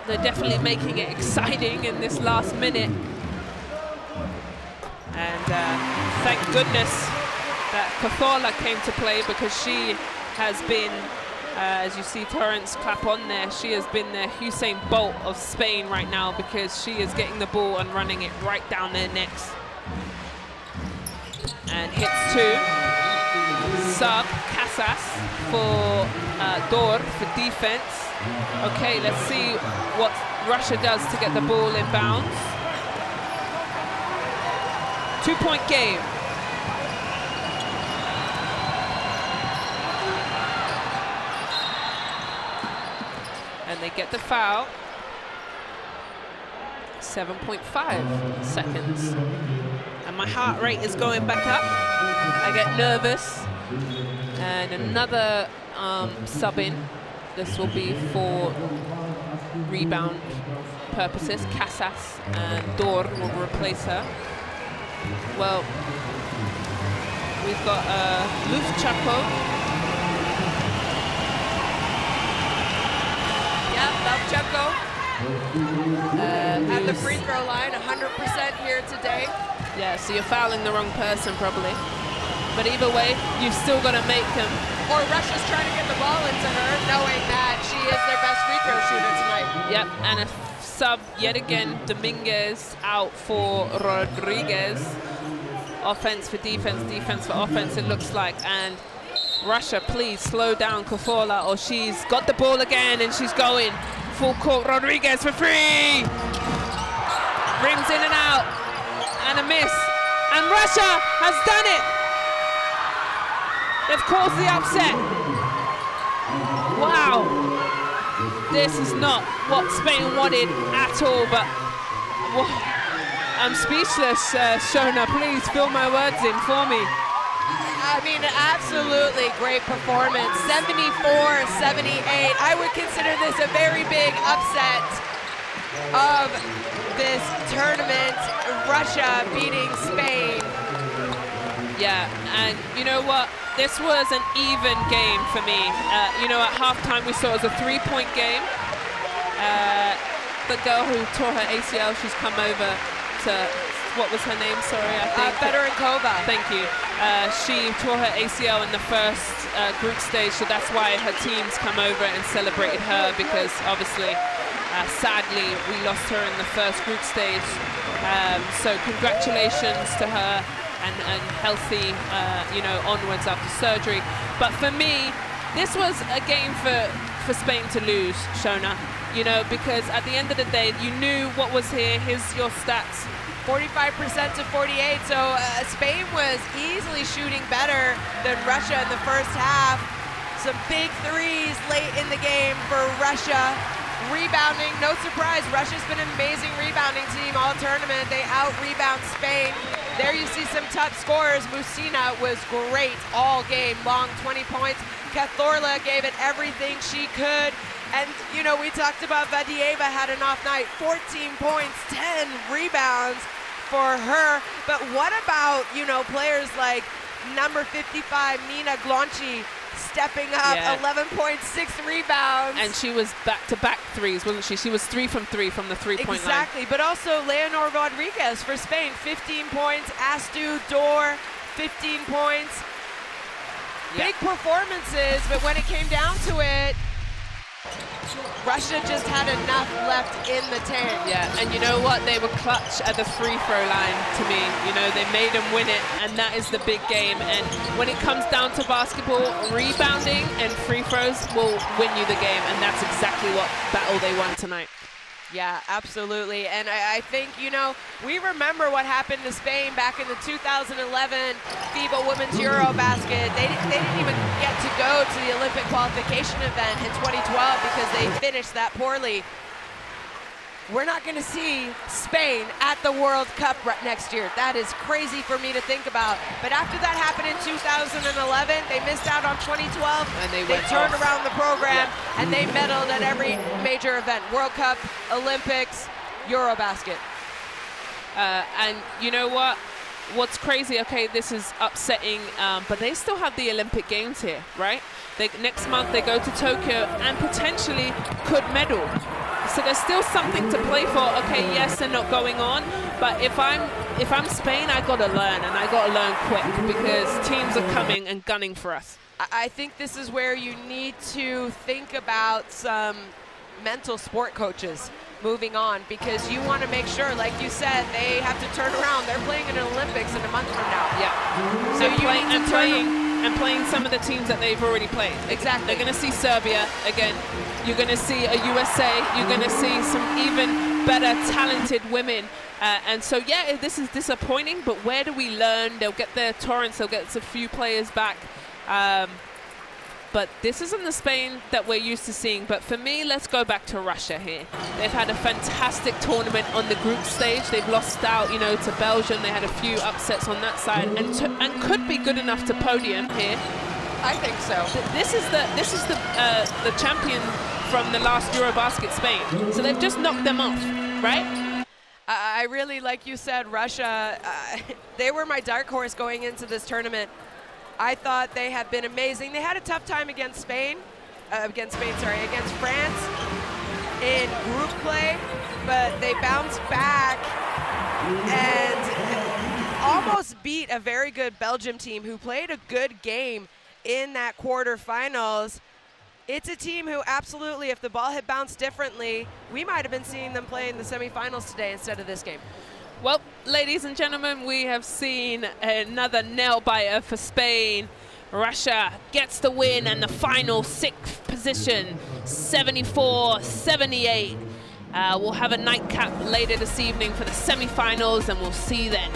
A: they're definitely making it exciting in this last minute. And thank goodness that Cazorla came to play, because she has been, as you see Torrance clap on there, she has been the Usain Bolt of Spain right now, because she is getting the ball and running it right down their necks. And hits two. Sub Casas for Dor for defense. Okay, let's see what Russia does to get the ball in bounds. 2-point game. And they get the foul. 7.5 seconds. And my heart rate is going back up. I get nervous. And another sub in. This will be for rebound purposes. Casas and Dor will replace her. Well, we've got Lufchaco.
B: Yeah, Lufchaco at the free throw line, 100% here today.
A: Yeah, so you're fouling the wrong person probably. But either way, you've still got to make them.
B: Or Russia's trying to get the ball into her, knowing that she is their best free throw shooter tonight.
A: Yep, and a sub yet again, Dominguez out for Rodriguez. Offense for defense, defense for offense, it looks like. And Russia, please slow down Cazorla, or she's got the ball again and she's going full court. Rodriguez for three. Rims in and out, and a miss. And Russia has done it. They've caused the upset. Wow. This is not what Spain wanted at all, but I'm speechless, Shona. Please fill my words in for me.
B: I mean, absolutely great performance. 74-78. I would consider this a very big upset of this tournament. Russia beating Spain.
A: Yeah, and you know what? This was an even game for me. You know, at halftime we saw it was a 3-point game. The girl who tore her ACL, she's come over to, what was her name? Sorry, I think.
B: Fedorikova.
A: Thank you. She tore her ACL in the first group stage, so that's why her teams come over and celebrated her, because obviously, sadly, we lost her in the first group stage. So congratulations to her. And healthy, you know, onwards after surgery. But for me, this was a game for Spain to lose, Shona. You know, because at the end of the day, you knew what was here. Here's your stats.
B: 45% to 48, so Spain was easily shooting better than Russia in the first half. Some big threes late in the game for Russia. Rebounding, no surprise, Russia's been an amazing rebounding team all tournament. They out-rebound Spain. There you see some top scorers. Musina was great all game long, 20 points. Cazorla gave it everything she could. And, you know, we talked about Vadieva had an off night, 14 points, 10 rebounds for her. But what about, you know, players like number 55, Nina Glonci, stepping up, yeah. 11.6 rebounds.
A: And she was back-to-back threes, wasn't she? She was 3 from 3 from the three-point line.
B: Exactly, but also Leonor Rodriguez for Spain, 15 points. Astu Dor, 15 points. Yeah. Big performances, but when it came down to it, Russia just had enough left in the tank.
A: Yeah, and you know what? They were clutch at the free throw line to me. You know, they made them win it, and that is the big game. And when it comes down to basketball, rebounding and free throws will win you the game, and that's exactly what battle they won tonight.
B: Yeah, absolutely. And I think, you know, we remember what happened to Spain back in the 2011 FIBA Women's EuroBasket. They didn't even get to go to the Olympic qualification event in 2012 because they finished that poorly. we're not going to see Spain at the World Cup next year. That is crazy for me to think about. But after that happened in 2011, they missed out on 2012,
A: and they
B: turned around the program, and they medaled at every major event: World Cup, Olympics, EuroBasket.
A: And you know what? What's crazy, okay, this is upsetting, but they still have the Olympic Games here, right? Next month they go to Tokyo and potentially could medal. So there's still something to play for. Okay, yes, they're not going on, but if I'm Spain, I gotta learn, and I gotta learn quick, because teams are coming and gunning for us.
B: I think this is where you need to think about some mental sport coaches moving on, because you want to make sure, like you said, they have to turn around. They're playing in an Olympics in a month from now.
A: Yeah.
B: So
A: and playing some of the teams that they've already played.
B: Exactly.
A: They're going to see Serbia again. You're going to see a USA. You're going to see some even better talented women. And so, yeah, this is disappointing, but where do we learn? They'll get their torrents. They'll get a few players back. But this isn't the Spain that we're used to seeing. But for me, let's go back to Russia here. They've had a fantastic tournament on the group stage. They've lost out, you know, to Belgium. They had a few upsets on that side, and could be good enough to podium here.
B: I think so.
A: This is the champion from the last EuroBasket, Spain. So they've just knocked them off, right?
B: I really, like you said, Russia, they were my dark horse going into this tournament. I thought they have been amazing. They had a tough time against against France in group play, but they bounced back and almost beat a very good Belgium team who played a good game in that quarterfinals. It's a team who absolutely, if the ball had bounced differently, we might have been seeing them play in the semifinals today instead of this game.
A: Well, ladies and gentlemen, we have seen another nail-biter for Spain. Russia gets the win and the final 6th position, 74-78. We'll have a nightcap later this evening for the semi-finals, and we'll see you then.